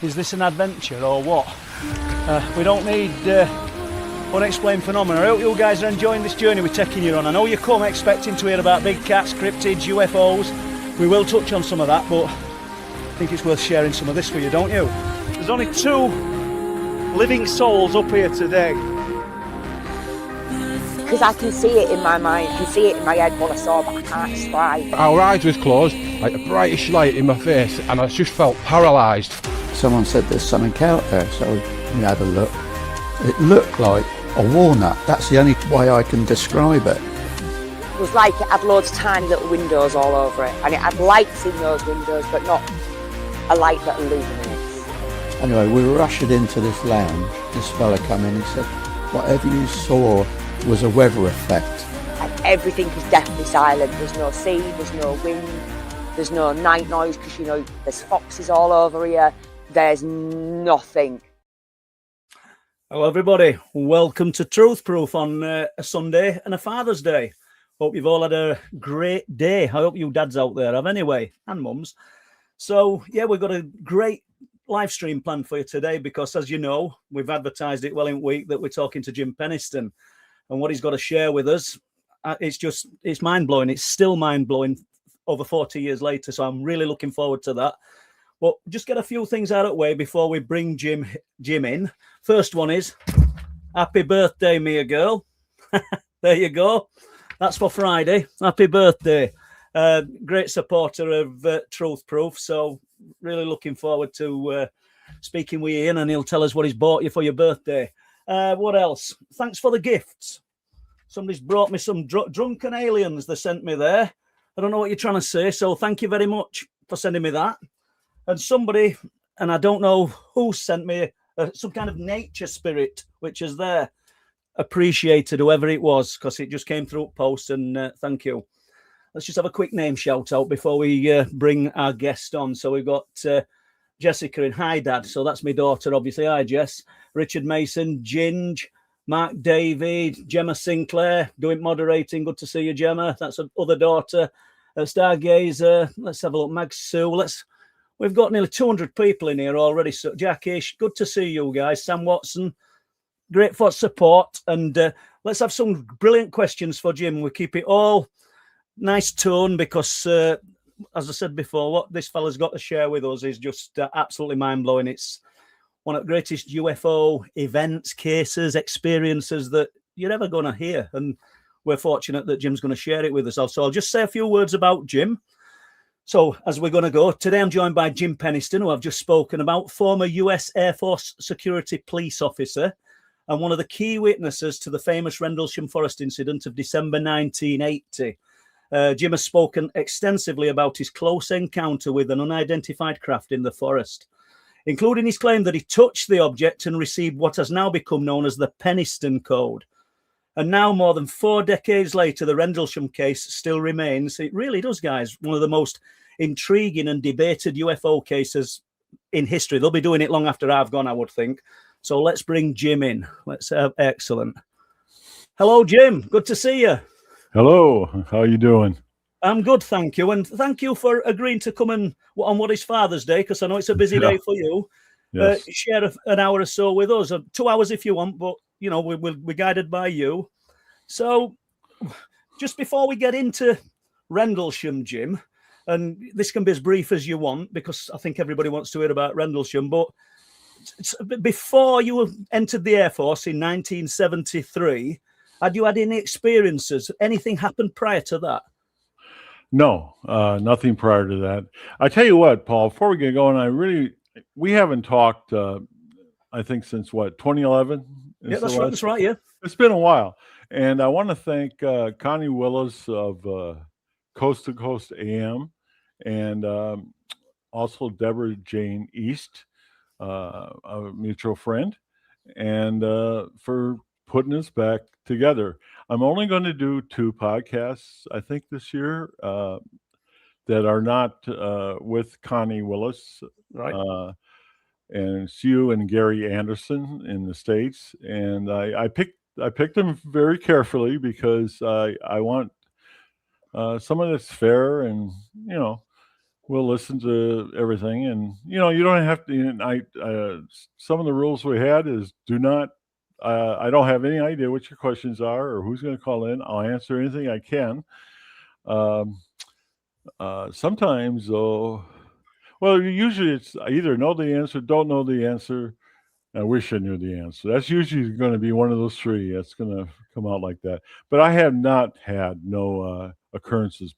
Is this an adventure or what? We don't need unexplained phenomena. I hope you guys are enjoying this journey we're taking you on. I know you come expecting to hear about big cats, cryptids, UFOs. We will touch on some of that, but I think it's worth sharing some of this for you, don't you? There's only 2 living souls up here today. Because I can see it in my mind, I can see it in my head what I saw, but I can't describe. Our eyes was closed, like a brightish light in my face, and I just felt paralysed. Someone said there's something out there, so we had a look. It looked like a walnut. That's the only way I can describe it. It was like it had loads of tiny little windows all over it, and it had lights in those windows, but not a light that illuminates. Anyway, we were ushered into this lounge. This fella came in and said, whatever you saw was a weather effect. And everything is deathly silent. There's no sea, there's no wind, there's no night noise, because, you know, there's foxes all over here. There's nothing. Hello everybody, welcome to Truth Proof on a Sunday and a Father's Day. Hope you've all had a great day. I hope you dads out there have anyway, and mums. So yeah, we've got a great live stream planned for you today because, as you know, we've advertised it well in week that we're talking to Jim Penniston, and what he's got to share with us, it's mind-blowing. It's still mind-blowing over 40 years later, so I'm really looking forward to that. But just get a few things out of the way before we bring Jim in. First one is, happy birthday, Mia girl. There you go. That's for Friday. Happy birthday. Great supporter of Truth Proof. So really looking forward to speaking with Ian, and he'll tell us what he's bought you for your birthday. What else? Thanks for the gifts. Somebody's brought me some drunken aliens they sent me there. I don't know what you're trying to say, so thank you very much for sending me that. And somebody, and I don't know who, sent me some kind of nature spirit, which is there. Appreciated whoever it was, because it just came through post, and thank you. Let's just have a quick name shout out before we bring our guest on. So we've got Jessica in. Hi, Dad. So that's my daughter, obviously. Hi, Jess. Richard Mason, Ginge, Mark David, Gemma Sinclair, doing moderating. Good to see you, Gemma. That's her other daughter. Stargazer. Let's have a look. Mag Sue. We've got nearly 200 people in here already. So, Jackie, good to see you guys. Sam Watson, great for support. And let's have some brilliant questions for Jim. We keep it all nice tone because, as I said before, what this fella's got to share with us is just absolutely mind-blowing. It's one of the greatest UFO events, cases, experiences that you're ever going to hear. And we're fortunate that Jim's going to share it with us. So I'll just say a few words about Jim. So as we're going to go, today I'm joined by Jim Penniston, who I've just spoken about, former US Air Force security police officer and one of the key witnesses to the famous Rendlesham Forest incident of December 1980. Jim has spoken extensively about his close encounter with an unidentified craft in the forest, including his claim that he touched the object and received what has now become known as the Penniston Code. And now, more than 4 decades later, the Rendlesham case still remains. It really does, guys, one of the most intriguing and debated UFO cases in history. They'll be doing it long after I've gone, I would think. So let's bring Jim in. Excellent. Hello, Jim. Good to see you. Hello. How are you doing? I'm good, thank you. And thank you for agreeing to come on what is Father's Day, because I know it's a busy day for you. Yes. Share an hour or so with us. 2 hours if you want, but you know, we're guided by you. So just before we get into Rendlesham, Jim, and this can be as brief as you want because I think everybody wants to hear about Rendlesham, but before you entered the Air Force in 1973, had you had any experiences? Anything happened prior to that? No, nothing prior to that. I tell you what, Paul, before we get going, we haven't talked, I think since 2011? Yeah, that's right, yeah. It's been a while. And I want to thank Connie Willis of Coast to Coast AM and also Deborah Jane East, a mutual friend, and for putting us back together. I'm only going to do 2 podcasts, I think, this year that are not with Connie Willis. Right. And it's you and Gary Anderson in the States. And I picked them very carefully because I want someone that's fair and, you know, we'll listen to everything, and you don't have to. Some of the rules we had is do not. I don't have any idea what your questions are or who's going to call in. I'll answer anything I can. Um, Sometimes, though, well, usually it's I either know the answer, don't know the answer. I wish I knew the answer. That's usually going to be one of those three. That's going to come out like that. But I have not had no occurrences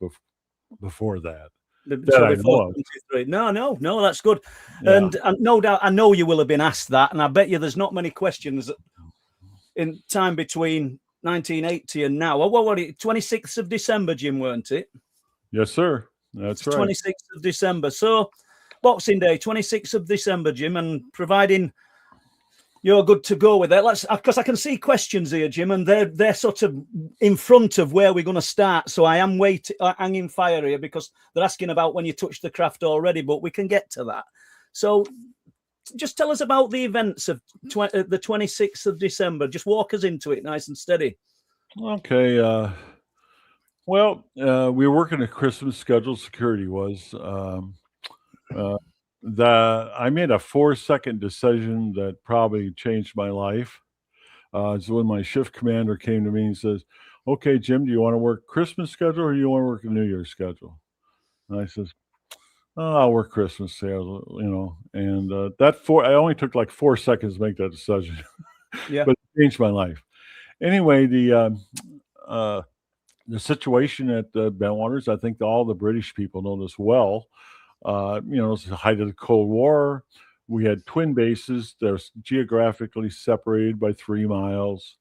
before that. That So I before know of. 23. No, that's good. Yeah. And no doubt, I know you will have been asked that, and I bet you there's not many questions in time between 1980 and now. What was it? 26th of December, Jim, weren't it? Yes, sir. That's right. 26th of December. So Boxing Day, 26th of December, Jim, and providing you're good to go with it. Because I can see questions here, Jim, and they're sort of in front of where we're going to start. So I am hanging fire here because they're asking about when you touched the craft already, but we can get to that. So just tell us about the events of the 26th of December. Just walk us into it nice and steady. Okay. Well, we were working a Christmas schedule. Security was. I made a 4-second decision that probably changed my life. It's when my shift commander came to me and says, "Okay, Jim, do you want to work Christmas schedule or do you want to work a New Year's schedule?" And I says, "Oh, I'll work Christmas schedule, And I only took like 4 seconds to make that decision, Yeah. but it changed my life. Anyway, the situation at Bentwaters, I think all the British people know this well. It's the height of the Cold War. We had twin bases. They're geographically separated by 3 miles,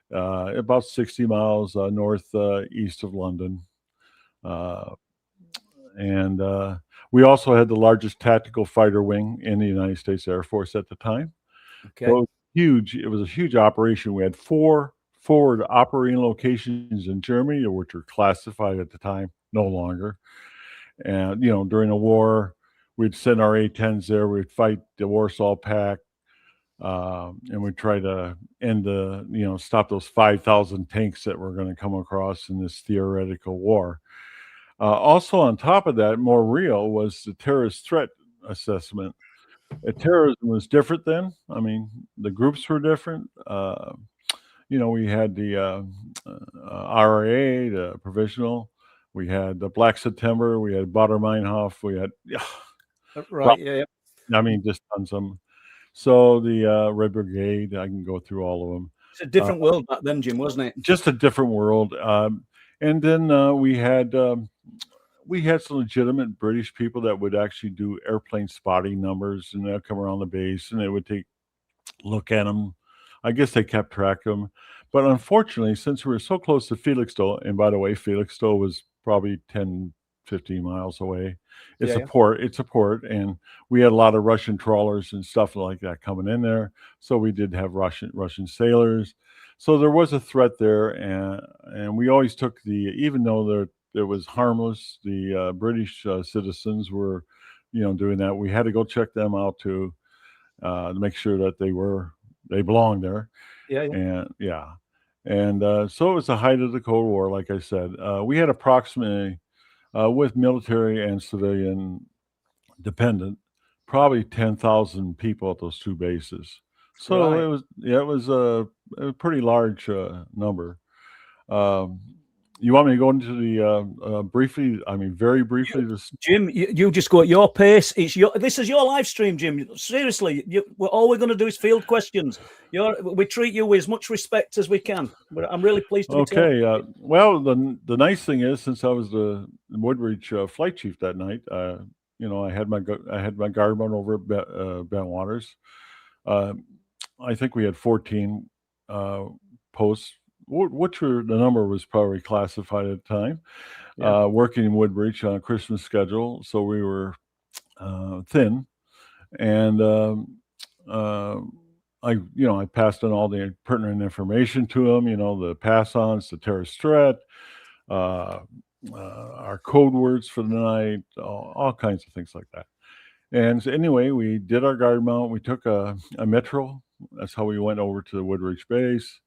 about 60 miles northeast of London. And we also had the largest tactical fighter wing in the United States Air Force at the time. Okay. So it was a huge operation. We had 4 forward operating locations in Germany, which were classified at the time, no longer. And, during the war, we'd send our A-10s there. We'd fight the Warsaw Pact, and we'd try to stop those 5,000 tanks that were going to come across in this theoretical war. Also, on top of that, more real was the terrorist threat assessment. Terrorism was different then. I mean, the groups were different. We had the RIA, the provisional. We had the Black September. We had Baader-Meinhof. We had, Right. Yeah. I mean, just tons of them. So the Red Brigade, I can go through all of them. It's a different world back then, Jim, wasn't it? Just a different world. And then we had some legitimate British people that would actually do airplane spotting numbers, and they'd come around the base, and they would look at them. I guess they kept track of them. But unfortunately, since we were so close to Felixstowe, and by the way, Felixstowe was probably 10, 15 miles away. It's a port, and we had a lot of Russian trawlers and stuff like that coming in there. So we did have Russian sailors. So there was a threat there, and we always took even though it was harmless, the British citizens were, doing that. We had to go check them out to make sure that they belonged there. And so it was the height of the Cold War, like I said. We had approximately, with military and civilian dependent, probably 10,000 people at those 2 bases. So it was a pretty large number. You want me to go into the briefly? I mean, very briefly. Jim, you just go at your pace. This is your live stream, Jim. Seriously, all we're going to do is field questions. We treat you with as much respect as we can. I'm really pleased to be Okay. Well, the nice thing is, since I was the Woodbridge flight chief that night, I had my guardman over at Bentwaters. I think we had 14 posts. The number was probably classified at the time, working in Woodbridge on a Christmas schedule. So we were thin, and I passed on all the pertinent information to them, the pass-ons, the terrorist threat, our code words for the night, all kinds of things like that. And so anyway, we did our guard mount. We took a metro. That's how we went over to the Woodbridge base.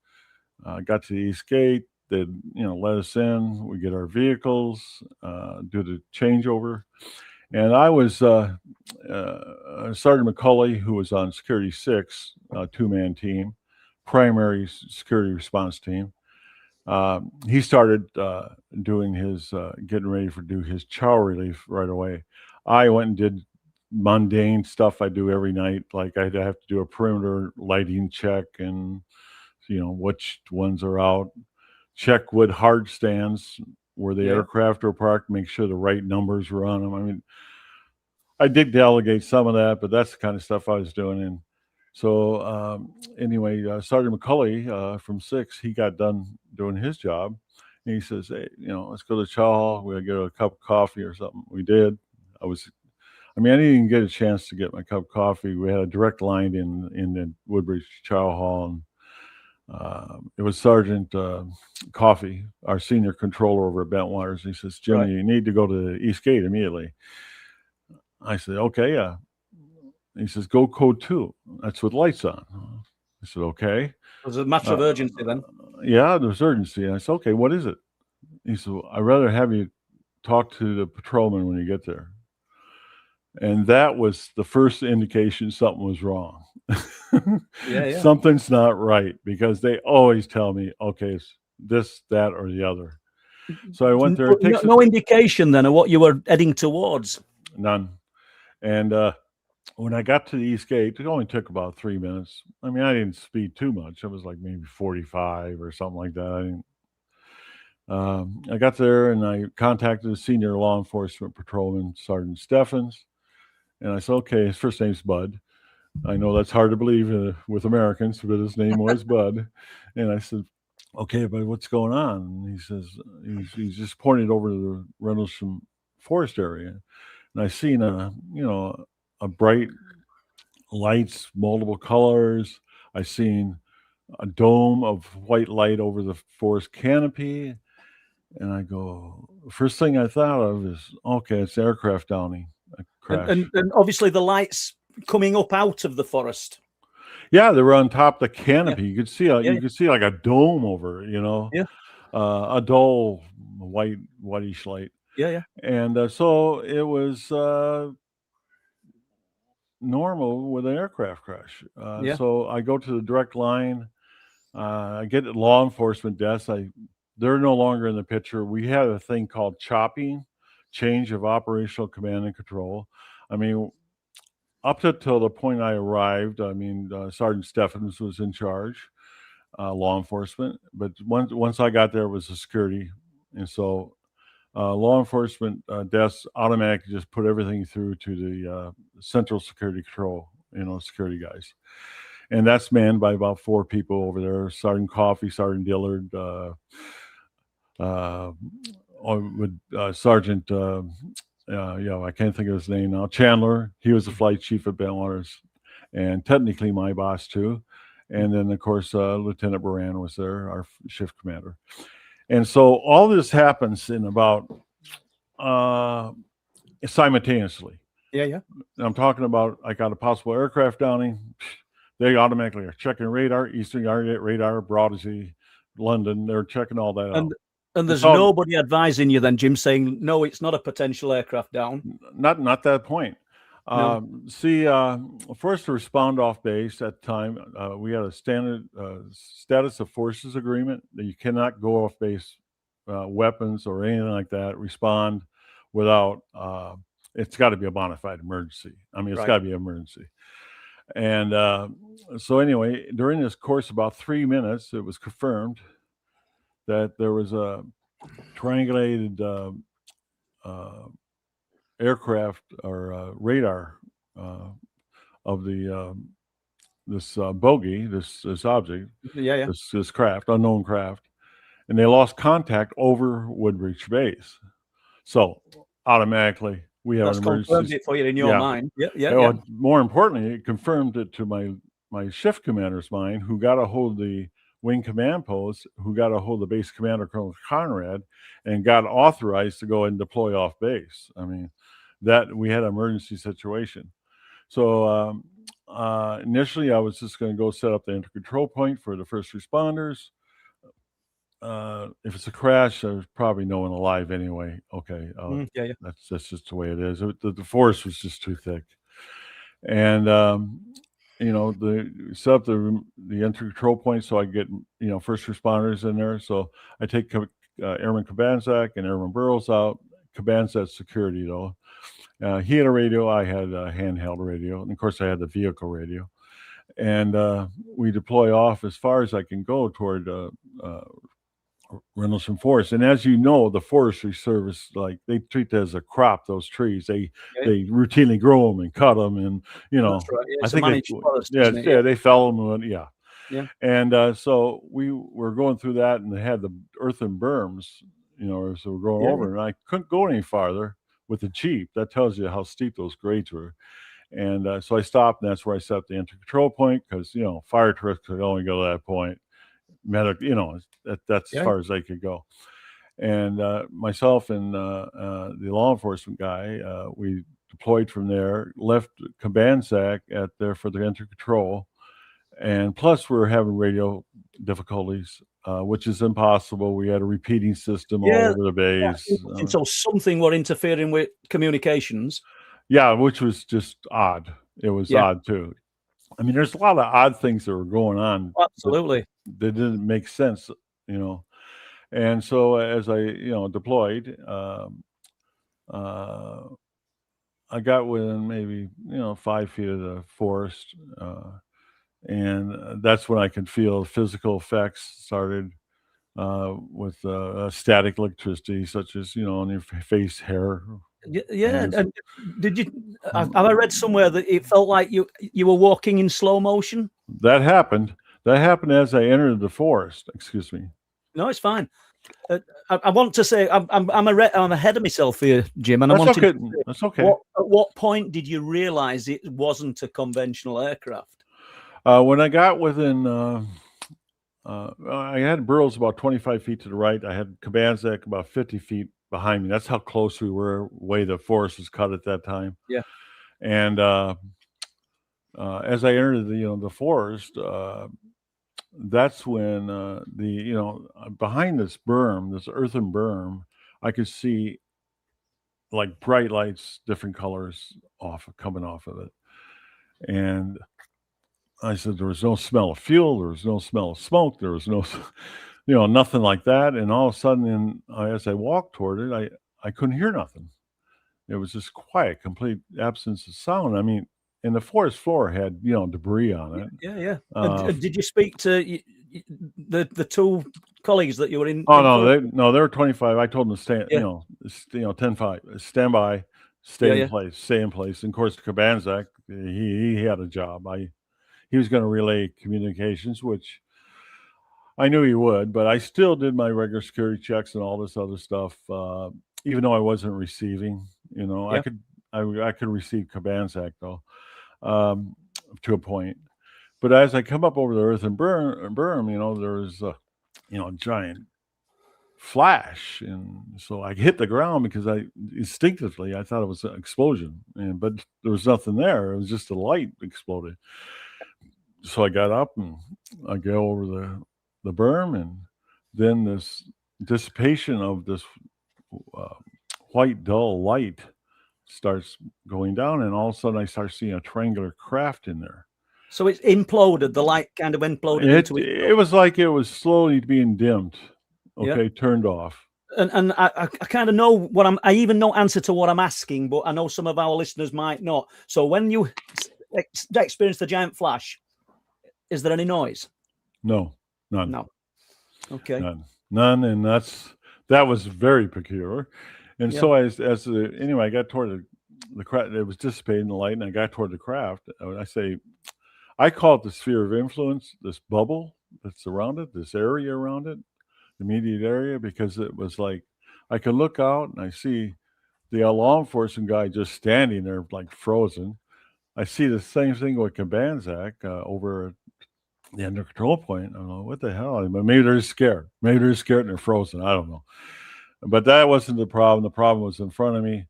Got to the East Gate. They'd let us in. We get our vehicles, do the changeover, And I was Sergeant McCulley, who was on Security 6, two-man team, primary security response team. He started doing his getting ready for do his chow relief right away. I went and did mundane stuff I do every night, like I'd have to do a perimeter lighting check and which ones are out, check wood hard stands where the aircraft are parked, make sure the right numbers were on them. I mean, I did delegate some of that, but that's the kind of stuff I was doing. And so anyway, Sergeant McCulley from 6, he got done doing his job. And he says, hey, let's go to the chow hall. We'll get a cup of coffee or something. We did. I didn't even get a chance to get my cup of coffee. We had a direct line in the Woodbridge Chow Hall. And it was Sergeant Coffey, our senior controller over at Bentwaters. He says, Jimmy, you need to go to the East Gate immediately. I said, okay, yeah. He says, go code 2. That's with lights on. I said, okay. Was a matter of urgency then? Yeah, there was urgency. And I said, okay, what is it? He said, I'd rather have you talk to the patrolman when you get there. And that was the first indication something was wrong. Something's not right, because they always tell me, okay, it's this, that, or the other. So I went there. No indication then of what you were heading towards? None. And when I got to the East Gate, it only took about 3 minutes. I mean, I didn't speed too much. It was like maybe 45 or something like that. I got there and I contacted the senior law enforcement patrolman, Sergeant Steffens. And I said, okay, his first name's Bud. I know that's hard to believe with Americans, but his name was Bud. And I said, okay, but what's going on? And he says, he's just pointed over to the Rendlesham Forest area. And I seen a bright lights, multiple colors. I seen a dome of white light over the forest canopy. And I go, first thing I thought of is, okay, it's aircraft downing. And obviously the lights coming up out of the forest. Yeah, they were on top of the canopy. You could see you could see like a dome over it, a dull whitish light. And so it was normal with an aircraft crash. So I go to the direct line. I get at law enforcement desk. They're no longer in the picture. We had a thing called chopping, change of operational command and control. I mean, up until the point I arrived, Sergeant Steffens was in charge, law enforcement. But once I got there, it was the security. And so law enforcement desks automatically just put everything through to the central security control, security guys. And that's manned by about 4 people over there: Sergeant Coffey, Sergeant Dillard, Sergeant, I can't think of his name now, Chandler. He was the flight chief at Bentwaters, and technically my boss too. And then, of course, Lieutenant Baran was there, our shift commander. And so all this happens in about simultaneously. I'm talking about, I got a possible aircraft downing. They automatically are checking radar, Eastern radar, Broadsea, London. They're checking all that out. And there's nobody advising you then, Jim, saying, no, it's not a potential aircraft down? Not that point. No. First to respond off base at the time, we had a standard status of forces agreement that you cannot go off base weapons or anything like that, respond without, it's got to be a bona fide emergency. It's got to be an emergency. And so anyway, during this course, about 3 minutes, it was confirmed that there was a triangulated aircraft or radar of the this bogey, this object, this craft, unknown craft, and they lost contact over Woodbridge Base. So automatically we have an emergency. Confirmed it for you in your mind. More importantly, it confirmed it to my shift commander's mind, who got a hold of the wing command post, who got a hold of the base commander, Colonel Conrad, and got authorized to go and deploy off base. That we had an emergency situation. So initially I was just going to go set up the intercontrol point for the first responders. if it's a crash, there's probably no one alive anyway. Okay, Yeah, that's just the way it is. The forest was just too thick, and the set up the entry control point so I get first responders in there. So I take Airman Kabanzak and Airman Burrows out. Kabanzak's security though. He had a radio. I had a handheld radio, and of course I had the vehicle radio. And we deploy off as far as I can go toward Rendlesham Forest. And as you know, the Forestry Service, like, they treat that as a crop, those trees. They routinely grow them and cut them, and That's right. Yeah, I it's a think managed forest, isn't it? yeah, they fell them, and Yeah. And so we were going through that, and they had the earthen berms, so we're going over, and I couldn't go any farther with the Jeep. That tells you how steep those grades were. And so I stopped, and that's where I set up the entry control point, because fire trucks could only go to that point. That's as far as they could go. And myself and the law enforcement guy, we deployed from there, left Kabanzak there for the entry control, and plus we were having radio difficulties, which is impossible. We had a repeating system all over the base. So something were interfering with communications. Yeah, which was just odd. It was odd too. I mean, there's a lot of odd things that were going on. Absolutely. That didn't make sense, And so as I, deployed, I got within maybe, 5 feet of the forest. And that's when I could feel physical effects started with static electricity, such as, on your face, hair. Yeah. And did you? Have I read somewhere that it felt like you were walking in slow motion? That happened. That happened as I entered the forest. Excuse me. No, it's fine. I want to say I'm ahead of myself here, Jim, and That's okay. That's okay. At what point did you realize it wasn't a conventional aircraft? When I got within, I had Burroughs about 25 feet to the right. I had Kabanzak about 50 feet behind me. That's how close we were, way the forest was cut at that time. Yeah. And as I entered the forest, that's when behind this berm, this earthen berm, I could see like bright lights, different colors coming off of it. And I said, there was no smell of fuel, there was no smell of smoke, there was no, nothing like that. And all of a sudden, as I walked toward it, I couldn't hear nothing. It was just quiet, complete absence of sound. I mean, and the forest floor had, debris on it. Yeah. Did you speak to the two colleagues that you were in? Oh, no, they were 25. I told them to stand, 10-5, stand by, stay in place, stay in place. And of course, Kabanzak, he had a job. He was going to relay communications, which I knew he would, but I still did my regular security checks and all this other stuff, even though I wasn't receiving. I could receive Kabanzak though, to a point. But as I come up over the earthen berm, there was a giant flash, and so I hit the ground because instinctively I thought it was an explosion, but there was nothing there. It was just a light exploded. So I got up and I go over the berm, and then this dissipation of this white dull light starts going down, and all of a sudden I start seeing a triangular craft in there. So it's imploded. The light kind of imploded into it. It was like it was slowly being dimmed. Okay, turned off. And I kind of know I even know answer to what I'm asking, but I know some of our listeners might not. So when you experience the giant flash, is there any noise? No, none. No. Okay. None, and that was very peculiar. And so anyway, I got toward the craft. It was dissipating the light, and I got toward the craft. I call it the sphere of influence, this bubble that's around it, this area around it, the immediate area, because it was like I could look out and I see the law enforcement guy just standing there like frozen. I see the same thing with Kabanzak over the under control point. I don't know what the hell, but maybe they're scared. Maybe they're scared and they're frozen. I don't know. But that wasn't the problem. The problem was in front of me.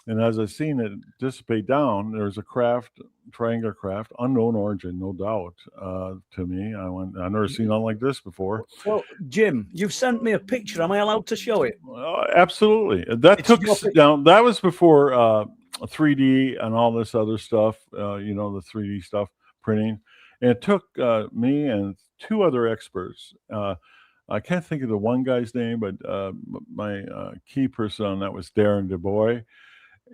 And as I seen it dissipate down, there's a craft, triangular craft, unknown origin, no doubt, to me. I've never seen nothing like this before. Well, Jim, you've sent me a picture. Am I allowed to show it? Absolutely. That It's took your picture. down. That was before 3D and all this other stuff. You know, the 3D stuff printing. And it took me and two other experts. I can't think of the one guy's name, but my key person on that was Darren DuBois.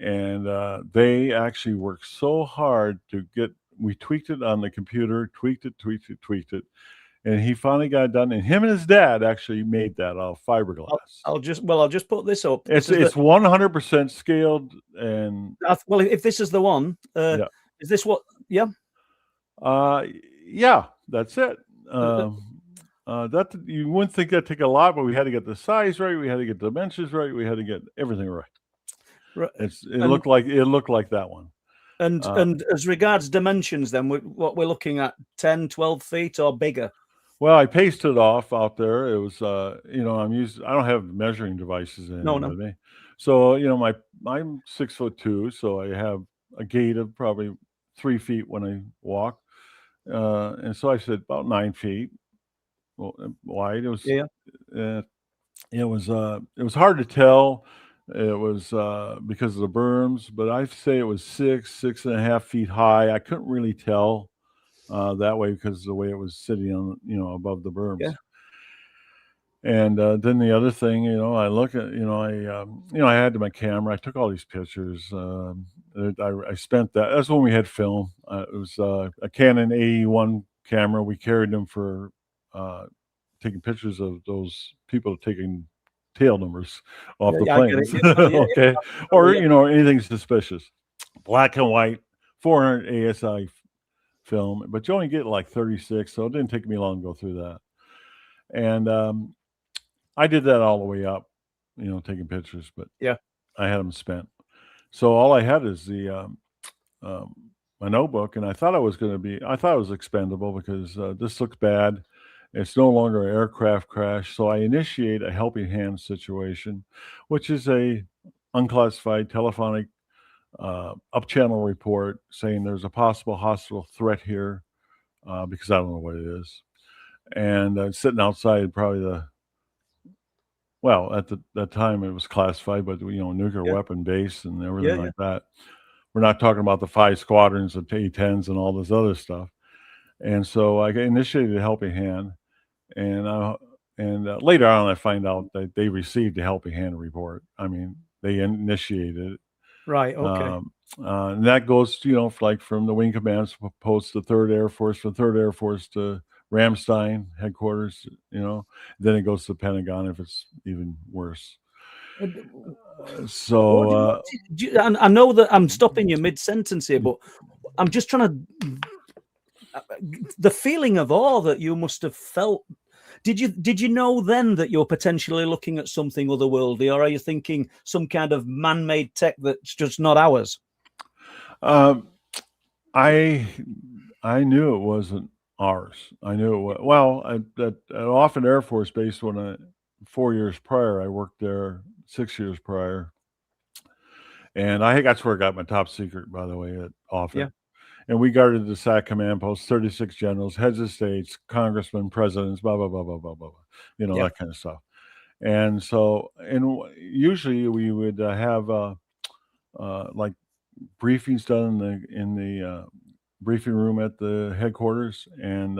And they actually worked so hard to get. We tweaked it on the computer, tweaked it, and he finally got it done. And him and his dad actually made that out of fiberglass. I'll just put this up. It's 100% scaled, and well, if this is the one, yeah. Is this what? Yeah. Yeah, that's it. That you wouldn't think that'd take a lot, but we had to get the size right, we had to get the dimensions right, we had to get everything right. Right. It looked like that one. And as regards dimensions, then what we're looking at 10, 12 feet or bigger. Well, I pasted it off out there. It was, you know, I don't have measuring devices in with me. So, you know, I'm 6'2", so I have a gait of probably 3 feet when I walk. And so I said about 9 feet wide. It was, it was hard to tell. It was because of the berms, but I'd say it was 6.5 feet high. I couldn't really tell that way because of the way it was sitting on, you know, above the berms. Yeah. And then the other thing, you know, I look at, you know, I had my camera. I took all these pictures. I spent that. That's when we had film. It was a Canon 81 camera. We carried them for taking pictures of those people taking tail numbers off the planes. Okay. Or, you know, anything suspicious. Black and white, 400 ASI film, but you only get like 36, so it didn't take me long to go through that. And I did that all the way up, you know, taking pictures, but I had them spent. So all I had is the my notebook, and I thought it was expendable because this looks bad. It's no longer an aircraft crash, so I initiate a helping hand situation, which is a unclassified telephonic up-channel report saying there's a possible hostile threat here because I don't know what it is. And sitting outside probably at that time it was classified, but, you know, nuclear weapon base and everything like that. We're not talking about the 5 squadrons of A-10s and all this other stuff. And so I initiated a helping hand. And later on, I find out that they received a helping hand report. I mean, they initiated it. Right. Okay. And that goes, you know, like from the wing commands post to 3rd Air Force, from 3rd Air Force to Ramstein headquarters, you know. Then it goes to the Pentagon if it's even worse. So I know that I'm stopping you mid-sentence here, but I'm just trying to. The feeling of awe that you must have felt. Did you know then that you're potentially looking at something otherworldly, or are you thinking some kind of man-made tech that's just not ours? I knew it wasn't ours. I knew it was. Well, at Offutt Air Force Base, 4 years prior, I worked there 6 years prior, and that's where I got my top secret, by the way, at Offutt. Yeah. And we guarded the SAC command post, 36 generals, heads of states, congressmen, presidents, blah, blah, blah, blah, blah, blah, you know, that kind of stuff. And so, and usually we would have like briefings done in the briefing room at the headquarters. And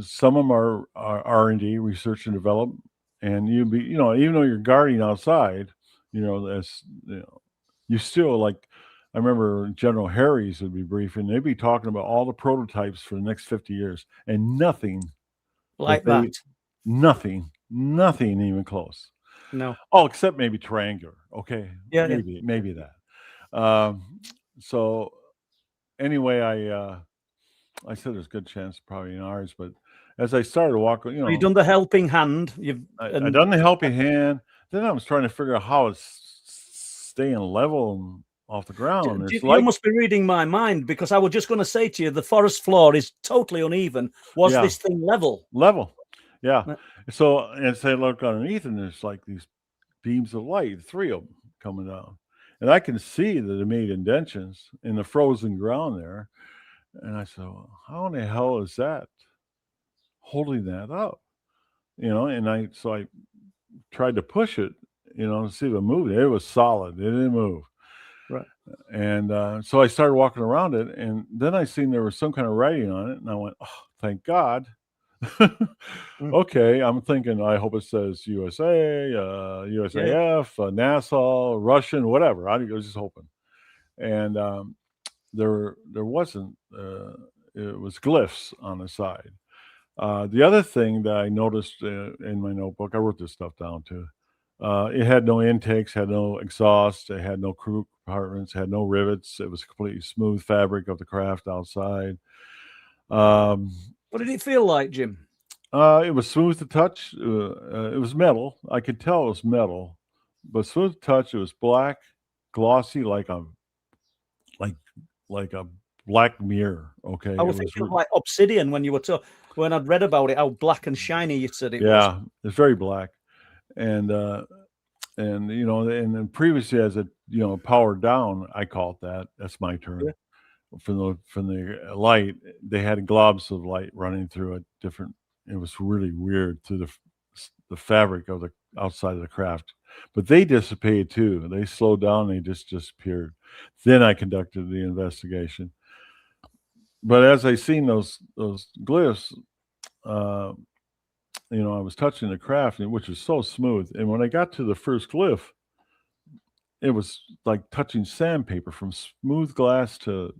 some of them are R&D, research and development. And you'd be, you know, even though you're guarding outside, you know, that's, you know, you still like, I remember General Harries would be briefing. They'd be talking about all the prototypes for the next 50 years, and nothing like that. Nothing even close. No. Oh, except maybe triangular. Okay. Yeah. Maybe that. So anyway, I said there's a good chance probably in ours, but as I started walking, you know, you've done the helping hand. I've done the helping hand. Then I was trying to figure out how it's staying level and off the ground. You must be reading my mind, because I was just going to say to you, the forest floor is totally uneven. Was this thing level? Level, yeah. So, and say, look underneath, and there's like these beams of light, 3 of them coming down. and I can see that it made indentions in the frozen ground there. And I said, well, how in the hell is that holding that up? And I tried to push it, to see if it moved. It was solid. It didn't move. Right. And so I started walking around it, and then I seen there was some kind of writing on it, and I went, oh, thank God. Okay, I'm thinking, I hope it says USA, USAF, Nassau, Russian, whatever. I was just hoping. And there wasn't. It was glyphs on the side. The other thing that I noticed in my notebook, I wrote this stuff down too. It had no intakes, had no exhaust, it had no crew compartments, had no rivets. It was completely smooth fabric of the craft outside. What did it feel like, Jim? It was smooth to touch. It was metal. I could tell it was metal, but smooth to touch. It was black, glossy, like a black mirror. Okay, I was thinking like obsidian when you were when I'd read about it, how black and shiny you said it was. Yeah, it's very black, and and previously as it powered down, I call it that. That's my term. Yeah. From the light, they had globs of light running through it. It was really weird through the fabric of the outside of the craft, but they dissipated too. They slowed down. They just disappeared. Then I conducted the investigation. But as I seen those glyphs, I was touching the craft, which was so smooth. And when I got to the first glyph, it was like touching sandpaper, from smooth glass to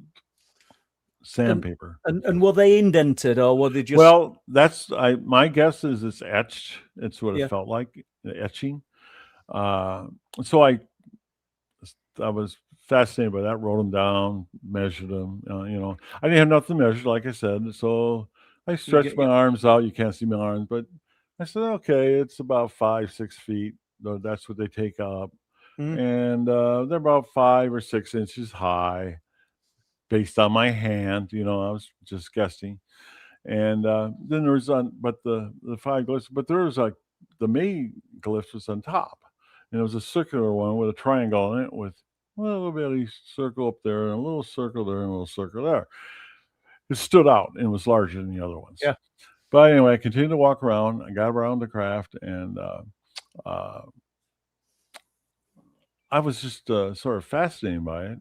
sandpaper. And were they indented, or were they just? Well, my guess is it's etched. It's what Yeah. it felt like, etching. So I was fascinated by that. Wrote them down, measured them. I didn't have nothing to measure, like I said. So I stretched my arms out. You can't see my arms, but I said, okay, it's about 5-6 feet. That's what they take up. And they're about 5 or 6 inches high, based on my hand. I was just guessing. And then there was the 5 glyphs, but there was like the main glyph was on top, and it was a circular one with a triangle in it with a little bitty circle up there and a little circle there and a little circle there. It stood out and was larger than the other ones. Yeah. But anyway, I continued to walk around. I got around the craft, and I was just sort of fascinated by it.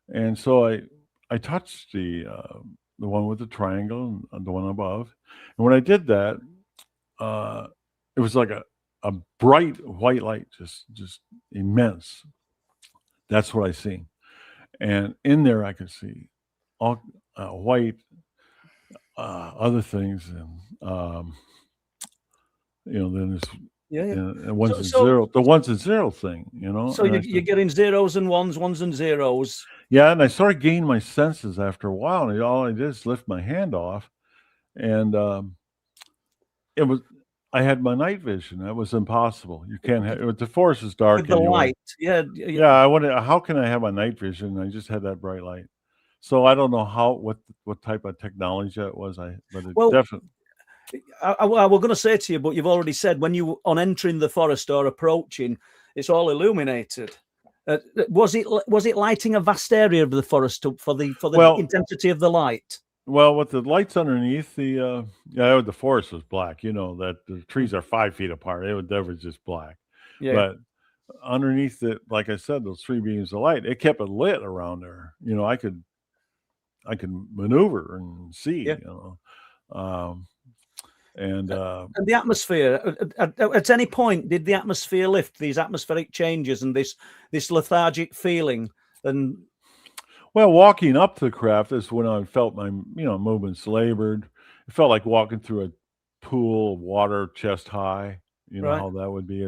And so I touched the one with the triangle and the one above. And when I did that, it was like a bright white light, just immense. That's what I seen. And in there I could see all white, other things, and then this. Yeah. And ones and zero, the ones and zero thing, So you're getting zeros and ones and zeros. Yeah, and I sort of gained my senses after a while, and all I did is lift my hand off, and I had my night vision. That was impossible. You can't have the forest is dark. With the light, yeah. I wonder, how can I have my night vision? I just had that bright light. So I don't know what type of technology that was. But it definitely. I was going to say to you, but you've already said, when you on entering the forest or approaching, it's all illuminated. Was it lighting a vast area of the forest for the intensity of the light? Well, with the lights underneath the forest was black. That the trees are 5 feet apart. They were just black. Yeah. But underneath it, like I said, those 3 beams of light, it kept it lit around there. I could maneuver and see. Yeah. And the atmosphere, at any point, did the atmosphere lift, these atmospheric changes and this lethargic feeling? And well, walking up to the craft is when I felt my movements labored. It felt like walking through a pool of water chest high. Right. How that would be.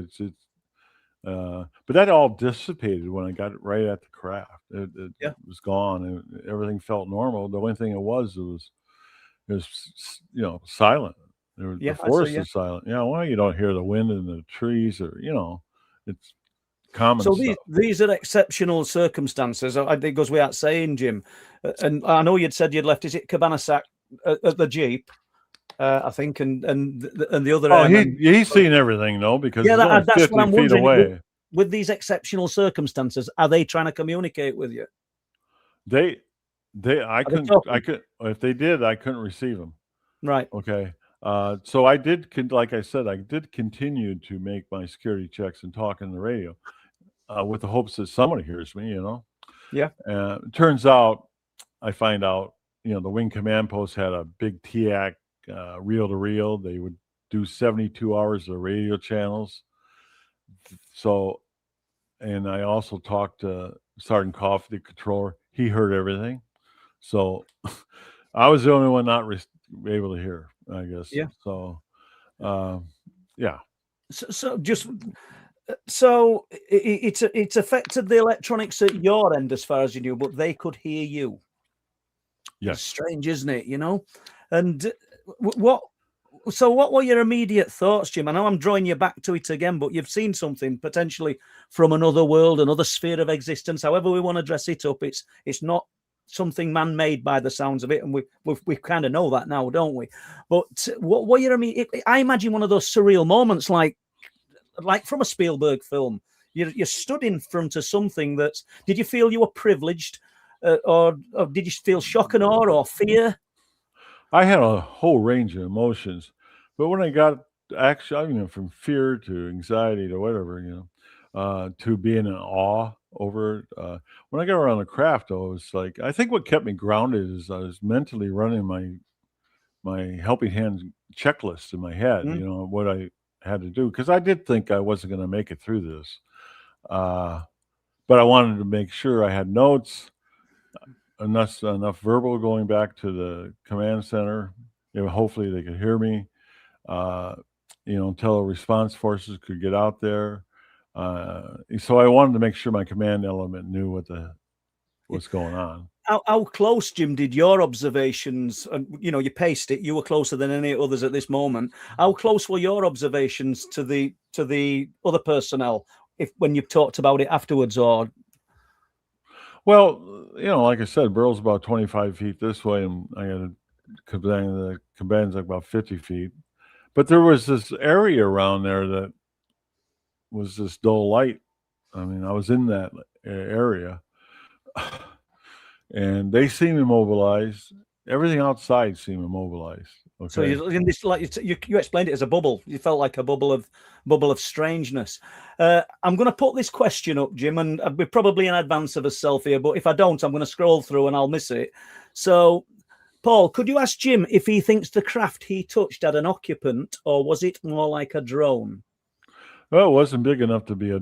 But that all dissipated when I got it right at the craft. It was gone, and everything felt normal. The only thing it was silent. The forest is silent. You don't hear the wind in the trees, or it's common. So stuff. These are exceptional circumstances. It goes without saying, Jim. And I know you'd said you'd left. Is it Cabanassac at the Jeep? I think, and the other. Oh, he's seen everything though, because that's what I'm wondering. away. with these exceptional circumstances, are they trying to communicate with you? I Are they couldn't, talking? if they did, I couldn't receive them. Right. Okay. So I did, like I said, I did continue to make my security checks and talk on the radio with the hopes that somebody hears me, Yeah. It turns out, I find out, the Wing Command Post had a big TAC reel to reel. They would do 72 hours of radio channels. So, and I also talked to Sergeant Coffey, the controller. He heard everything. So I was the only one not able to hear, I guess. Yeah. So, yeah. So it's affected the electronics at your end as far as you knew, but they could hear you. Yes. It's strange, isn't it? And what were your immediate thoughts, Jim? I know I'm drawing you back to it again, but you've seen something potentially from another world, another sphere of existence. However we want to dress it up, it's not something man-made by the sounds of it, and we kind of know that now, don't we? But what were your immediate? I imagine one of those surreal moments, like from a Spielberg film. You're stood in front of something that's. Did you feel you were privileged, or did you feel shock and awe or fear? I had a whole range of emotions, but when I got actually, from fear to anxiety to whatever, to being in awe over it. When I got around the craft, though, it was like, I think what kept me grounded is I was mentally running my helping hand checklist in my head, what I had to do, because I did think I wasn't going to make it through this. But I wanted to make sure I had notes, enough verbal going back to the command center. Hopefully they could hear me, until response forces could get out there. So I wanted to make sure my command element knew what's going on. How close, Jim, did your observations, and you paced it, you were closer than any others at this moment. How close were your observations to the other personnel when you talked about it afterwards? Or well, like I said, Burrell's about 25 feet this way, and I got the command's like about 50 feet. But there was this area around there that was this dull light. I mean, I was in that area. And they seem immobilized. Everything outside seemed immobilized. Okay. So in this, like you explained it as a bubble. You felt like a bubble of strangeness. I'm going to put this question up, Jim, and we're probably in advance of a selfie, but if I don't, I'm going to scroll through and I'll miss it. So, Paul, could you ask Jim if he thinks the craft he touched had an occupant, or was it more like a drone? Well, it wasn't big enough to be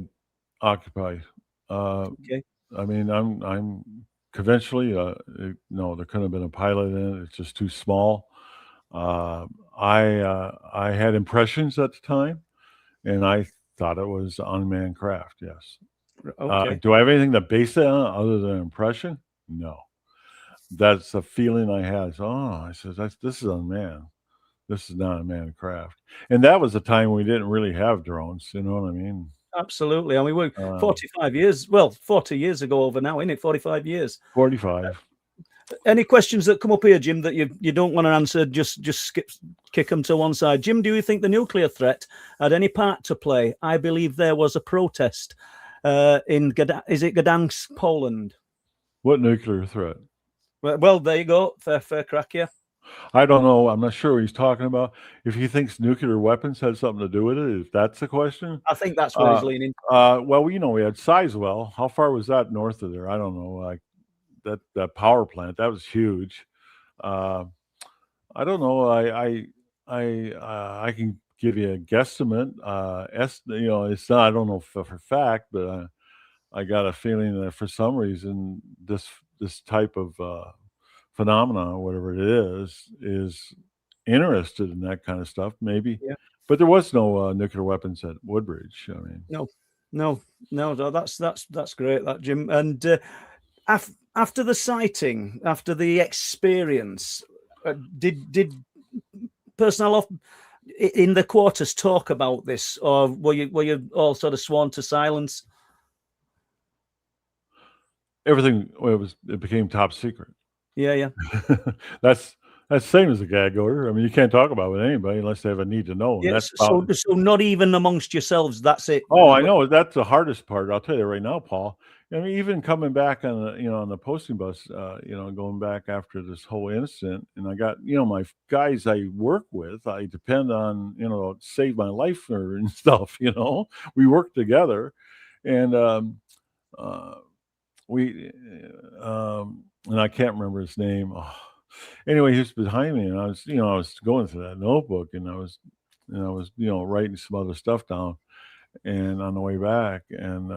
occupied. Okay. I mean, I'm conventionally, no, there couldn't have been a pilot in it. It's just too small. I had impressions at the time, and I thought it was unmanned craft. Yes. Okay. Do I have anything to base it on other than impression? No. That's a feeling I had. So, I said, this is unmanned. This is not a manned craft. And that was a time we didn't really have drones. You know what I mean? Absolutely. I mean, we're 45 years, 40 years ago over now, isn't it? 45 years. 45. Any questions that come up here, Jim, that you don't want to answer, just kick them to one side. Jim, do you think the nuclear threat had any part to play? I believe there was a protest in Gdansk, Poland. What nuclear threat? Well, there you go. Fair crack, yeah. I don't know. I'm not sure what he's talking about. If he thinks nuclear weapons had something to do with it, if that's the question. I think that's what he's leaning. Well, we had Sizewell. How far was that north of there? I don't know. Like that power plant, that was huge. I don't know. I can give you a guesstimate. It's not. I don't know for fact, but I got a feeling that for some reason this type of phenomena, whatever it is interested in that kind of stuff, maybe. Yeah. But there was no nuclear weapons at Woodbridge. I mean, no. That's great, that, Jim. And after the sighting, after the experience, did personnel in the quarters talk about this, or were you all sort of sworn to silence? Everything. Well, it became top secret. Yeah. That's That's the same as a gag order. I mean, you can't talk about it with anybody unless they have a need to know. And Yes. that's about, So not even amongst yourselves. That's it. oh, I know that's the hardest part. I'll tell you right now, Paul. I mean, even coming back on the, on the posting bus, going back after this whole incident, and I got, my guys I work with, I depend on, to save my life and stuff. We work together, and we, and I can't remember his name. Oh. Anyway, he was behind me, and I was going through that notebook, and I was, writing some other stuff down, and on the way back, and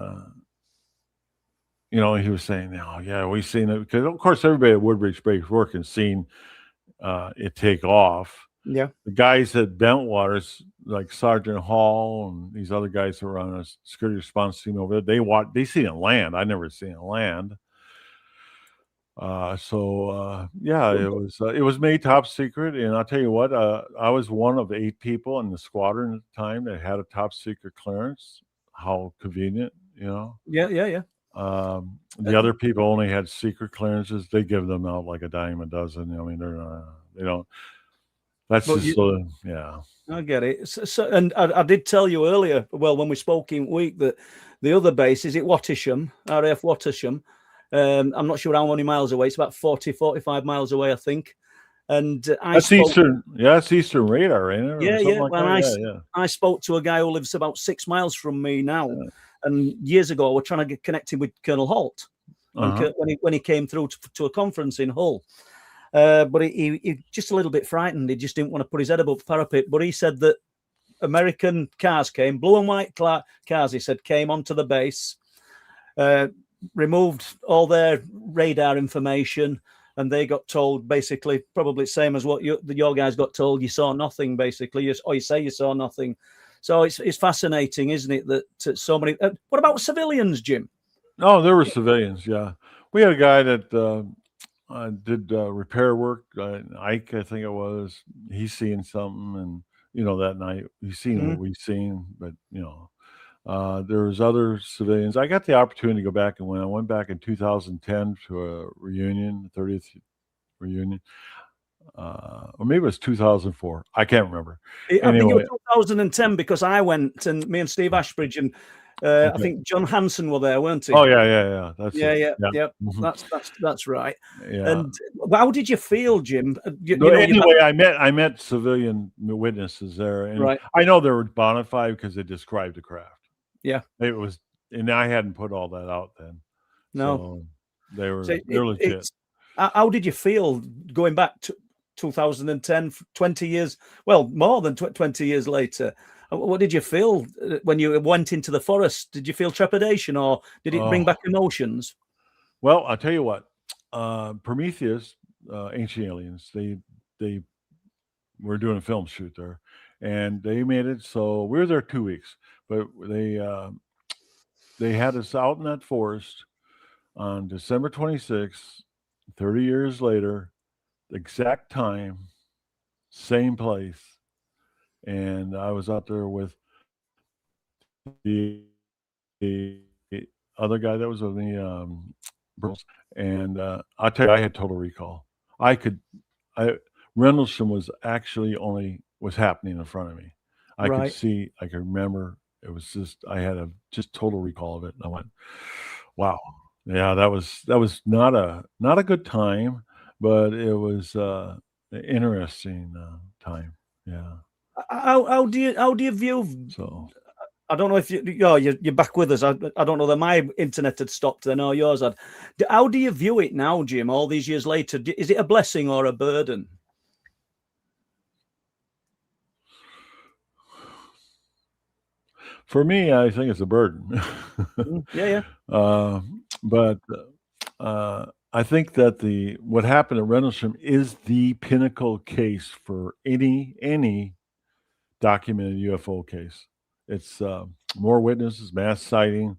he was saying, "Oh yeah, we've seen it," because of course everybody at Woodbridge Base working seen it take off. Yeah. The guys at Bentwaters, like Sergeant Hall and these other guys who were on a security response team over there, they seen it land. I never seen it land. Yeah, it was made top secret, and I'll tell you what, I was one of 8 people in the squadron at the time that had a top secret clearance. How convenient, Yeah. The other people only had secret clearances. They give them out like a dime a dozen. I mean, they don't. That's But just yeah. I get it. So and I did tell you earlier, well, when we spoke in week, that the other base is at Wattisham, RAF Wattisham. I'm not sure how many miles away. It's about 40, 45 miles away, I think. And that's Eastern. Yeah, that's Eastern Radar, ain't it? Yeah. Like I spoke to a guy who lives about 6 miles from me now, and years ago we're trying to get connected with Colonel Holt when he came through to a conference in Hull. But he just a little bit frightened. He just didn't want to put his head above the parapet. But he said that American cars came, blue and white cars, he said, came onto the base, removed all their radar information, and they got told basically probably the same as what your guys got told. You saw nothing, basically, you say you saw nothing. So it's fascinating, isn't it, that so many. What about civilians, Jim? Oh, there were civilians. Yeah, we had a guy that did repair work. Ike, I think it was. He's seeing something, and that night he's seen what we've seen, but there was other civilians. I got the opportunity to go back, and when I went back in 2010 to a reunion, 30th reunion, or maybe it was 2004. I can't remember. I think it was 2010 because I went, and me and Steve Ashbridge and I think John Hansen were there, weren't he? Oh yeah. Yeah. Mm-hmm. That's right. Yeah. And how did you feel, Jim? Anyway, I met civilian witnesses there, and right. I know they were bona fide because they described the craft. Yeah, it was, and I hadn't put all that out then. No, so they're legit. How did you feel going back to 2010, 20 years? Well, more than 20 years later. What did you feel when you went into the forest? Did you feel trepidation, or did it bring back emotions? Well, I'll tell you what. Prometheus, Ancient Aliens, they were doing a film shoot there, and they made it so we were there 2 weeks. But they had us out in that forest on December 26th, 30 years later, the exact time, same place. And I was out there with the other guy that was with me, and I'll tell you, I had total recall. Rendlesham was actually was happening in front of me. I could see, I could remember. It was just, I had a just total recall of it. And I went, wow. Yeah, that was not a good time, but it was an interesting time. Yeah. How do you view? So I don't know if you're back with us. I don't know that my internet had stopped then or yours had. How do you view it now, Jim? All these years later, is it a blessing or a burden? For me, I think it's a burden. Yeah. But I think that what happened at Rendlesham is the pinnacle case for any documented UFO case. It's more witnesses, mass sighting,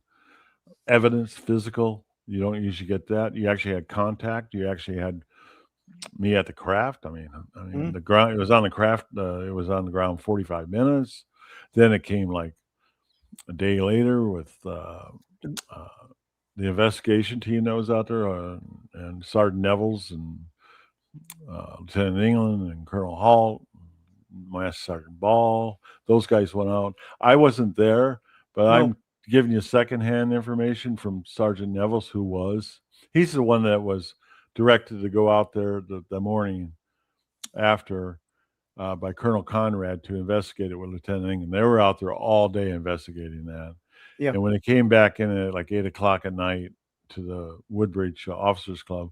evidence, physical. You don't usually get that. You actually had contact. You actually had me at the craft. I mean, the ground. It was on the craft. It was on the ground 45 minutes. Then it came like a day later with the investigation team that was out there, and Sergeant Neville's, and Lieutenant England and Colonel Hall, Master Sergeant Ball. Those guys went out. I wasn't there, but No. I'm giving you secondhand information from Sergeant Nevels, who was. He's the one that was directed to go out there the morning after by Colonel Conrad to investigate it with Lieutenant England. They were out there all day investigating that. Yeah. And when they came back in at like 8 o'clock at night to the Woodbridge Officers Club,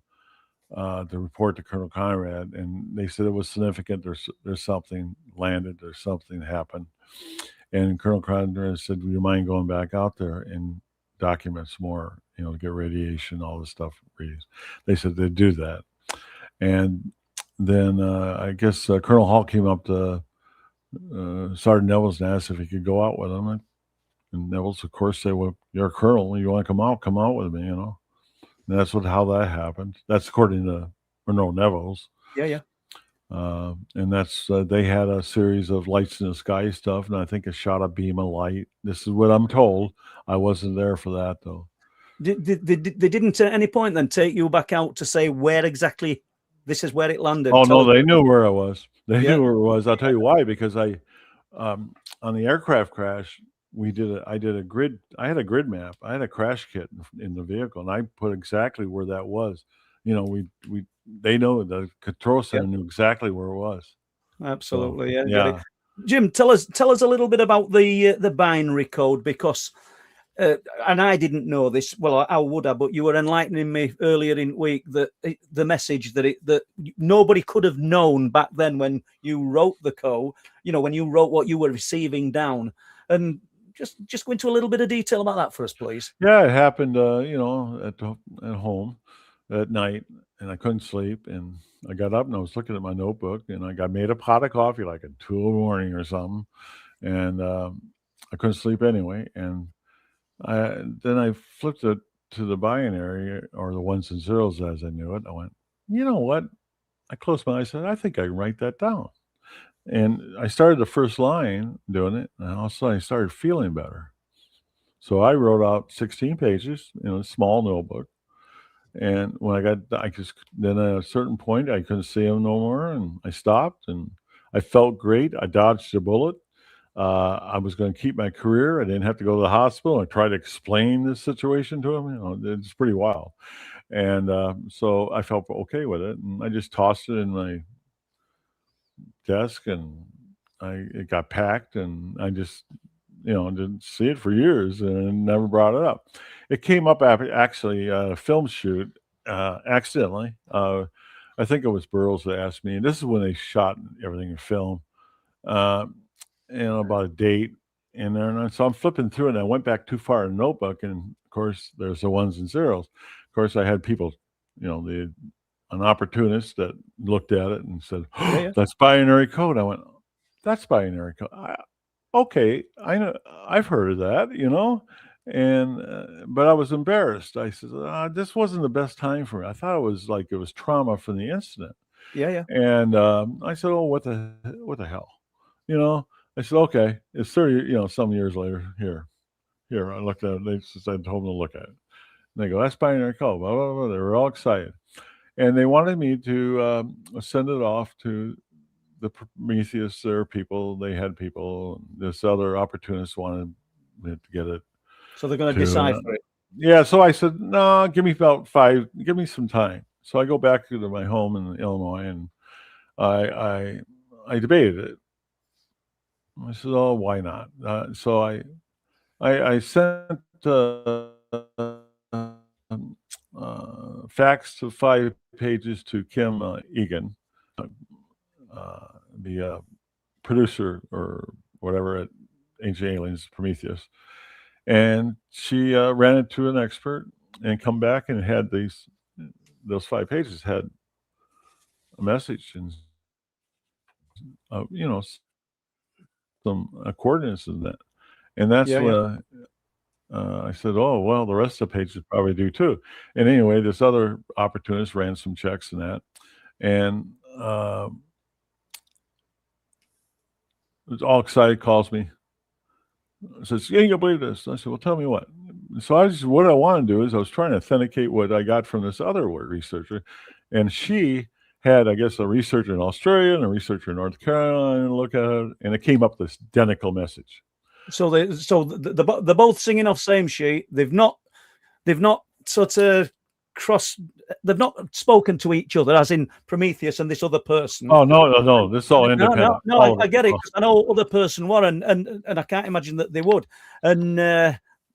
to report to Colonel Conrad, and they said it was significant. There's something landed. There's something happened. And Colonel Conrad said, "Would you mind going back out there and document some more? To get radiation, all this stuff." They said they'd do that. And then I guess Colonel Hall came up to Sergeant Nevels and asked if he could go out with him. And Nevels, of course, said, "Well, you're a colonel. You want to come out? Come out with me." And that's how that happened. That's according to Monroe Nevels. Yeah. And that's they had a series of lights in the sky stuff, and I think it shot a beam of light. This is what I'm told. I wasn't there for that though. They didn't at any point then take you back out to say where exactly this is where it landed? Oh no, they knew where I was. They Yeah. knew where it was. I'll tell you why. Because I, on the aircraft crash, I had a grid map. I had a crash kit in the vehicle, and I put exactly where that was. They know the control center knew exactly where it was. Absolutely, So, yeah. Got it. Jim, tell us a little bit about the binary code, because and I didn't know this. Well, I would have, but you were enlightening me earlier in the week that the message that nobody could have known back then when you wrote the code. When you wrote what you were receiving down, and just go into a little bit of detail about that for us, please. Yeah, it happened, at home at night, and I couldn't sleep, and I got up and I was looking at my notebook, and I made a pot of coffee like at 2 a.m. or something, and I couldn't sleep anyway, and then I flipped it to the binary, or the ones and zeros as I knew it. I went, you know what? I closed my eyes and said, I think I can write that down. And I started the first line doing it, and all of a sudden I started feeling better. So I wrote out 16 pages in a small notebook. And when then at a certain point, I couldn't see him no more, and I stopped, and I felt great. I dodged a bullet. I was going to keep my career. I didn't have to go to the hospital. I tried to explain this situation to him. It's pretty wild. And so I felt okay with it, and I just tossed it in my desk, and it got packed, and I just didn't see it for years and never brought it up. It came up after actually a film shoot accidentally. I think it was Burroughs that asked me, and this is when they shot everything in film, about a date in there. And so I'm flipping through it, and I went back too far in the notebook, and of course there's the ones and zeros. Of course, I had people, an opportunist that looked at it and said, "That's binary code." I went, "That's binary code. Okay, I know, I've heard of that, and but I was embarrassed. I said, this wasn't the best time for me. I thought it was trauma from the incident." Yeah. And I said, "Oh, what the hell?" I said, "Okay, it's 30, some years later. Here, I looked at it. I told them to look at it. And they go, "That's binary code." Blah, blah, blah. They were all excited, and they wanted me to send it off to the Prometheus people. They had people. This other opportunist wanted me to get it. So they're going to decipher it. Yeah. So I said, "No, give me about 5. Give me some time." So I go back to my home in Illinois, and I debated it. I said, "Oh, why not?" So I sent fax to 5 pages to Kim Egan, the producer or whatever at Ancient Aliens Prometheus, and she ran it to an expert and come back and had those 5 pages had a message and some coordinates in that, and that's when I said, "Oh well, the rest of the pages probably do too." And anyway, this other opportunist ran some checks and that, and was all excited, calls me, says, "You ain't gonna believe this." I said, "Well, tell me what." So what I want to do is I was trying to authenticate what I got from this other researcher, and she had, I guess, a researcher in Australia and a researcher in North Carolina look at it, and it came up this identical message. So they're both singing off same sheet. They've not sort of they've not spoken to each other, as in Prometheus and this other person. Oh, no. This is all independent. No, I get it, because I know other person were, and I can't imagine that they would. And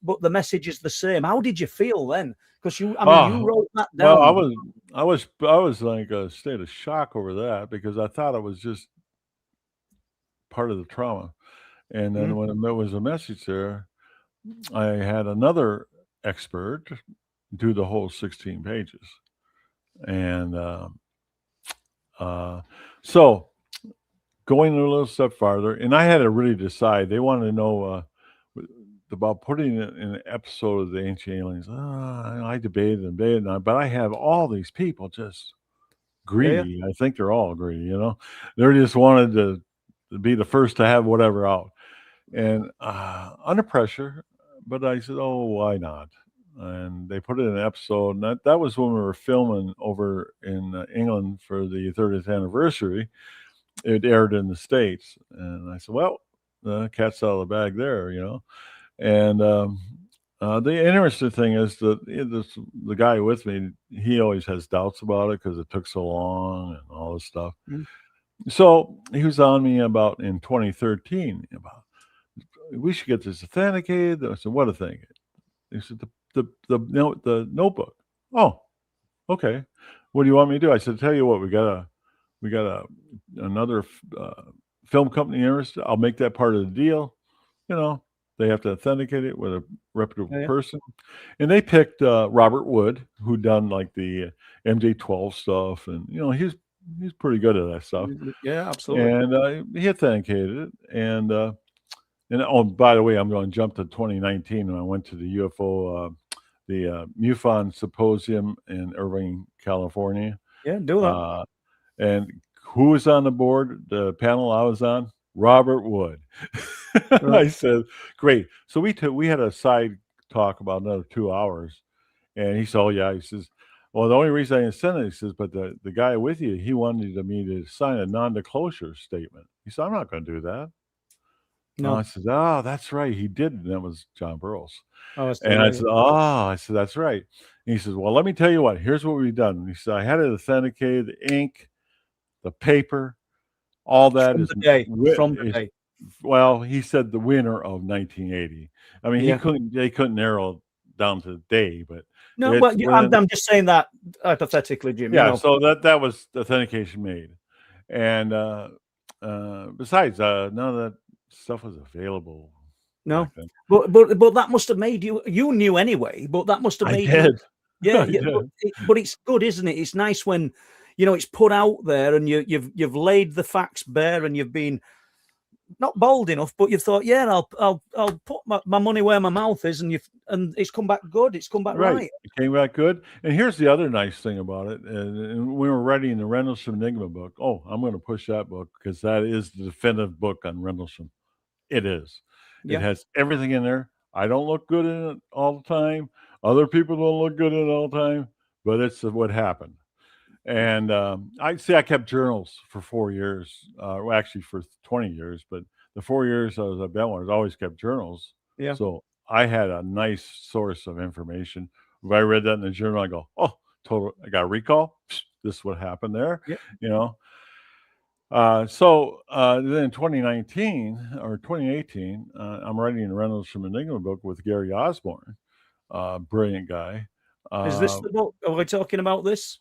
but the message is the same. How did you feel then? Because you wrote that down. Well, I was like a state of shock over that, because I thought it was just part of the trauma. And then when there was a message there, I had another expert do the whole 16 pages. And so going a little step farther, and I had to really decide. They wanted to know about putting it in an episode of the Ancient Aliens. I debated, but I have all these people just greedy. Yeah. I think they're all greedy, They just wanted to be the first to have whatever out. And under pressure, but I said, oh, why not? And they put it in an episode, and that was when we were filming over in England for the 30th anniversary. It aired in the States, and I said, well, the cat's out of the bag there, And the interesting thing is that the guy with me, he always has doubts about it because it took so long and all this stuff. So he was on me about in 2013 about, we should get this authenticated. I said, what authenticated? He said, the notebook. Oh, okay. What do you want me to do? I said, tell you what, we got another film company interested. I'll make that part of the deal. They have to authenticate it with a reputable person. And they picked Robert Wood, who done like the MJ12 stuff, and he's pretty good at that stuff. Yeah, absolutely. And he authenticated it, and oh, by the way, I'm going to jump to 2019 when I went to the UFO, the MUFON Symposium in Irvine, California. Yeah, do that. And who was on the board, the panel I was on? Robert Wood. Right. I said, great. So we had a side talk about another 2 hours. And he said, oh, yeah. He says, well, the only reason I didn't send it, he says, but the guy with you, he wanted me to sign a non-disclosure statement. He said, I'm not going to do that. No. I said, oh, that's right. He did. And that was John Burroughs. And I said, that's right. And he says, well, let me tell you what. Here's what we've done. And he said, I had it authenticated, the ink, the paper, all that from the day. Well, he said the winter of 1980. I mean, they couldn't narrow down to the day, but no. Well, I'm just saying that hypothetically, Jim. Yeah. So that was authentication made, and besides, none of that stuff was available. No, but that must have made you knew anyway. But that must have made you. Yeah, but it's good, isn't it? It's nice when it's put out there and you've laid the facts bare, and you've been not bold enough, but you've thought, I'll put my money where my mouth is, and it's come back good. It's come back right. It came back good. And here's the other nice thing about it. And we were writing the Rendlesham Enigma book. Oh, I'm going to push that book because that is the definitive book on Rendlesham. It is. Yeah. It has everything in there. I don't look good in it all the time. Other people don't look good in it all the time, but it's what happened. And I'd say I kept journals for 4 years, well, actually for 20 years, but the 4 years I was at Belmont, I always kept journals. Yeah. So I had a nice source of information. If I read that in the journal, I go, oh, total, I got a recall. This is what happened there, So then in 2019 or 2018, I'm writing a Rendlesham Enigma book with Gary Osborne, brilliant guy. Is this the book? Are we talking about this?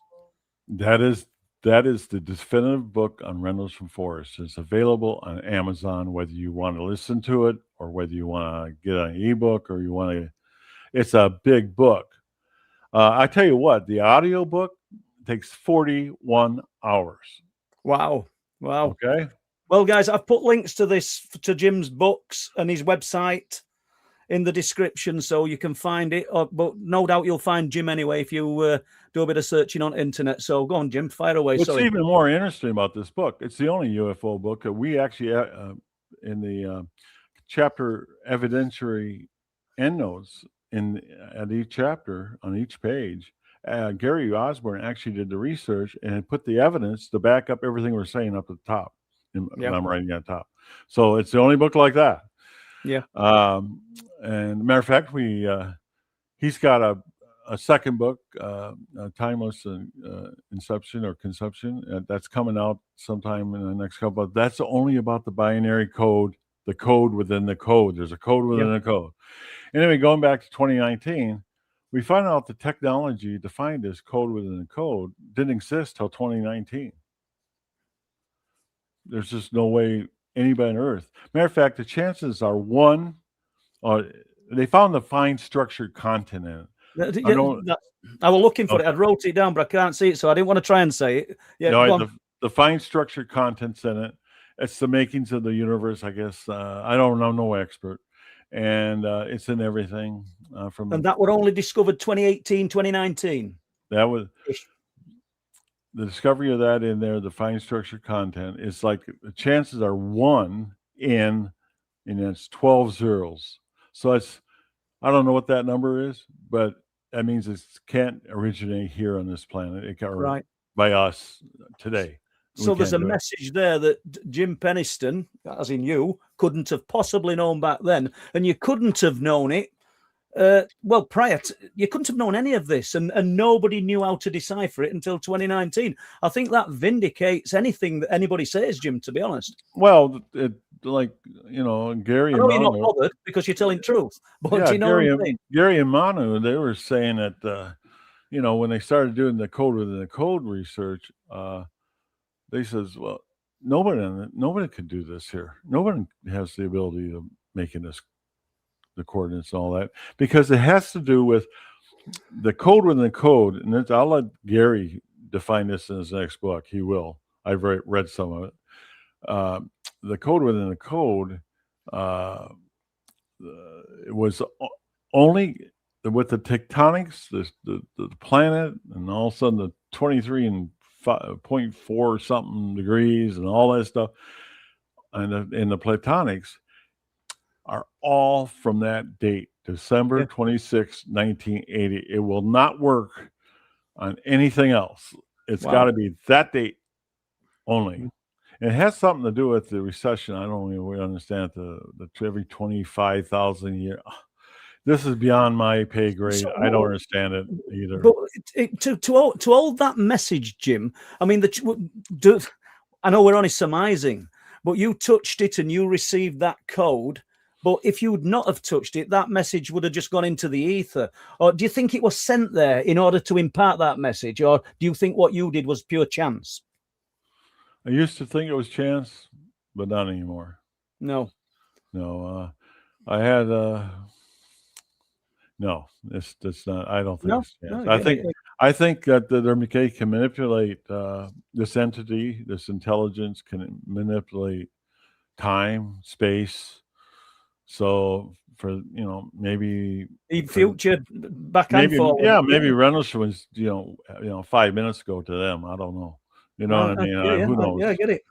That is the definitive book on Rendlesham Forest. It's available on Amazon, whether you want to listen to it or whether you want to get an ebook or you want to. It's a big book. I tell you what, the audio book takes 41 hours. Wow. Okay. Well, guys, I've put links to Jim's books and his website in the description, so you can find it. But no doubt you'll find Jim anyway if you do a bit of searching on internet. So go on, Jim, fire away. What's even more interesting about this book, it's the only UFO book that we actually, in the chapter evidentiary endnotes at each chapter on each page, Gary Osborne actually did the research and put the evidence to back up everything we're saying up at the top. And I'm writing at the top. So it's the only book like that. Yeah. And matter of fact, he's got a second book, Timeless Inception or Conception, that's coming out sometime in the next couple. That's only about the binary code, the code within the code. There's a code within a code. Anyway, going back to 2019, we found out the technology to find this code within the code didn't exist till 2019. There's just no way anybody on Earth. Matter of fact, the chances are one. They found the fine structured content in it. I was looking for it. I wrote it down, but I can't see it, so I didn't want to try and say it. Yeah, no, the fine structured contents in it. It's the makings of the universe, I guess. I don't know, no expert, and it's in everything. And that were only discovered 2018, 2019. That was the discovery of that in there. The fine structured content is like the chances are 1 in, and it's 12 zeros. So I don't know what that number is, but that means it can't originate here on this planet. It got by us today. So there's a message there that Jim Penniston, as in you, couldn't have possibly known back then, and you couldn't have known it. You couldn't have known any of this, and nobody knew how to decipher it until 2019. I think that vindicates anything that anybody says, Jim, to be honest. Well, like, you know, Gary and Manu, you're not bothered because you're telling truth. But do you know Gary and Manu, they were saying that, you know, when they started doing the code within the code research, they says, well, nobody could do this here. Nobody has the ability of making this, the coordinates and all that, because it has to do with the code within the code. And I'll let Gary define this in his next book. He will. I've read some of it. The code within the code it was only with the tectonics, the planet, and all of a sudden the 23.4 something degrees and all that stuff, and the platonics are all from that date, December 26, 1980. It will not work on anything else. It's got to be that date only. It has something to do with the recession. I don't even really understand the every 25,000 year. This is beyond my pay grade. I don't understand it either. But to hold that message, Jim, I mean, I know we're only surmising, but you touched it and you received that code. But if you would not have touched it, that message would have just gone into the ether. Or do you think it was sent there in order to impart that message? Or do you think what you did was pure chance? I used to think it was chance, but not anymore. No. I had no. It's not. I don't think it's chance. I think that they can manipulate this entity, this intelligence can manipulate time, space. So for, you know, maybe in future back and forward. Yeah, maybe Rendlesham was, you know, 5 minutes ago to them. I don't know. You know what I mean? Who knows? Yeah, I get it.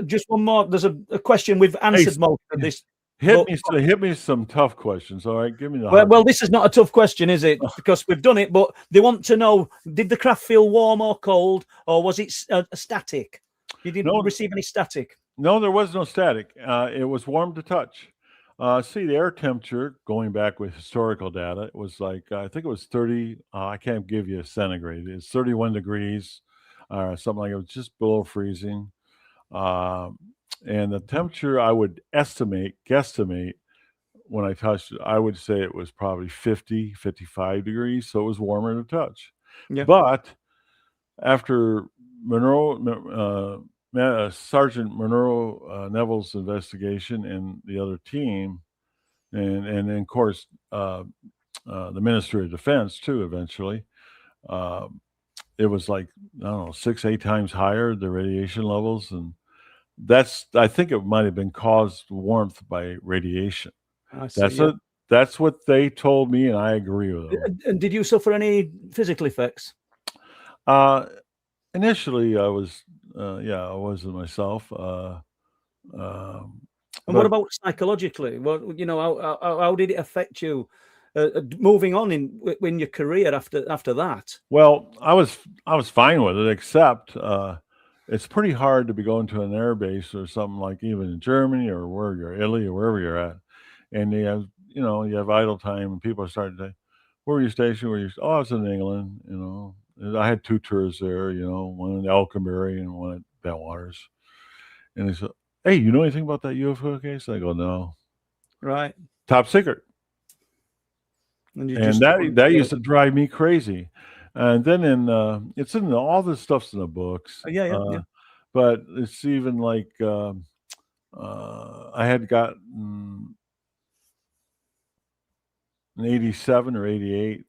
Just one more. There's a question we've answered most of this. Hit me some tough questions. All right, give me the. Well, this is not a tough question, is it? Because we've done it, but they want to know: did the craft feel warm or cold, or was it static? You didn't receive any static. No, there was no static. It was warm to touch. See, the air temperature, going back with historical data, it was like, I think it was 30. I can't give you a centigrade. It's 31 degrees, something like it was just below freezing. And the temperature, I would guesstimate, when I touched it, I would say it was probably 50, 55 degrees. So it was warmer to touch. Yeah. But after Sergeant Monroe Neville's investigation and the other team, and then of course the Ministry of Defense too. Eventually, it was like, I don't know, 6-8 times higher, the radiation levels, and I think it might have been caused warmth by radiation. That's what they told me, and I agree with them. And did you suffer any physical effects? Initially, I was. I wasn't myself. And what about psychologically? Well, you know, how did it affect you moving on in your career after that? Well, I was fine with it, except it's pretty hard to be going to an air base or something like even in Germany or where you're Italy or wherever you're at, and you have idle time and people are starting to say, "Where were you stationed? Oh, I was in England. And I had 2 tours there. One in Elkenbury and one at Bentwaters." And they said, "Hey, you know anything about that UFO case?" I go, "No." Right. Top secret. And That used to drive me crazy. And then it's in all this stuff's in the books. Yeah. But it's even like I had gotten in 87 or 88.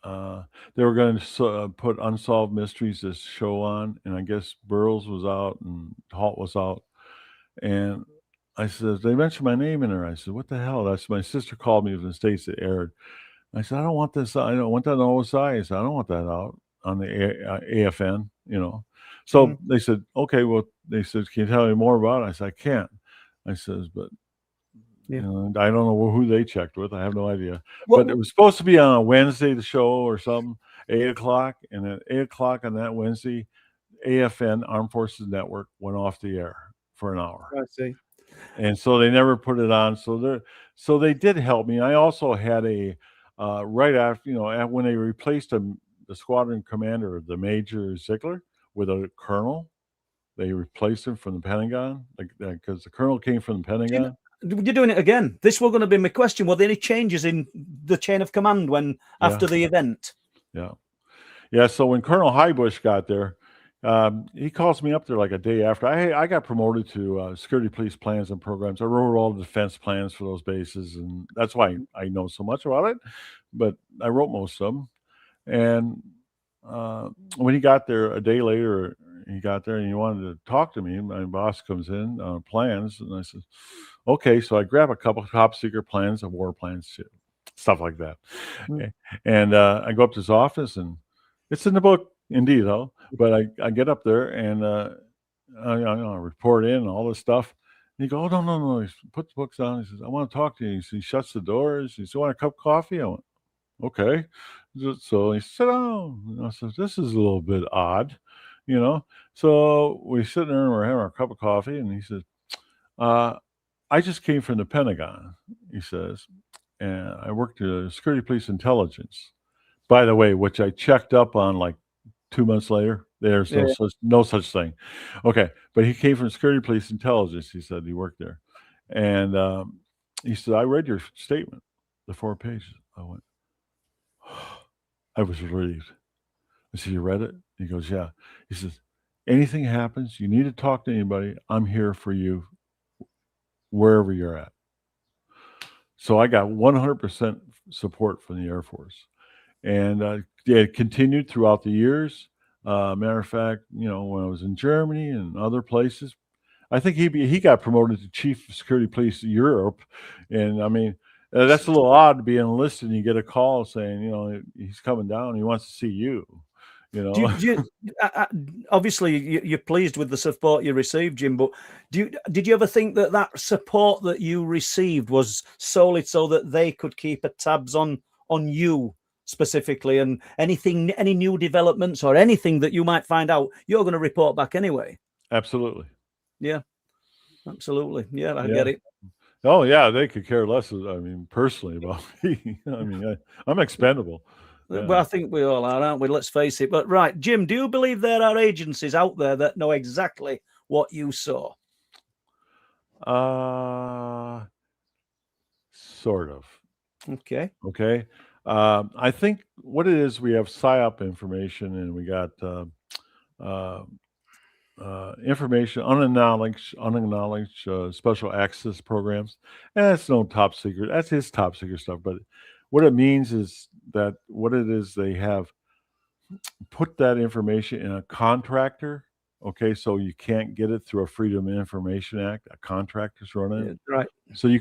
They were going to put Unsolved Mysteries, this show on, and I guess Burroughs was out and Halt was out. And I said, they mentioned my name in there. I said, what the hell? That's my sister called me from the States that aired. I said, I don't want this. I don't want that on OSI. I said, I don't want that out on the AFN, So they said, okay, well, they said, can you tell me more about it? I said, I can't. I says, but I don't know who they checked with. I have no idea. But it was supposed to be on a Wednesday, the show or something, 8:00. And at 8:00 on that Wednesday, AFN, Armed Forces Network, went off the air for an hour. I see. And so they never put it on. So they did help me. I also had a right after, when they replaced the squadron commander, the Major Ziegler, with a colonel, they replaced him from the Pentagon, because the colonel came from the Pentagon. You're doing it again. This was going to be my question. Were there any changes in the chain of command after the event? Yeah. So when Colonel Highbush got there, he calls me up there like a day after. I got promoted to security police plans and programs. I wrote all the defense plans for those bases, and that's why I know so much about it. But I wrote most of them. And when he got there a day later, he got there and he wanted to talk to me. My boss comes in on plans, and I said, okay. So I grab a couple of top secret plans and war plans, stuff like that. And I go up to his office, and it's in the book, indeed, though. But I get up there and I report in and all this stuff. And he goes, oh, no. He puts the books down. He says, I want to talk to you. He shuts the doors. He says, you want a cup of coffee? I went, okay. So he said, oh, I said, this is a little bit odd, So we sit there and we're having our cup of coffee. And he says, I just came from the Pentagon, he says, and I worked at Security Police Intelligence, by the way, which I checked up on like 2 months later. There's no such thing. Okay. But he came from Security Police Intelligence. He said he worked there. And he said, I read your statement, the 4 pages. I went, I was relieved. I said, you read it? He goes, yeah. He says, anything happens, you need to talk to anybody, I'm here for you wherever you're at. So I got 100% support from the Air Force. And it continued throughout the years. Matter of fact, when I was in Germany and other places, I think he got promoted to Chief of Security Police Europe. And I mean, that's a little odd to be enlisted and you get a call saying, he's coming down, he wants to see you. Obviously, you're pleased with the support you received, Jim, but did you ever think that support that you received was solely so that they could keep a tabs on you specifically, and any new developments or anything that you might find out, you're going to report back anyway? Absolutely. Yeah, absolutely. Yeah, I get it. Oh, yeah, they could care less, personally about me. I'm expendable. Yeah. Well, I think we all are, aren't we? Let's face it. But right, Jim, do you believe there are agencies out there that know exactly what you saw? Sort of. Okay. I think what it is, we have PSYOP information, and we got information, unacknowledged special access programs, and that's no top secret. That's his top secret stuff. But what it means is that what it is, they have put that information in a contractor. Okay, so you can't get it through a Freedom of Information Act. A contractor's running it, right? So you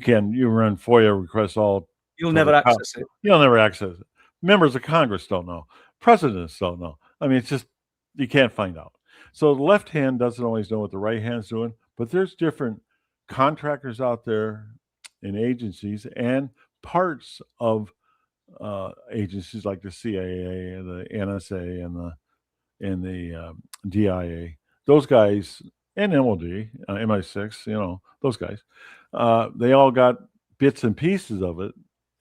run FOIA requests all. You'll never access it. You'll never access it. Members of Congress don't know. Presidents don't know. It's just, you can't find out. So the left hand doesn't always know what the right hand's doing, but there's different contractors out there in agencies and parts of agencies like the CIA and the NSA and the DIA. Those guys and MOD, MI6, those guys. They all got bits and pieces of it,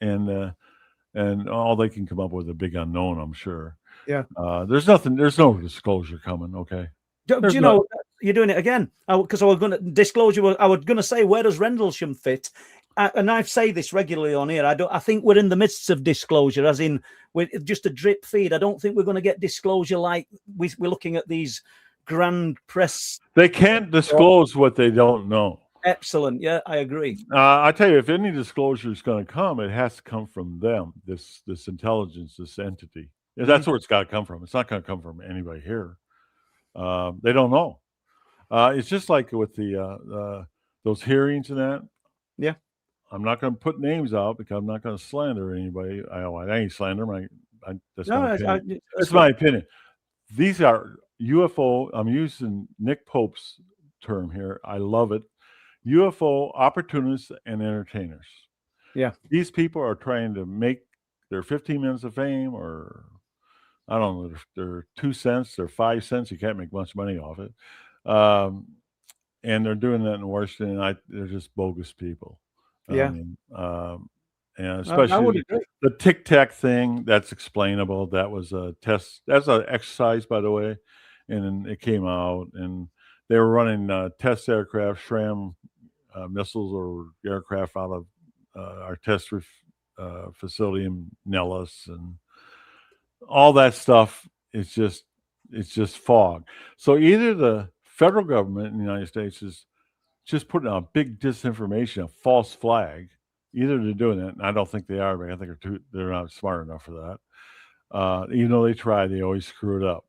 and all they can come up with a big unknown, I'm sure. Yeah. There's no disclosure coming. Okay. Do you know you're doing it again? Because I was going to disclosure. I was going to say, where does Rendlesham fit? And I say this regularly on here. I think we're in the midst of disclosure, as in we're just a drip feed. I don't think we're going to get disclosure like we're looking at these grand press. They can't disclose what they don't know. Excellent. Yeah, I agree. I tell you, if any disclosure is going to come, it has to come from them. This intelligence, this entity. That's where it's got to come from. It's not going to come from anybody here. They don't know. It's just like with the those hearings and that. Yeah. I'm not going to put names out because I'm not going to slander anybody. I ain't slandering. That's my opinion. That's my opinion. These are UFO. I'm using Nick Pope's term here. I love it. UFO opportunists and entertainers. Yeah. These people are trying to make their 15 minutes of fame, or I don't know, they're 2 cents, they're 5 cents. You can't make much money off it. And they're doing that in Washington. They're just bogus people. Yeah. I mean, and especially the Tic Tac thing, that's explainable. That was a test. That's an exercise, by the way. And then it came out, and they were running test aircraft, SRAM missiles or aircraft out of our test facility in Nellis, and all that stuff is just fog. So either the federal government in the United States is just putting out big disinformation, a false flag. Either they're doing it, and I don't think they are, but I think they're not smart enough for that. Even though they try, they always screw it up.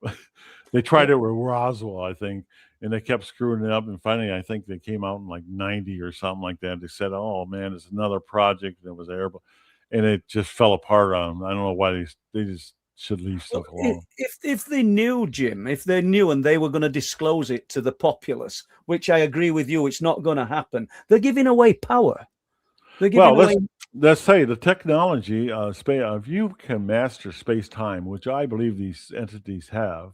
They tried it with Roswell, I think, and they kept screwing it up. And finally, I think they came out in like 90 or something like that. They said, "Oh man, it's another project that was airborne," and it just fell apart on them. I don't know why they just should leave stuff alone. If they knew, Jim, if they knew and they were going to disclose it to the populace, which I agree with you, it's not going to happen. They're giving away power. They're giving away. Let's say the technology, if you can master space-time, which I believe these entities have,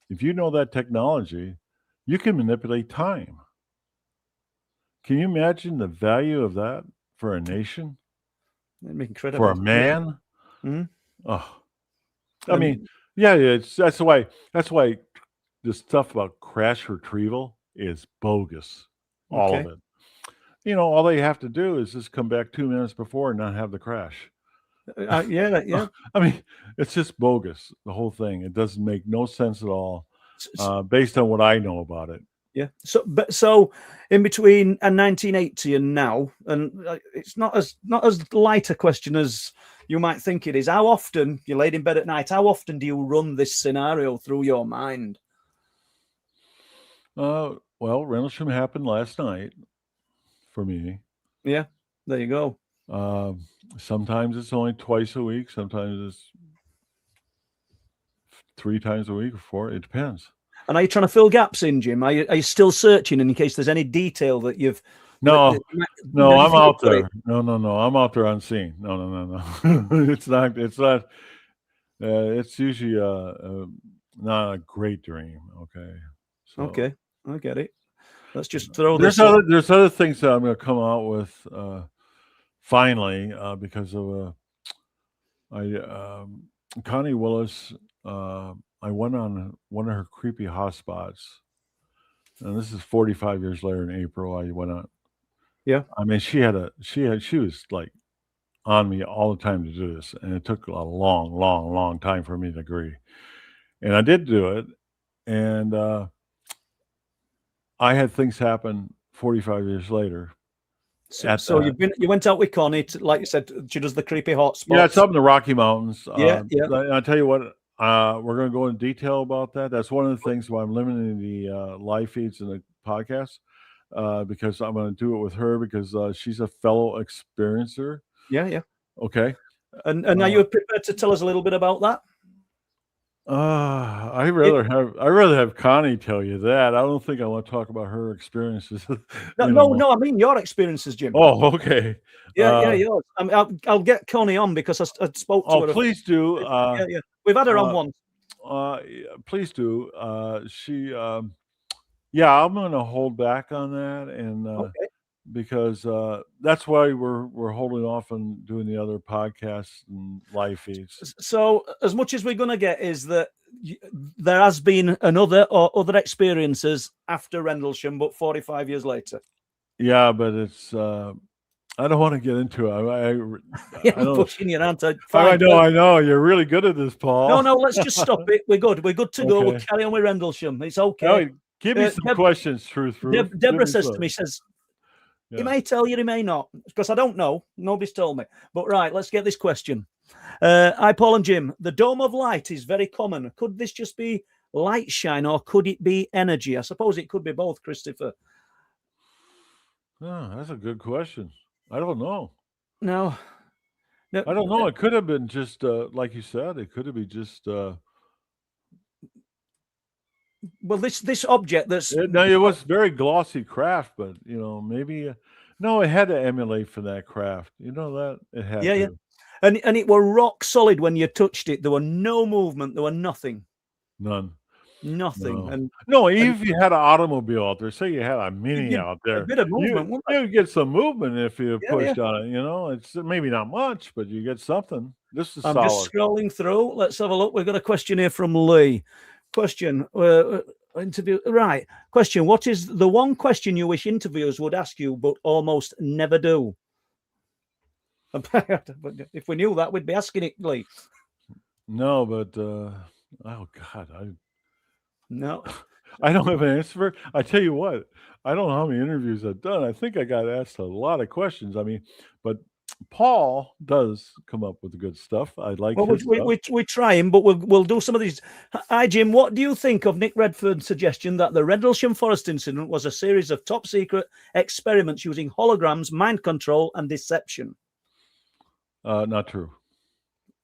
if you know that technology, you can manipulate time. Can you imagine the value of that for a nation? That'd be incredible. For a man? Mm-hmm. Oh, I mean, yeah. That's why this stuff about crash retrieval is bogus. All of it. All they have to do is just come back 2 minutes before and not have the crash. Yeah. I mean, it's just bogus, the whole thing. It doesn't make no sense at all, based on what I know about it. Yeah. So in between 1980 and now, and it's not as light a question as you might think it is. How often, you're laid in bed at night, how often do you run this scenario through your mind? Well, Rendlesham happened last night for me. Yeah, there you go. Sometimes it's only twice a week. Sometimes it's 3 times a week or 4. It depends. And are you trying to fill gaps in, Jim? Are you still searching in case there's any detail that you've... No, I'm out there. No, I'm out there unseen. No. It's not. It's usually not a great dream. Okay. So, okay, I get it. Let's just throw there's this. There's other things that I'm going to come out with finally because of Connie Willis. I went on one of her creepy hotspots, and this is 45 years later in April. I went on. Yeah. I mean, she was like on me all the time to do this, and it took a long time for me to agree. And I did do it, and I had things happen 45 years later. So you went out with Connie, like you said, she does the creepy hotspots. Yeah, it's up in the Rocky Mountains. Yeah. I'll tell you what, we're going to go in detail about that. That's one of the things why I'm limiting the live feeds and the podcast. Because I'm going to do it with her because she's a fellow experiencer. Yeah. Okay. And are you prepared to tell us a little bit about that? I rather have Connie tell you that. I don't think I want to talk about her experiences. No, I mean your experiences, Jim. Oh, okay. Yeah, yours. I'll get Connie on because I spoke to her. Please do. Yeah. We've had her on once. Please do. Yeah, I'm going to hold back on that, and Okay. because that's why we're holding off on doing the other podcasts and live feeds. So, as much as we're going to get is that there has been another or other experiences after Rendlesham, but 45 years later. Yeah, but it's. I don't want to get into it. I'm pushing your answer. I know. You're really good at this, Paul. No, let's just stop it. We're good. We're good to go. We'll carry on with Rendlesham. It's okay. Oh, give me some questions, Truth. Deborah says to me, he may tell you, he may not, because I don't know. Nobody's told me. But right, let's get this question. Hi, Paul and Jim. The dome of light is very common. Could this just be light shine, or could it be energy? I suppose it could be both, Christopher. Oh, that's a good question. I don't know. No, I don't know. It could have been just like you said. It could have been just. Well, this object it was very glossy craft, but maybe no, it had to emulate for that craft. That it had. Yeah. And it were rock solid when you touched it. There were no movement. There were nothing. None. Nothing. No. Even if you had an automobile out there, say you had a Mini out there, a bit of movement. You get some movement if you pushed on it. It's maybe not much, but you get something. This is solid. I'm just scrolling through. Let's have a look. We've got a question here from Lee. Question. Interview. Right. Question. What is the one question you wish interviewers would ask you, but almost never do? If we knew that, we'd be asking it, Lee. No, but oh God, no, I don't have an answer for it. I tell you what, I don't know how many interviews I've done. I think I got asked a lot of questions. I mean, but Paul does come up with the good stuff. I like. Well, we're trying, but we'll do some of these. Hi, Jim. What do you think of Nick Redfern's suggestion that the Rendlesham Forest incident was a series of top secret experiments using holograms, mind control, and deception? Not true.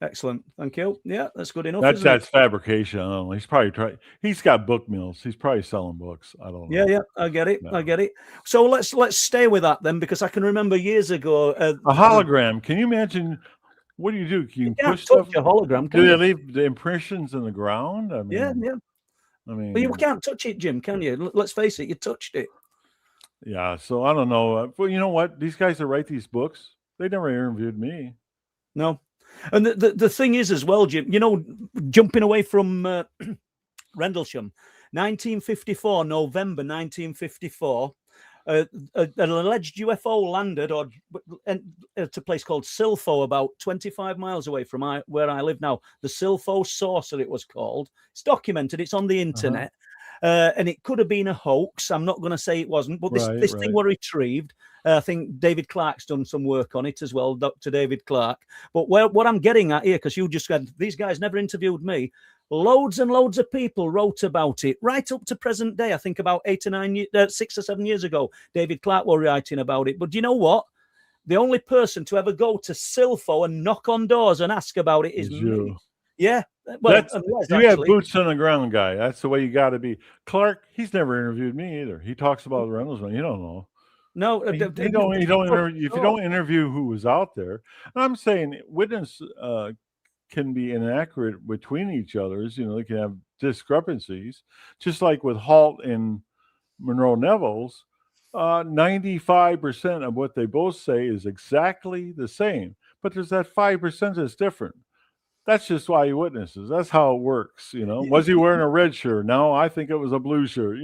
Excellent. Thank you. Yeah, that's good enough. That's fabrication. I don't know. He's probably he's got book mills. He's probably selling books. I don't know. Yeah. I get it. No. I get it. So let's stay with that then, because I can remember years ago. A hologram. Can you imagine? What do? You can push stuff. A hologram. Do they leave the impressions in the ground? I mean, yeah. I mean, but you can't touch it, Jim, can you? Let's face it. You touched it. Yeah. So I don't know. Well, you know what? These guys that write these books, they never interviewed me. No. And the thing is as well, Jim, jumping away from Rendlesham, 1954, November 1954, an alleged UFO landed at a place called Silfo, about 25 miles away from where I live now. The Silfo Saucer, it was called. It's documented. It's on the internet. And it could have been a hoax. I'm not going to say it wasn't, but this thing was retrieved. I think David Clark's done some work on it as well, Dr. David Clark. But what I'm getting at here, because you just said these guys never interviewed me, loads and loads of people wrote about it right up to present day. I think about 6 or 7 years ago, David Clark was writing about it. But do you know what? The only person to ever go to Silfo and knock on doors and ask about it is me. Yeah. Well, you have boots on the ground guy. That's the way you got to be. Clark, he's never interviewed me either. He talks about the Rendlesham. You don't know. No, if you don't interview who was out there, and I'm saying witness can be inaccurate between each others. They can have discrepancies, just like with Halt and Monroe Neville's. 95% of what they both say is exactly the same, but there's that 5% that's different. That's just eyewitnesses. That's how it works. Was he wearing a red shirt? No, I think it was a blue shirt.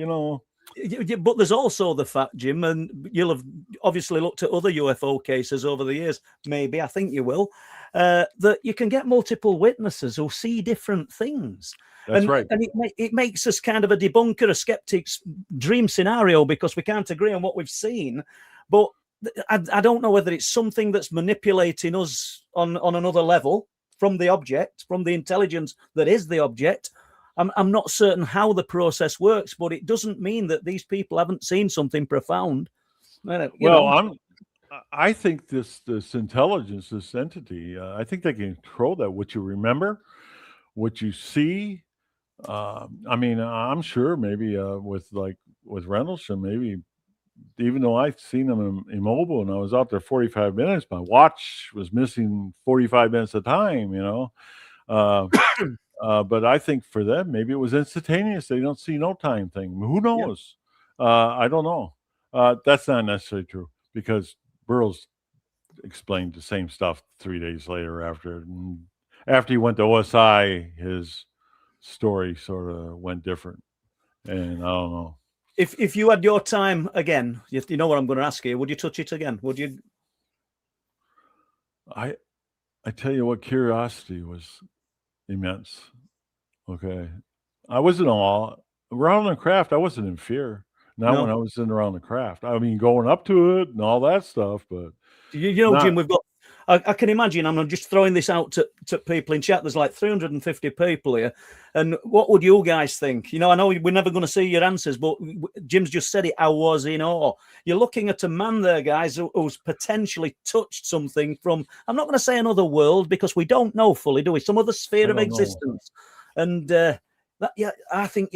But there's also the fact, Jim, and you'll have obviously looked at other UFO cases over the years. Maybe, I think you will, that you can get multiple witnesses who see different things. That's right. And it makes us kind of a debunker, a skeptic's dream scenario, because we can't agree on what we've seen. But I don't know whether it's something that's manipulating us on another level from the object, from the intelligence that is the object. I'm not certain how the process works, but it doesn't mean that these people haven't seen something profound. I think this intelligence, this entity, I think they can control that. What you remember, what you see, I mean, I'm sure maybe with Rendlesham, maybe even though I've seen them immobile and I was out there 45 minutes, my watch was missing 45 minutes of time, you know. But I think for them, maybe it was instantaneous. They don't see no time thing. Who knows? I don't know. That's not necessarily true because Burroughs explained the same stuff 3 days later after he went to OSI. His story sort of went different, and I don't know. If you had your time again, you know what I'm going to ask you. Would you touch it again? Would you? I tell you what, curiosity was immense. Okay, I wasn't all around the craft. I wasn't in fear. Not No. when I was in around the craft. I mean, going up to it and all that stuff, but You know, not- Jim, we've got. I can imagine. I'm just throwing this out to people in chat. There's like 350 people here, and what would you guys think? You know, I know we're never going to see your answers, but Jim's just said it. I was in awe. You're looking at a man there, guys, who's potentially touched something from. I'm not going to say another world because we don't know fully, do we? Some other sphere of existence, and I think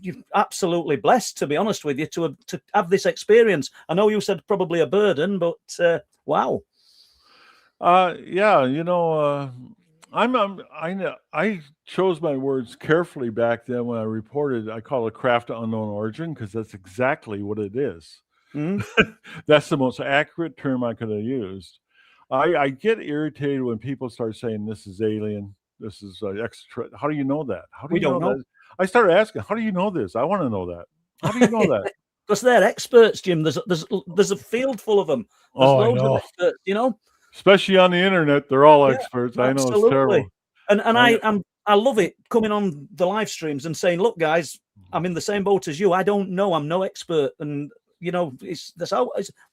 you're absolutely blessed, to be honest with you, to have this experience. I know you said probably a burden, but wow. Yeah, you know, I chose my words carefully back then when I reported. I call it craft of unknown origin because that's exactly what it is. That's the most accurate term I could have used. I get irritated when people start saying this is alien, this is extra. How do you know that? How do We you don't know. that? I started asking, how do you know this? I want to know that. How do you know that? Because they're experts, Jim. There's a field full of them. There's loads of experts, you know. Especially on the internet, they're all experts. I know it's terrible. And I love it coming on the live streams and saying, look, guys, I'm in the same boat as you. I don't know. I'm no expert. And you know,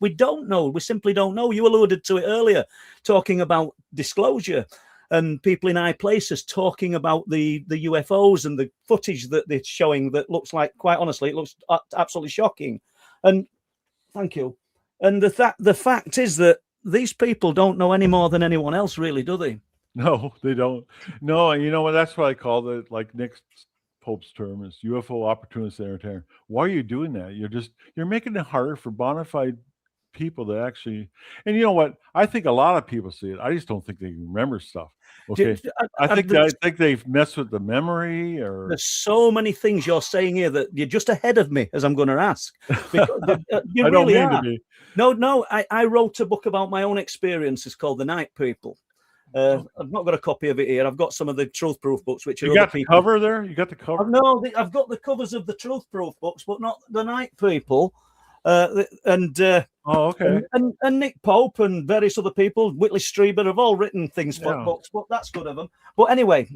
we don't know. We simply don't know. You alluded to it earlier, talking about disclosure and people in high places talking about the UFOs and the footage that they're showing that looks like, quite honestly, it looks absolutely shocking. And thank you. And the fact is that these people don't know any more than anyone else, really, do they? No, they don't. No, you know what? That's what I call it. Like Nick Pope's term is UFO opportunist entertainer. Why are you doing that? You're making it harder for bona fide people to actually. And you know what? I think a lot of people see it. I just don't think they remember stuff. Okay, I think they've messed with the memory. Or there's so many things you're saying here that you're just ahead of me, as I'm going to ask. Because you I don't really mean are. to be. No. I wrote a book about my own experiences called The Night People. I've not got a copy of it here. I've got some of the Truth Proof books, which are you got the cover there. You got the cover. No, I've got the covers of the Truth Proof books, but not The Night People. Okay. And Nick Pope and various other people, Whitley Strieber, have all written things for books, but that's good of them. But anyway,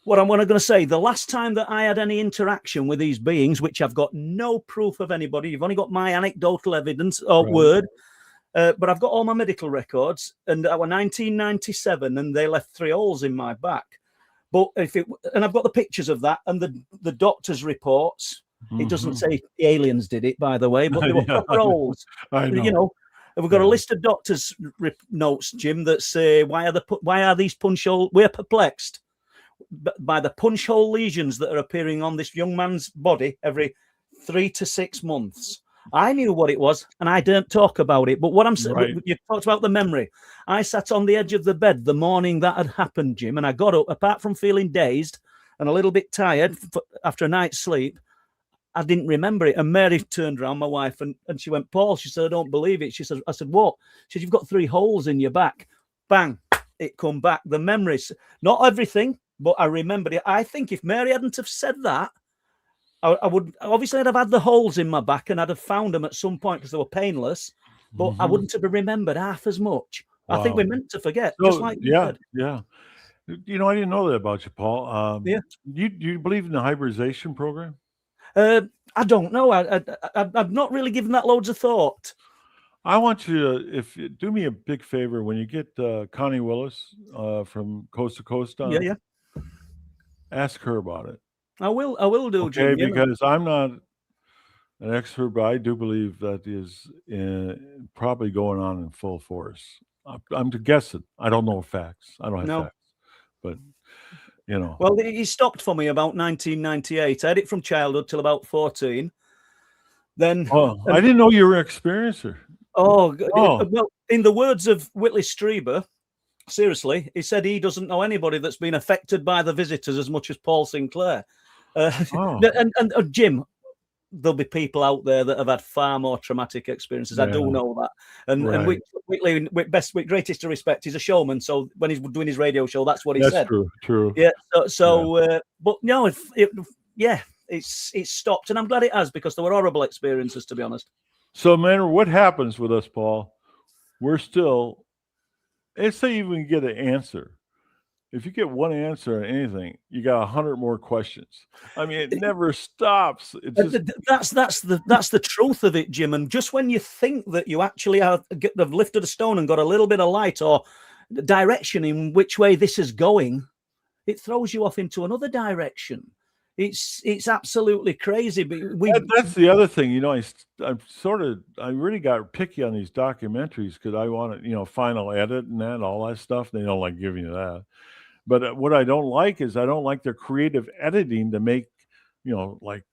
what I'm going to say, the last time that I had any interaction with these beings, which I've got no proof of anybody, you've only got my anecdotal evidence or word, but I've got all my medical records, and I was 1997, and they left 3 holes in my back. But and I've got the pictures of that and the doctor's reports. It doesn't say the aliens did it, by the way, but they were proper holes. You know, we've got a list of doctors' notes, Jim, that say why are these punch holes? We're perplexed by the punch hole lesions that are appearing on this young man's body every 3 to 6 months. I knew what it was, and I didn't talk about it. But what I'm saying, you talked about the memory. I sat on the edge of the bed the morning that had happened, Jim, and I got up. Apart from feeling dazed and a little bit tired after a night's sleep, I didn't remember it. And Mary turned around, my wife, and she went, Paul, she said, I don't believe it. She said, I said, what? She said, you've got 3 holes in your back. Bang, it come back. The memories, not everything, but I remembered it. I think if Mary hadn't have said that, I would, obviously I'd have had the holes in my back and I'd have found them at some point because they were painless, but I wouldn't have remembered half as much. Wow. I think we're meant to forget, just like you said. Yeah. You know, I didn't know that about you, Paul. Do you believe in the hybridization program? I don't know. I've not really given that loads of thought. I want you to, do me a big favor when you get Connie Willis from Coast to Coast on. Ask her about it. I will do, okay, Jim. Because I'm not an expert, but I do believe that is probably going on in full force. I'm guessing. I don't know facts. I don't have facts, but You know. Well, he stopped for me about 1998. I had it from childhood till about 14. Then, Oh, I didn't know you were an experiencer. oh, Oh. well, in the words of Whitley Strieber, seriously, he said he doesn't know anybody that's been affected by the visitors as much as Paul Sinclair. Oh. And Jim, there'll be people out there that have had far more traumatic experiences. I do Yeah. know that. And Right. Whitley, with greatest respect, he's a showman. So when he's doing his radio show, that's what he That's said. true. Yeah. But no, it's stopped, and I'm glad it has, because there were horrible experiences, to be honest. So, man, what happens with us, Paul? We're still, let's say you even get an answer. If you get one answer on anything, you got 100 more questions. I mean, it never stops. It's just... That's the truth of it, Jim. And just when you think that you actually have lifted a stone and got a little bit of light or direction in which way this is going, it throws you off into another direction. It's absolutely crazy. But that's the other thing, you know. I really got picky on these documentaries because I wanted, final edit and that, all that stuff. They don't like giving you that. But what I don't like is I don't like their creative editing to make, like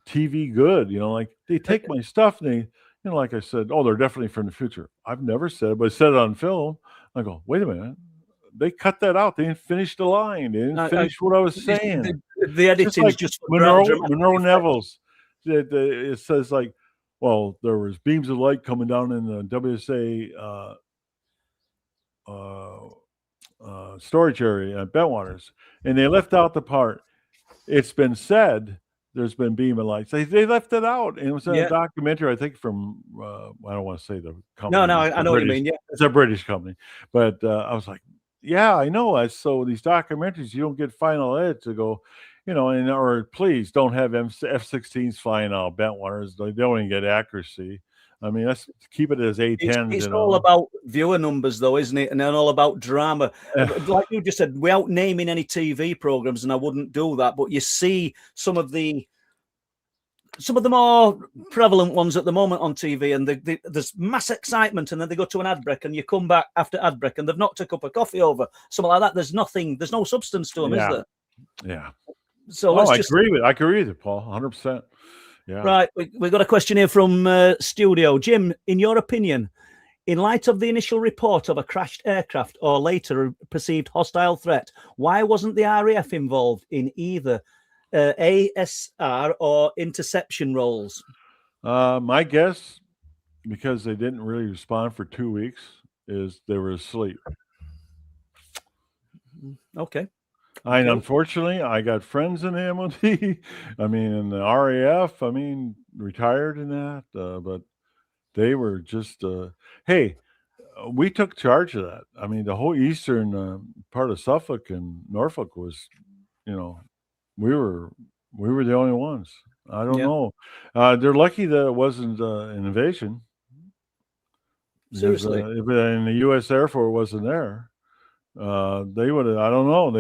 TV good. Like they take my stuff and they, like I said, oh, they're definitely from the future. I've never said it, but I said it on film. I go, wait a minute. They cut that out. They didn't finish the line. They didn't finish what I was saying. The editing is just Monroe Neville's. It says like, well, there was beams of light coming down in the WSA storage area at Bentwaters, and they left out the part. It's been said there's been beam of lights. They left it out, and it was in a documentary, I think, from I don't want to say the company. No, I know what you mean. Yeah, it's a British company, but I was like, yeah, I know. So these documentaries, you don't get final edit to go, or please don't have F-16s flying out of Bentwaters. They don't even get accuracy. I mean, let's keep it as A10s. It's all about viewer numbers, though, isn't it? And then all about drama. Like you just said, without naming any TV programs, and I wouldn't do that, but you see some of the more prevalent ones at the moment on TV, and there's mass excitement, and then they go to an ad break, and you come back after ad break, and they've knocked a cup of coffee over, something like that. There's no substance to them, is there? Yeah. So I agree with you, Paul, 100%. Yeah. Right, we've got a question here from Studio. Jim, in your opinion, in light of the initial report of a crashed aircraft or later a perceived hostile threat, why wasn't the RAF involved in either ASR or interception roles? My guess, because they didn't really respond for 2 weeks, is they were asleep. Okay. And unfortunately, I got friends in the MOD. I mean, in the RAF. I mean, retired in that. But they were just. Hey, we took charge of that. I mean, the whole eastern part of Suffolk and Norfolk was, we were the only ones. I don't know. They're lucky that it wasn't an invasion. Seriously, if the U.S. Air Force wasn't there, they would have. I don't know.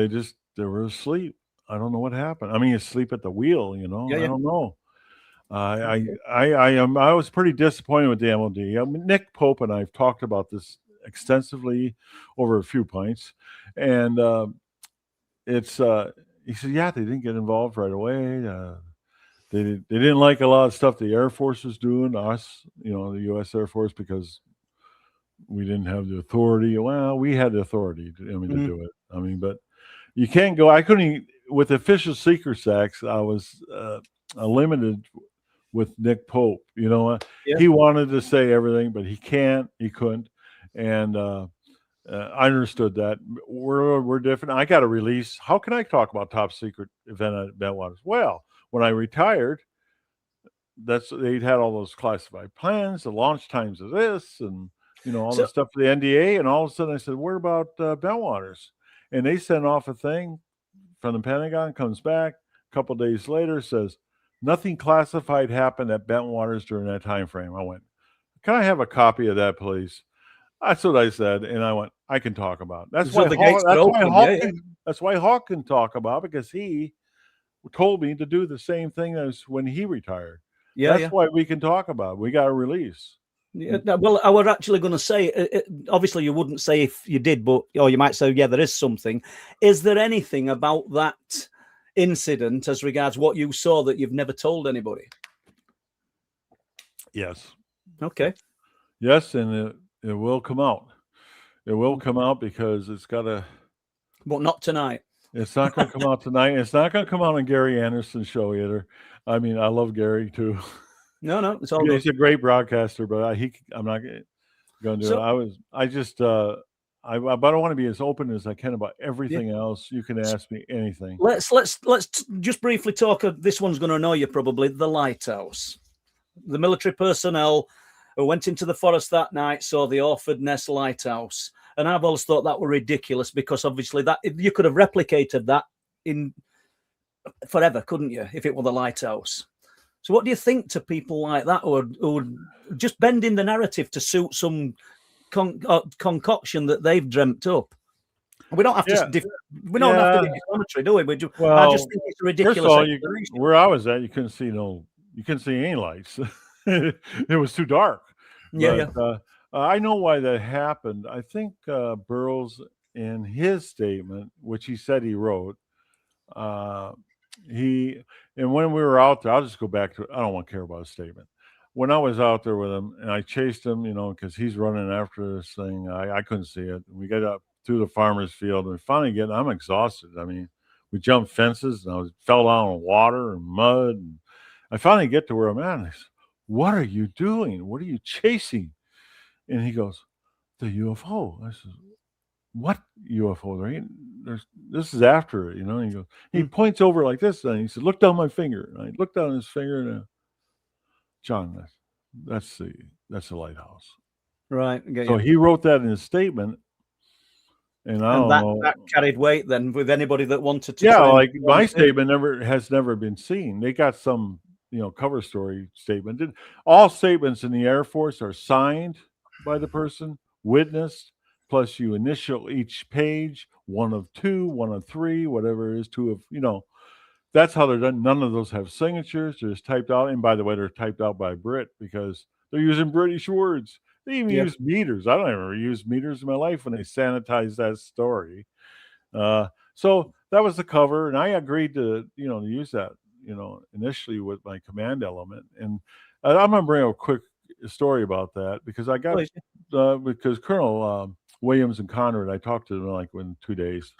They were asleep. I don't know what happened. I mean, asleep at the wheel. I don't know. I was pretty disappointed with the MOD. Nick Pope and I have talked about this extensively over a few pints, and it's. He said, "Yeah, they didn't get involved right away. They didn't like a lot of stuff the Air Force was doing to us. The U.S. Air Force, because we didn't have the authority. Well, we had the authority to do it. I mean, but." You can't go. I couldn't, with Official Secrets Acts, I was limited with Nick Pope. He wanted to say everything, but he couldn't. And I understood that. We're different. I got a release. How can I talk about top secret event at Bentwaters? Well, when I retired, they'd had all those classified plans, the launch times of this, and all the stuff for the NDA. And all of a sudden I said, where about Bentwaters? And they sent off a thing from the Pentagon, comes back a couple of days later, says, nothing classified happened at Bentwaters during that time frame. I went, can I have a copy of that, please? That's what I said. And I went, I can talk about it. That's why Hawk can talk about it, because he told me to do the same thing as when he retired. That's why we can talk about it. We got a release. Well, I was actually going to say, obviously you wouldn't say if you did, but or you might say, yeah, there is something. Is there anything about that incident as regards what you saw that you've never told anybody? Yes. Okay. Yes, and it will come out. It will come out because it's got to. But not tonight. It's not going to come out tonight. It's not going to come out on Gary Anderson's show either. I mean, I love Gary too. No, it's all good. He's a great broadcaster, but I'm not going to do it. But I want to be as open as I can about everything else. You can ask me anything. Let's just briefly talk. This one's going to annoy you probably. The lighthouse. The military personnel who went into the forest that night saw the Orford Ness lighthouse. And I've always thought that were ridiculous because obviously that you could have replicated that in forever, couldn't you, if it were the lighthouse? So what do you think to people like that or just bending the narrative to suit some concoction that they've dreamt up? We don't have to we don't have to be defamatory, do we? I just think it's a ridiculous. First of all, where I was at, you couldn't see any lights. It was too dark. I know why that happened. I think Burroughs, in his statement, which he said he wrote, and when we were out there, I'll just go back to it. I don't want to care about his statement. When I was out there with him and I chased him, because he's running after this thing, I couldn't see it. We got up through the farmer's field and finally I'm exhausted. I mean, we jumped fences and I fell down in water and mud. And I finally get to where I'm at. And I said, "What are you doing? What are you chasing?" And he goes, "The UFO." I said, "What UFO? This is after it, And he goes, he points over like this, and he said, "Look down my finger." And I looked down his finger, and John, that's the lighthouse. Right. So he wrote that in his statement, and I don't know. That carried weight then with anybody that wanted to. Yeah, like my statement has never been seen. They got some, cover story statement. All statements in the Air Force are signed by the person, witnessed, plus you initial each page, 1 of 2, 1 of 3, whatever it is, 2 of, that's how they're done. None of those have signatures. They're just typed out. And by the way, they're typed out by Brit because they're using British words. They even use meters. I don't ever use meters in my life when they sanitize that story. So that was the cover. And I agreed to use that, initially with my command element. And I'm going to bring up a quick story about that because I got because Colonel Williams and Conrad, I talked to them like within 2 days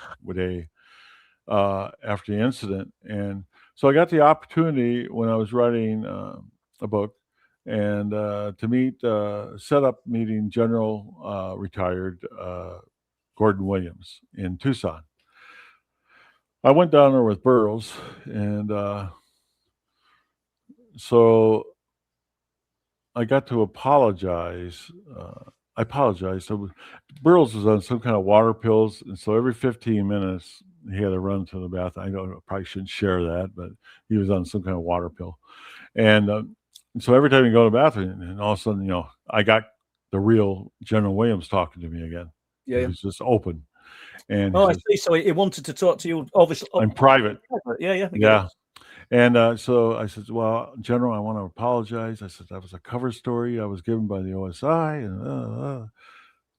after the incident, and so I got the opportunity when I was writing a book and to meet set up meeting General retired Gordon Williams in Tucson. I went down there with Burroughs, and so I got to apologize. I apologized. So Burroughs was on some kind of water pills, and so every 15 minutes he had to run to the bathroom. I probably shouldn't share that, but he was on some kind of water pill, and so every time you go to the bathroom, and all of a sudden, I got the real General Williams talking to me again. He was just open, and I see. So he wanted to talk to you, obviously, in private. Yeah. And so I said, "Well, General, I want to apologize." I said, "That was a cover story I was given by the OSI." And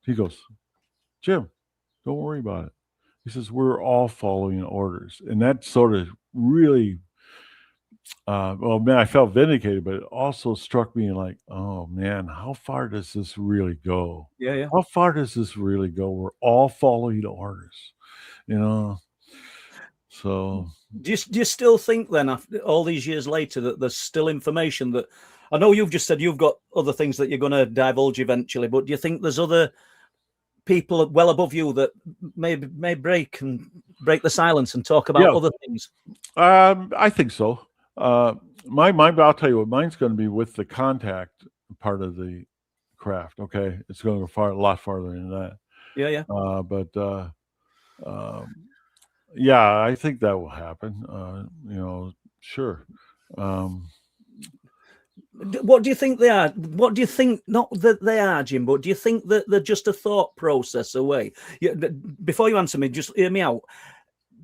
he goes, "Jim, don't worry about it." He says, "We're all following orders." And that sort of really, I felt vindicated, but it also struck me like, oh, man, how far does this really go? Yeah. How far does this really go? We're all following orders, So do you still think then, after all these years later, that there's still information that I know you've just said you've got other things that you're going to divulge eventually, but do you think there's other people well above you that may break the silence and talk about other things? I think so. I'll tell you what, mine's going to be with the contact part of the craft. Okay, it's going to go a lot farther than that. Yeah. Yeah, I think that will happen. Sure. What do you think they are? What do you think, not that they are, Jim, but do you think that they're just a thought process away? Before you answer me, just hear me out.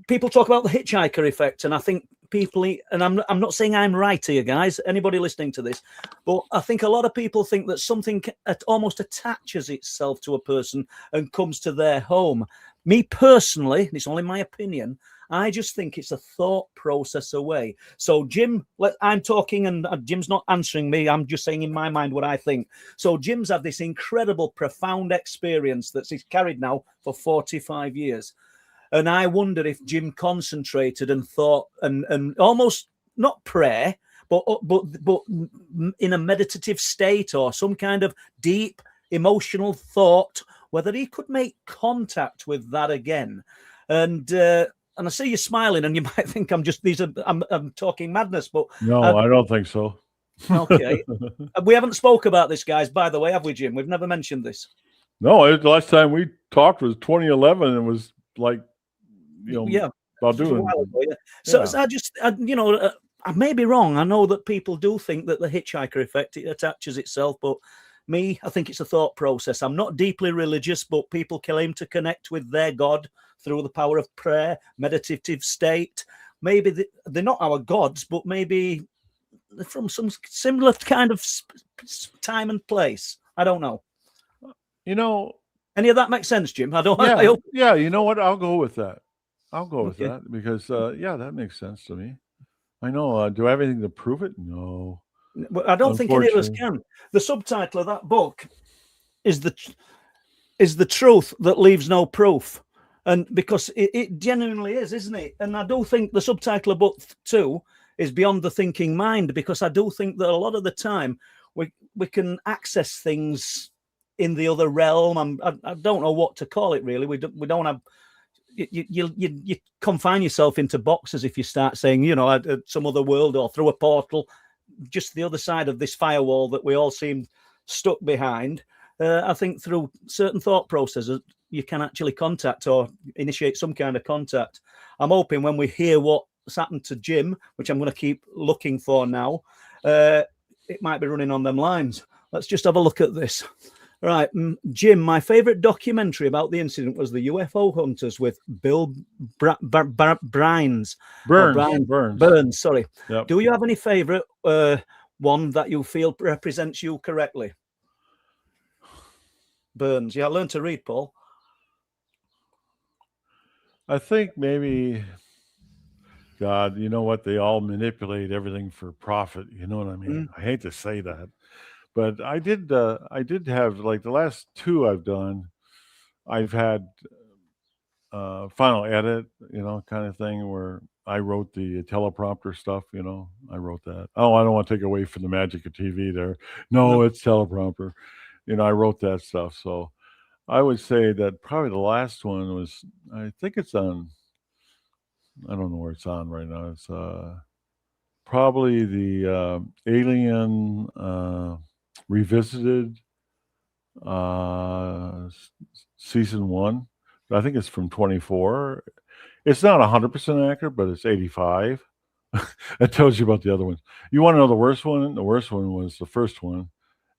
People talk about the hitchhiker effect, and I think people, and I'm not saying I'm right here, guys, anybody listening to this, but I think a lot of people think that something almost attaches itself to a person and comes to their home. Me personally, it's only my opinion, I just think it's a thought process away. So Jim, I'm talking and Jim's not answering me. I'm just saying in my mind what I think. So Jim's had this incredible, profound experience that he's carried now for 45 years. And I wonder if Jim concentrated and thought and almost not prayer, but in a meditative state or some kind of deep emotional thought, whether he could make contact with that again. And I see you smiling, and you might think I'm talking madness, but no, I don't think so. Okay, we haven't spoke about this, guys. By the way, have we, Jim? We've never mentioned this. No, the last time we talked was 2011, and it was like, about doing. So I may be wrong. I know that people do think that the hitchhiker effect, it attaches itself, but me, I think it's a thought process. I'm not deeply religious, but people claim to connect with their God through the power of prayer, meditative state. Maybe they're not our gods, but maybe they're from some similar kind of time and place. I don't know. Any of that makes sense, Jim? I don't. Yeah, yeah. You know what? I'll go with that. I'll go with that because, that makes sense to me. I know. Do I have anything to prove it? No. Well, I don't think any of us can. The subtitle of that book is the truth that leaves no proof. And because it genuinely is, isn't it? And I do think the subtitle of book 2 is Beyond the Thinking Mind, because I do think that a lot of the time we can access things in the other realm. I don't know what to call it, really. We don't have... You confine yourself into boxes if you start saying, some other world or through a portal, just the other side of this firewall that we all seem stuck behind. I think through certain thought processes, you can actually contact or initiate some kind of contact. I'm hoping when we hear what's happened to Jim, which I'm going to keep looking for now, it might be running on them lines. Let's just have a look at this. Right, Jim, my favourite documentary about the incident was the UFO Hunters with Bill Burns. Sorry. Yep. Do you have any favourite one that you feel represents you correctly? Burns. Yeah, I learned to read, Paul. I think maybe, God, you know what? They all manipulate everything for profit. You know what I mean? I hate to say that. But I did have, like, the last 2 I've done, I've had final edit, kind of thing where I wrote the teleprompter stuff, I wrote that. Oh, I don't want to take away from the magic of TV there. No, it's teleprompter. I wrote that stuff. So I would say that probably the last one was, I think it's on, I don't know where it's on right now. It's probably the Alien Revisited season 1. I think it's from 24. It's not 100% accurate, but it's 85. That tells you about the other ones. You want to know the worst one? The worst one was the first one,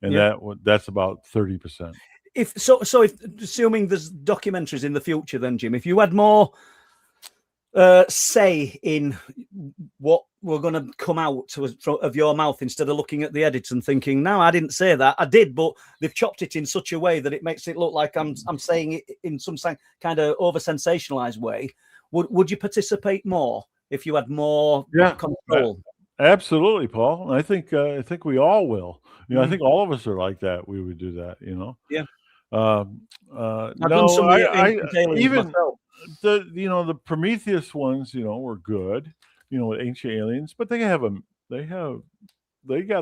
and that's about 30%. If assuming there's documentaries in the future, then Jim, if you had more say in what we're going to come out of your mouth instead of looking at the edits and thinking, no, I didn't say that. I did, but they've chopped it in such a way that it makes it look like I'm saying it in some kind of over sensationalized way. Would you participate more if you had more control? Absolutely, Paul. I think we all will. I think all of us are like that. We would do that. Yeah. I've done some even myself. The Prometheus ones, were good, with ancient aliens, but they got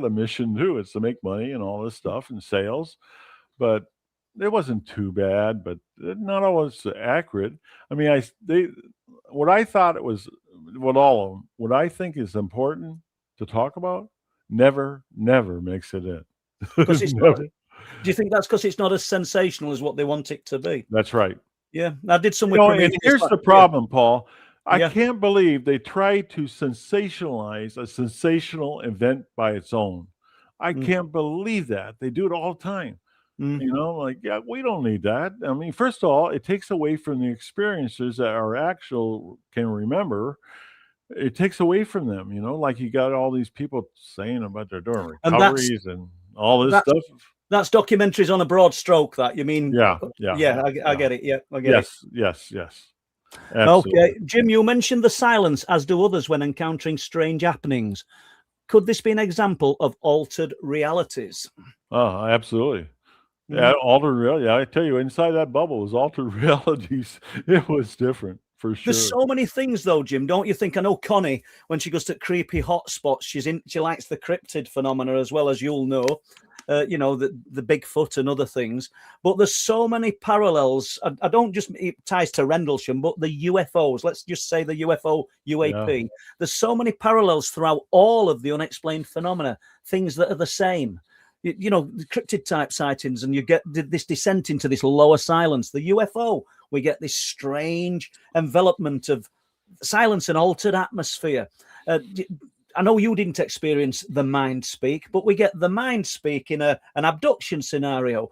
a mission too. It's to make money and all this stuff and sales, but it wasn't too bad, but not always accurate. I mean, what I thought it was, what I think is important to talk about, never makes it in. Because it's not. Do you think that's because it's not as sensational as what they want it to be? That's right. Yeah, I did some. And here's the problem, Paul. I can't believe they try to sensationalize a sensational event by its own. I can't believe that. They do it all the time. We don't need that. I mean, first of all, it takes away from the experiences that our actual can remember. it takes away from them, like you got all these people saying about they're doing And recoveries and all this that's stuff. that's documentaries on a broad stroke. That you mean? Yeah, I get it. Yeah, I get it. Yes. Absolutely. Okay, Jim, you mentioned the silence, as do others, when encountering strange happenings. Could this be an example of altered realities? Oh, absolutely. Yeah, altered reality. I tell you, inside that bubble was altered realities. It was different for sure. There's so many things, though, Jim. Don't you think? I know Connie, when she goes to creepy hotspots, she likes the cryptid phenomena as well, as you'll know. The Bigfoot and other things. But there's so many parallels. I don't just, it ties to Rendlesham, but the UFOs. Let's just say the UFO, UAP. Yeah. There's so many parallels throughout all of the unexplained phenomena. Things that are the same. The cryptid type sightings, and you get this descent into this lower silence. The UFO, we get this strange envelopment of silence and altered atmosphere. I know you didn't experience the mind speak, but we get the mind speak in an abduction scenario,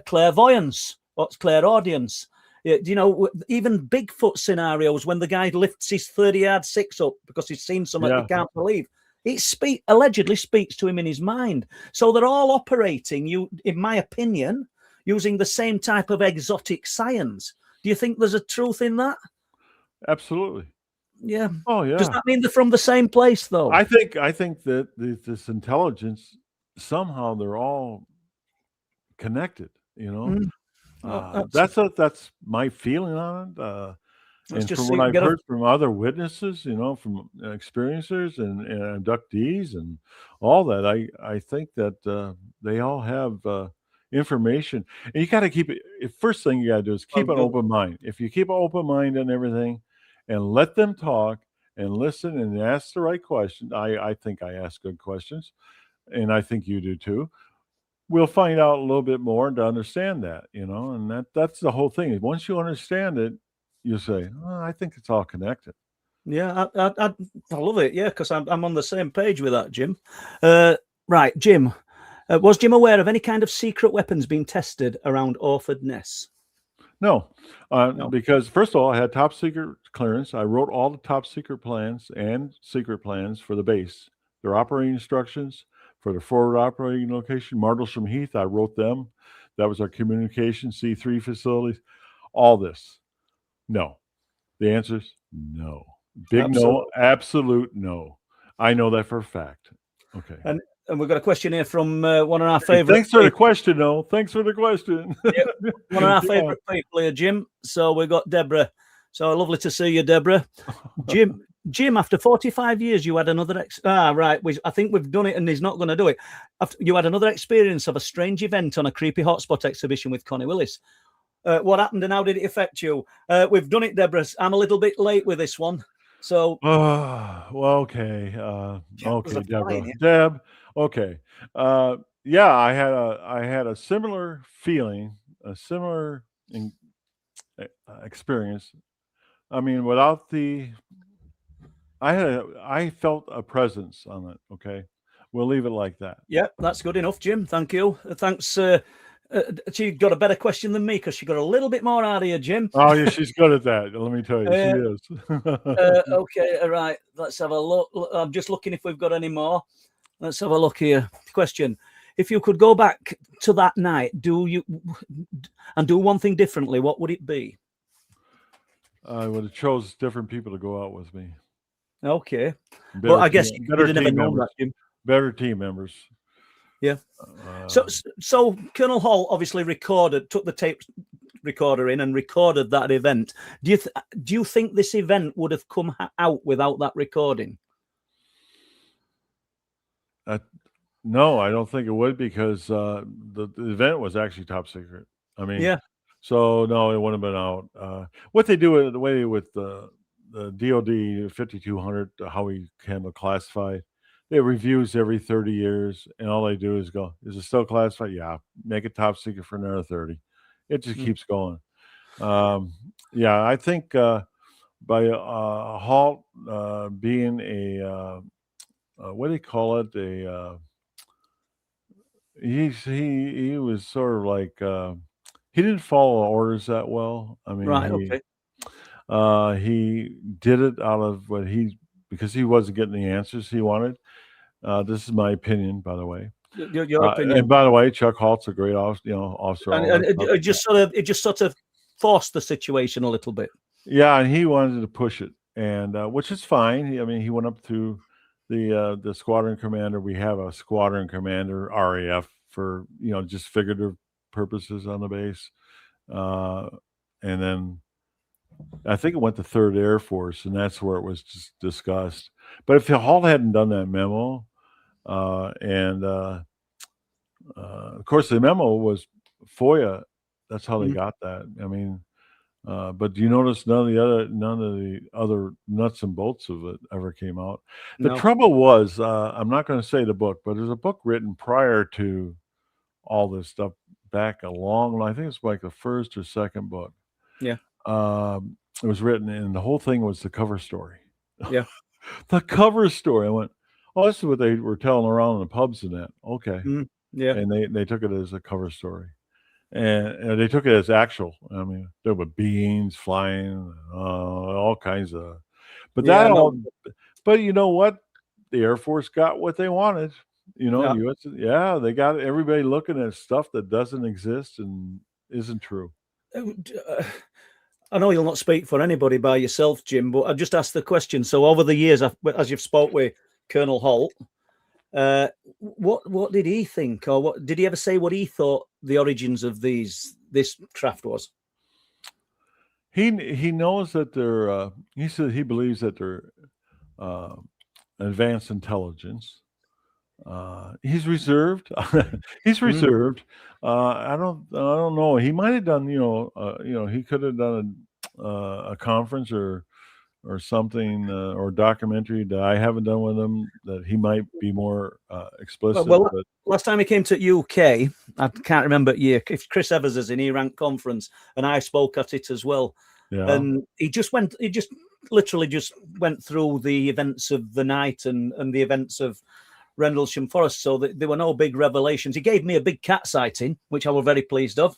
clairvoyance, what's clairaudience. Even Bigfoot scenarios when the guy lifts his 30-yard six up because he's seen something he can't believe. It allegedly speaks to him in his mind. So they're all operating, in my opinion, using the same type of exotic science. Do you think there's a truth in that? Absolutely. Yeah. Oh, yeah. Does that mean they're from the same place, though? I think that this intelligence, somehow they're all connected, That's my feeling on it. And from what I've heard from other witnesses, from experiencers and abductees and all that, I think that they all have information. And you got to keep it. First thing you got to do is keep an open mind. If you keep an open mind on everything and let them talk and listen and ask the right questions, I think I ask good questions, and I think you do too. We'll find out a little bit more to understand that, and that's the whole thing. Once you understand it, you say, oh, I think it's all connected. Yeah, I love it. Yeah, because I'm on the same page with that, Jim. Right, Jim. Was Jim aware of any kind of secret weapons being tested around Orford Ness? No, because first of all, I had top secret clearance. I wrote all the top secret plans and secret plans for the base. Their operating instructions for the forward operating location, Rendlesham Heath, I wrote them. That was our communication C3 facilities. All this. No. The answer is no. No, absolute no. I know that for a fact. Okay. And we've got a question here from one of our favorite. Thanks for the question, though. Thanks for the question. Yeah, one of our favorite people here, Jim. So we've got Deborah. So lovely to see you, Deborah. Jim, after 45 years, you had another. Right. I think we've done it, and he's not going to do it. You had another experience of a strange event on a creepy hotspot exhibition with Connie Willis. What happened and how did it affect you? We've done it, Deborah. I'm a little bit late with this one. So, well, okay. Okay, Deborah. Deb, okay. Yeah, I had a similar feeling, a similar experience. I mean, I felt a presence on it. Okay, we'll leave it like that. Yeah, that's good enough, Jim. Thank you. Thanks. She got a better question than me because she got a little bit more out of you, Jim. Oh, yeah, she's good at that. Let me tell you, she is. Okay, all right. Let's have a look. I'm just looking if we've got any more. Let's have a look here. Question: if you could go back to that night, do one thing differently, what would it be? I would have chose different people to go out with me. Okay, but I guess you would have never known that, Jim. Better team members. Yeah. So Colonel Hall obviously took the tape recorder in and recorded that event. Do you think this event would have come out without that recording? No, I don't think it would, because the event was actually top secret. I mean, yeah. So no, it wouldn't have been out. What they do the way with the DoD 5200, how we handle classified. It reviews every 30 years, and all they do is go, is it still classified? Yeah, make it top secret for another 30. It just keeps going. Yeah, I think by Halt being a what do you call it? He was sort of like he didn't follow orders that well. I mean, right, okay. He did it out of what he because he wasn't getting the answers he wanted. This is my opinion, by the way. Your opinion. And by the way, Chuck Halt's a great officer. And it just sort of forced the situation a little bit. Yeah, and he wanted to push it, and which is fine. He went up to the squadron commander. We have a squadron commander, RAF, for just figurative purposes on the base, and then I think it went to 3rd Air Force, and that's where it was just discussed. But if Halt hadn't done that memo, and of course the memo was FOIA, that's how they got that. But do you notice none of the other nuts and bolts of it ever came out? The trouble was, I'm not going to say the book, but there's a book written prior to all this stuff back a long, I think it's like the 1st or 2nd book. Yeah. It was written, and the whole thing was the cover story. Yeah. The cover story. I went, oh, this is what they were telling around in the pubs and that. Okay. Yeah. And they took it as a cover story. And they took it as actual. There were beans flying, all kinds of. But but you know what? The Air Force got what they wanted. US, they got everybody looking at stuff that doesn't exist and isn't true. I know you'll not speak for anybody by yourself, Jim, but I just asked the question. So over the years, as you've spoke with Colonel Halt, what did he think, or what did he ever say? What he thought the origins of this craft was? He knows that they're. He said he believes that they're advanced intelligence. He's reserved. He's reserved. I don't know. He might have done. He could have done a conference or something or documentary that I haven't done with him that he might be more explicit. Well, last time he came to UK, I can't remember year. If Chris Evers is in Iran conference, and I spoke at it as well. Yeah. And he literally just went through the events of the night and the events of Rendlesham Forest, so that there were no big revelations. He gave me a big cat sighting, which I was very pleased of.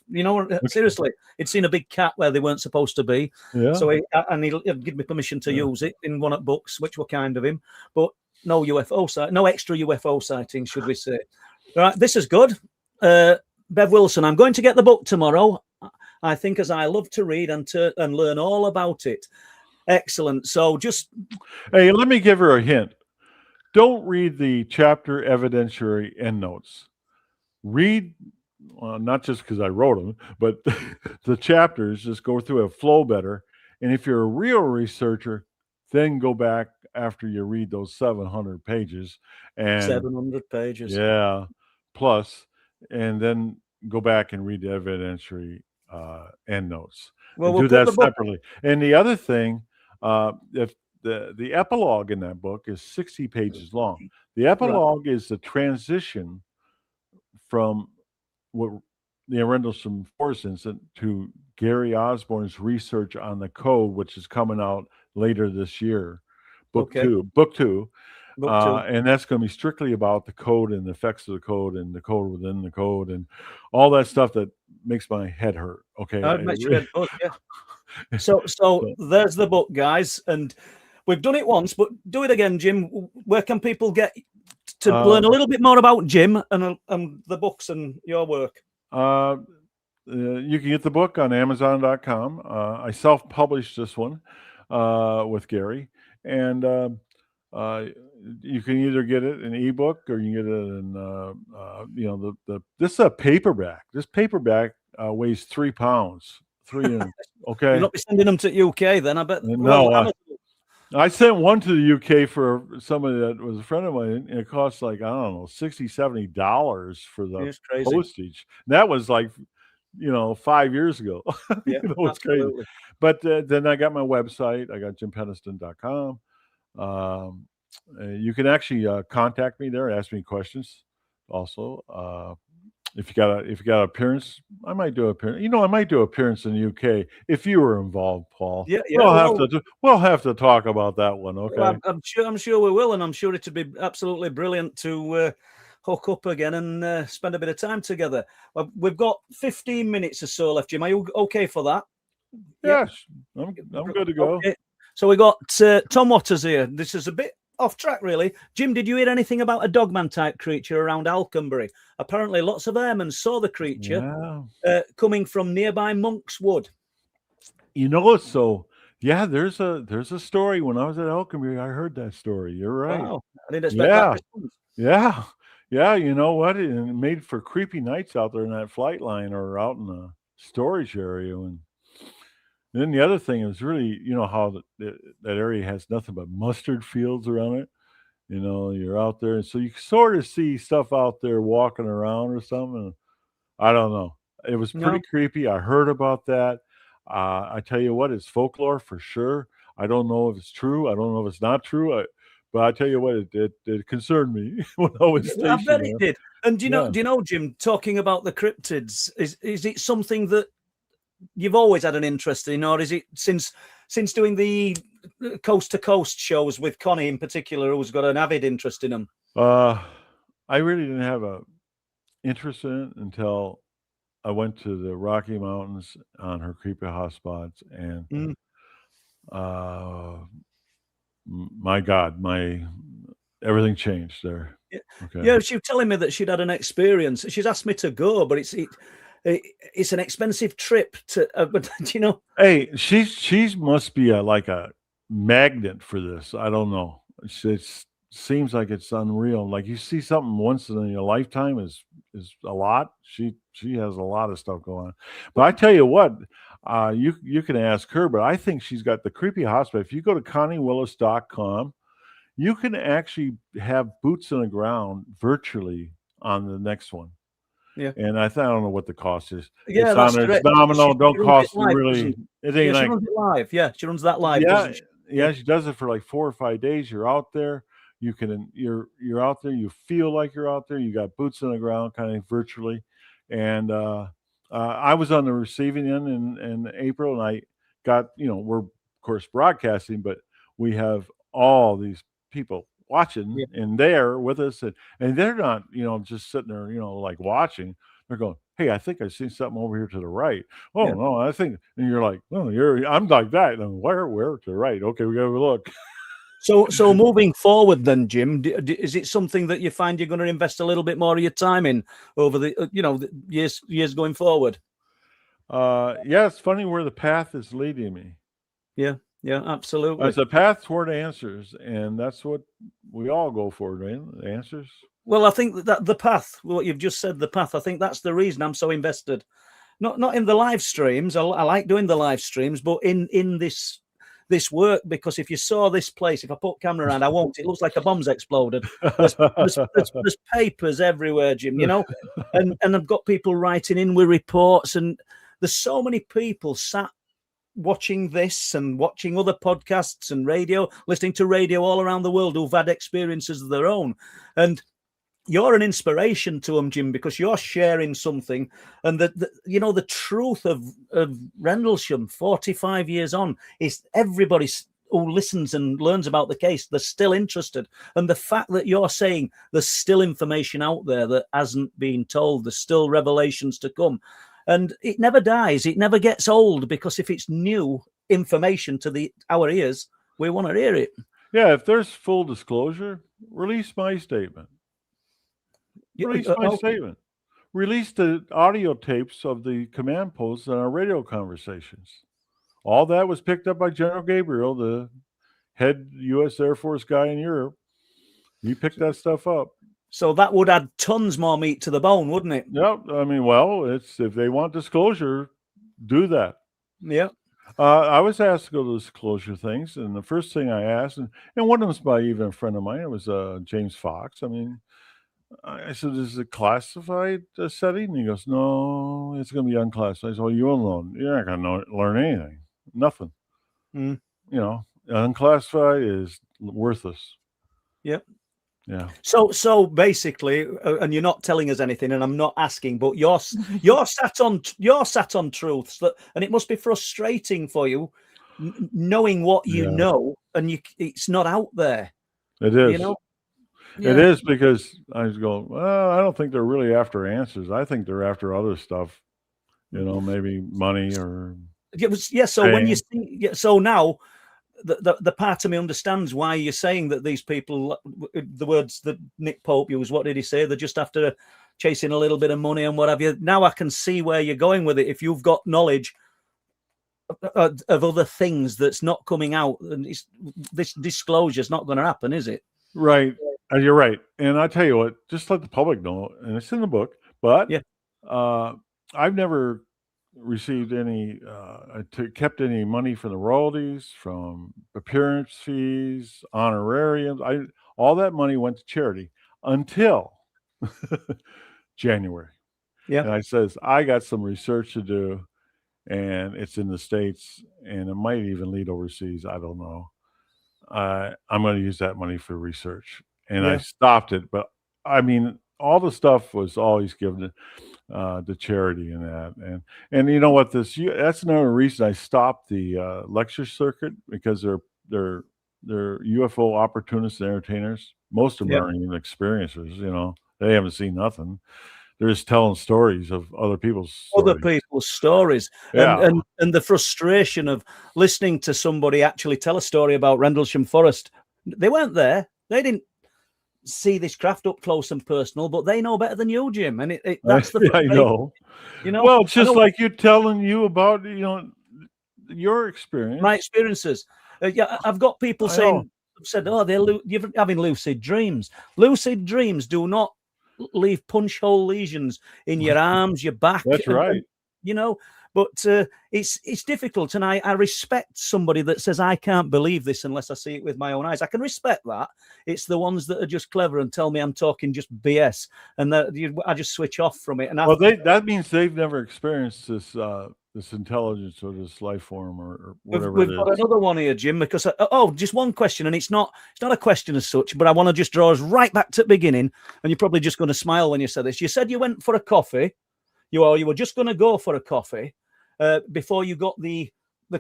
Seriously, he'd seen a big cat where they weren't supposed to be. Yeah. So he'd give me permission to use it in one of the books, which were kind of him. But no extra UFO sightings, should we say? All right, this is good. Bev Wilson, I'm going to get the book tomorrow. I think, as I love to read and learn all about it. Excellent. So hey, let me give her a hint. Don't read the chapter evidentiary endnotes. Read, not just because I wrote them, but the chapters. Just go through a flow better. And if you're a real researcher, then go back after you read those 700 pages. 700 pages. Yeah, plus, and then go back and read the evidentiary endnotes. Well, we'll do that separately. And the other thing, if the epilogue in that book is 60 pages long. The epilogue is the transition from what the Rendlesham Forest incident to Gary Osborne's research on the code, which is coming out later this year. Book two. And that's going to be strictly about the code and the effects of the code and the code within the code and all that stuff that makes my head hurt. Okay. I'd make your head hurt, yeah. So there's the book, guys. And we've done it once, but do it again, Jim. Where can people get to learn a little bit more about Jim and the books and your work? You can get the book on amoz.onl. I self-published this one with Gary, and you can either get it in ebook or you can get it in this is a paperback. This paperback weighs 3 pounds. 3 inches. Okay. You'll not be sending them to UK then, I bet. No. I sent one to the UK for somebody that was a friend of mine, and it cost like, I don't know, $60, $70 for the postage. And that was like, 5 years ago. Yeah, it's crazy. But then I got my website. I got jimpenniston.com. You can actually contact me there, ask me questions. Also, if you got an appearance, I might do an appearance. I might do an appearance in the UK if you were involved, Paul. Yeah. We'll have to talk about that one. Okay. Well, I'm sure we will, and I'm sure it'd be absolutely brilliant to hook up again and spend a bit of time together. We've got 15 minutes or so left, Jim. Are you okay for that? Yes, I'm good to go. Okay. So we got Tom Waters here. This is a bit off track, really. Jim, did you hear anything about a dogman type creature around Alconbury? Apparently, lots of airmen saw the creature coming from nearby Monk's Wood. So yeah, there's a story. When I was at Alconbury, I heard that story. You're right. Wow, I didn't expect that response. Yeah. You know what? It made for creepy nights out there in that flight line or out in the storage area. And then the other thing is really, how that area has nothing but mustard fields around it. You're out there, and so you sort of see stuff out there walking around or something. I don't know. It was pretty creepy. I heard about that. I tell you what, it's folklore for sure. I don't know if it's true. I don't know if it's not true. But I tell you what, it concerned me when I was stationed. I bet it did. And do you know, Jim, talking about the cryptids, is it something that you've always had an interest in, or is it since doing the coast to coast shows with Connie in particular, who's got an avid interest in them? I really didn't have a interest in it until I went to the Rocky Mountains on her creepy hotspots, and my God, everything changed there. Okay. Yeah, she was telling me that she'd had an experience. She's asked me to go, but it's an expensive trip to. But hey, she must be like a magnet for this. I don't know. It seems like it's unreal. Like you see something once in your lifetime is a lot. She has a lot of stuff going on. But I tell you what, you can ask her, but I think she's got the creepy hotspot. If you go to ConnieWillis.com, you can actually have boots on the ground virtually on the next one. Yeah. And I don't know what the cost is. Yeah, it's nominal. Don't cost you really. It ain't she runs it live. Yeah, she runs that live. Yeah, she does it for like 4 or 5 days. You're out there. You're out there. You feel like you're out there. You got boots on the ground, kind of virtually. And I was on the receiving end in April, and I got we're of course broadcasting, but we have all these people watching and there with us, and they're not just sitting there like watching. They're going, hey, I think I see something over here to the right. Oh no, I think, and you're like, oh, I'm like that. And where to the right? Okay, we gotta look. So moving forward, then, Jim, is it something that you find you're going to invest a little bit more of your time in over the the years going forward? Yeah, it's funny where the path is leading me. Yeah, absolutely. It's a path toward answers, and that's what we all go for, right? The answers. Well, I think that the path, what you've just said, the path, I think that's the reason I'm so invested. Not in the live streams. I like doing the live streams, but in this work, because if you saw this place, if I put camera around, I won't. It looks like a bomb's exploded. There's papers everywhere, Jim. And I've got people writing in with reports, and there's so many people sat watching this and watching other podcasts and radio, listening to radio all around the world who've had experiences of their own. And you're an inspiration to them, Jim, because you're sharing something. And the truth of Rendlesham 45 years on is everybody who listens and learns about the case, they're still interested. And the fact that you're saying there's still information out there that hasn't been told, there's still revelations to come. And it never dies. It never gets old, because if it's new information to our ears, we want to hear it. Yeah, if there's full disclosure, release my statement. Release my statement. Release the audio tapes of the command posts and our radio conversations. All that was picked up by General Gabriel, the head U.S. Air Force guy in Europe. He picked that stuff up. So that would add tons more meat to the bone, wouldn't it? Yep. I mean, well, it's if they want disclosure, do that. Yeah. I was asked to go to disclosure things, and the first thing I asked, and one of them's by even a friend of mine, it was James Fox. I mean, I said, is it classified setting? And he goes, no, it's going to be unclassified. I said, well, you won't know. You're not going to learn anything. Nothing. Unclassified is worthless. Yep. Yeah. So basically, and you're not telling us anything, and I'm not asking, but you're sat on truths and it must be frustrating for you knowing what you know, and it's not out there. It is. Yeah. It is, because I was going, well, I don't think they're really after answers. I think they're after other stuff. Maybe money or. Yeah. So when you see, so now the part of me understands why you're saying that these people, the words that Nick Pope used, what did he say? They're just after chasing a little bit of money and what have you. Now I can see where you're going with it. If you've got knowledge of other things that's not coming out, and this disclosure is not going to happen, is it? Right. You're right. And I tell you what, just let the public know, and it's in the book, but I've never received any, kept any money from the royalties, from appearance fees, honorariums. All that money went to charity until January. Yeah. And I says, I got some research to do, and it's in the States, and it might even lead overseas. I don't know. I'm going to use that money for research. And I stopped it. But I mean, all the stuff was always given to charity and that. And you know what, that's another reason I stopped the lecture circuit, because they're UFO opportunists and entertainers. Most of them aren't even experiencers, you know. They haven't seen nothing. They're just telling stories of other people's stories. And the frustration of listening to somebody actually tell a story about Rendlesham Forest. They weren't there. They didn't see this craft up close and personal, but they know better than you, Jim. And that's the I know. You know, well, it's just like you telling you about, you know, your experience. My experiences. I've got people said, oh, you're having lucid dreams. Lucid dreams do not leave punch hole lesions in your arms, your back. That's right. You know, but it's difficult, and I respect somebody that says I can't believe this unless I see it with my own eyes. I can respect that. It's the ones that are just clever and tell me I'm talking just BS, and I just switch off from it. And that means they've never experienced this intelligence or this life form or whatever. We've got another one here, Jim, because just one question, and it's not a question as such, but I want to just draw us right back to the beginning, and you're probably just going to smile when you said this. You said you went for a coffee, you were just going to go for a coffee before you got the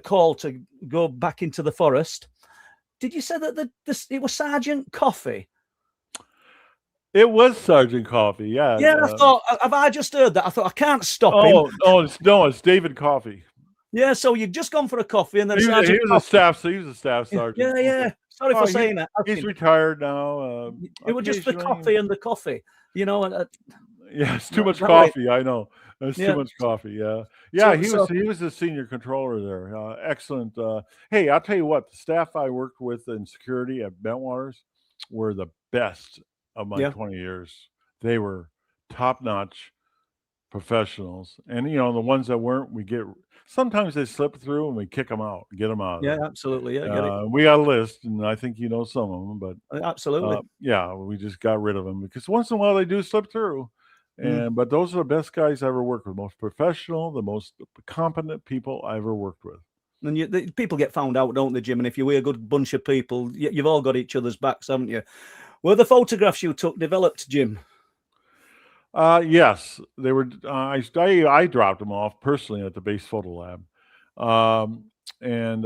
call to go back into the forest. Did you say that it was Sergeant Coffee? It was Sergeant Coffee, yeah. Yeah, I thought, have I just heard that? I thought, I can't stop him. It's David Coffee. Yeah, so you've just gone for a coffee, and then he was a staff sergeant. Yeah. Sorry for saying that. He's retired now. It was just the coffee and the coffee, you know. Yeah, it's too much coffee. I know. It's too much coffee. Yeah, yeah. He was the senior controller there. Excellent. Hey, I'll tell you what. The staff I worked with in security at Bentwaters were the best of my 20 years. They were top-notch professionals, and you know, the ones that weren't, sometimes they slip through and we kick them out, get them out. Yeah, absolutely. Yeah, get it. We got a list, and I think you know some of them, but absolutely. We just got rid of them because once in a while they do slip through. But those are the best guys I ever worked with, most professional, the most competent people I ever worked with. And people get found out, don't they, Jim? And if you're a good bunch of people, you've all got each other's backs, haven't you? Were the photographs you took developed, Jim? Yes, they were. I dropped them off personally at the base photo lab, and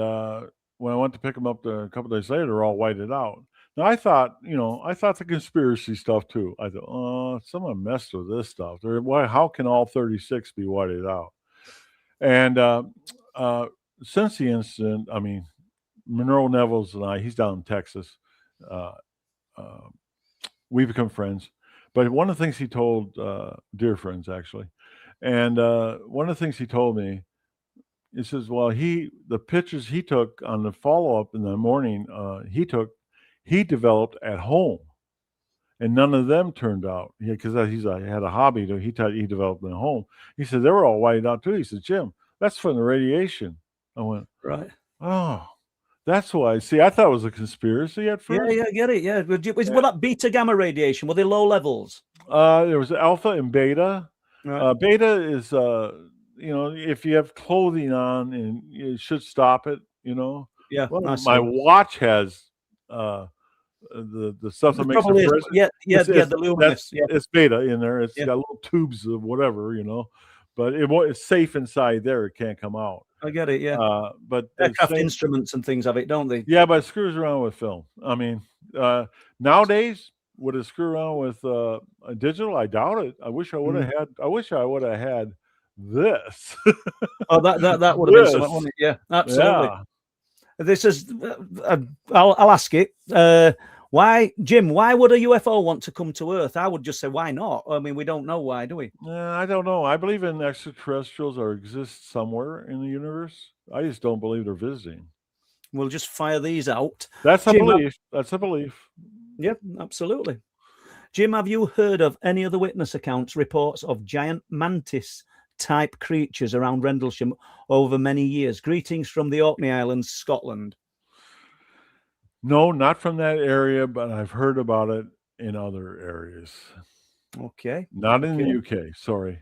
when I went to pick them up a couple days later, they're all whited out. Now I thought the conspiracy stuff too. I thought, someone messed with this stuff. How can all 36 be whited out? And since the incident, I mean, Monroe Nevels and he's down in Texas. We become friends. But one of the things he told, dear friends actually, and one of the things he told me, he says, well, the pictures he took on the follow-up in the morning, he developed at home, and none of them turned out. Because he had a hobby. He developed them at home. He said they were all whited out too. He said, Jim, that's from the radiation. I went, right. Oh, that's why. See, I thought it was a conspiracy at first. Yeah, I get it. Yeah, were that beta gamma radiation? Were they low levels? There was alpha and beta. Right. Beta is, if you have clothing on, and it should stop it. You know. Yeah. Well, my watch has the stuff that makes it the luminous. It's beta in there. It's got little tubes of whatever, but it's safe inside there. It can't come out. I get it, yeah. But aircraft instruments and things have it, don't they? Yeah, but it screws around with film. I mean, nowadays, would it screw around with a digital? I doubt it. I wish I would have had. I wish I would have had this. Oh, that would have been something, wouldn't it? Yeah, absolutely. This is, I'll ask it. Why, Jim, why would a UFO want to come to Earth? I would just say, why not? I mean, we don't know why, do we? I don't know. I believe in extraterrestrials or exist somewhere in the universe. I just don't believe they're visiting. We'll just fire these out. That's a Jim, belief. That's a belief. Yep, absolutely. Jim, have you heard of any other witness accounts, reports of giant mantis type creatures around Rendlesham over many years? Greetings from the Orkney Islands, Scotland. No, not from that area, but I've heard about it in other areas. Okay. Not in the UK, sorry.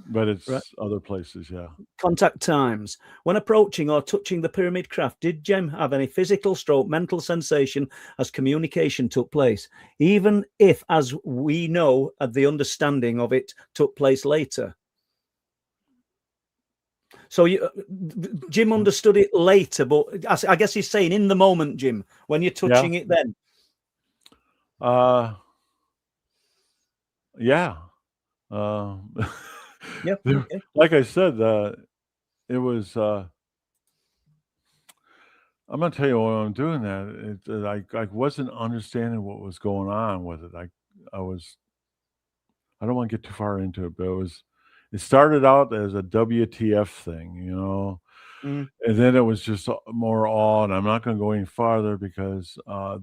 But it's other places, yeah. Contact times. When approaching or touching the pyramid craft, did Jim have any physical stroke mental sensation as communication took place? Even if, as we know, the understanding of it took place later. So Jim understood it later, but I guess he's saying in the moment, Jim, when you're touching it then. Yeah. Yeah. Okay. Like I said, it was. I'm going to tell you why I'm doing that. I wasn't understanding what was going on with it. I don't want to get too far into it, but it started out as a WTF thing, you know, and then it was just more awe. And I'm not going to go any farther because I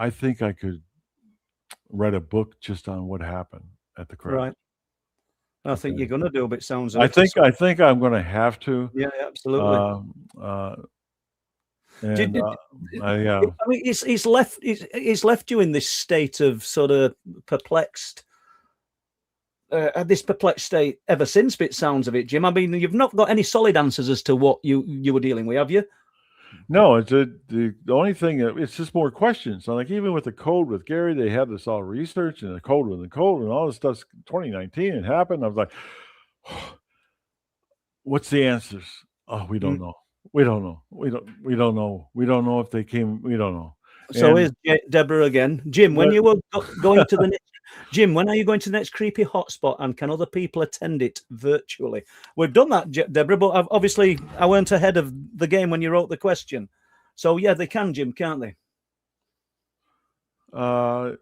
think I could write a book just on what happened at the crash. Right. I think you're going to do, but it sounds. I think I'm going to have to. Yeah, absolutely. Yeah. I mean, he's left you in this state of sort of perplexed. This perplexed state ever since. It sounds of it, Jim. I mean, you've not got any solid answers as to what you were dealing with, have you? No, it's the only thing. It's just more questions. So like even with the code with Gary, they had this all research and the code and all this stuff. 2019 it happened. I was like, what's the answers? Oh, we don't know. We don't know. We don't know. We don't know if they came. We don't know. So here's Deborah again. Jim, when you were going to the next, Jim, when are you going to the next creepy hotspot, and can other people attend it virtually? We've done that, Deborah, but obviously I weren't ahead of the game when you wrote the question. So yeah, they can, Jim, can't they? I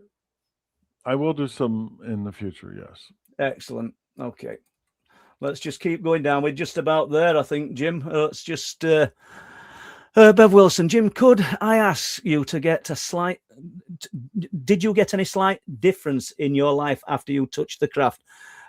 will do some in the future, yes. Excellent. Okay. Let's just keep going down. We're just about there, I think, Jim. Let's just... Bev Wilson, Jim, could I ask you to get did you get any slight difference in your life after you touched the craft?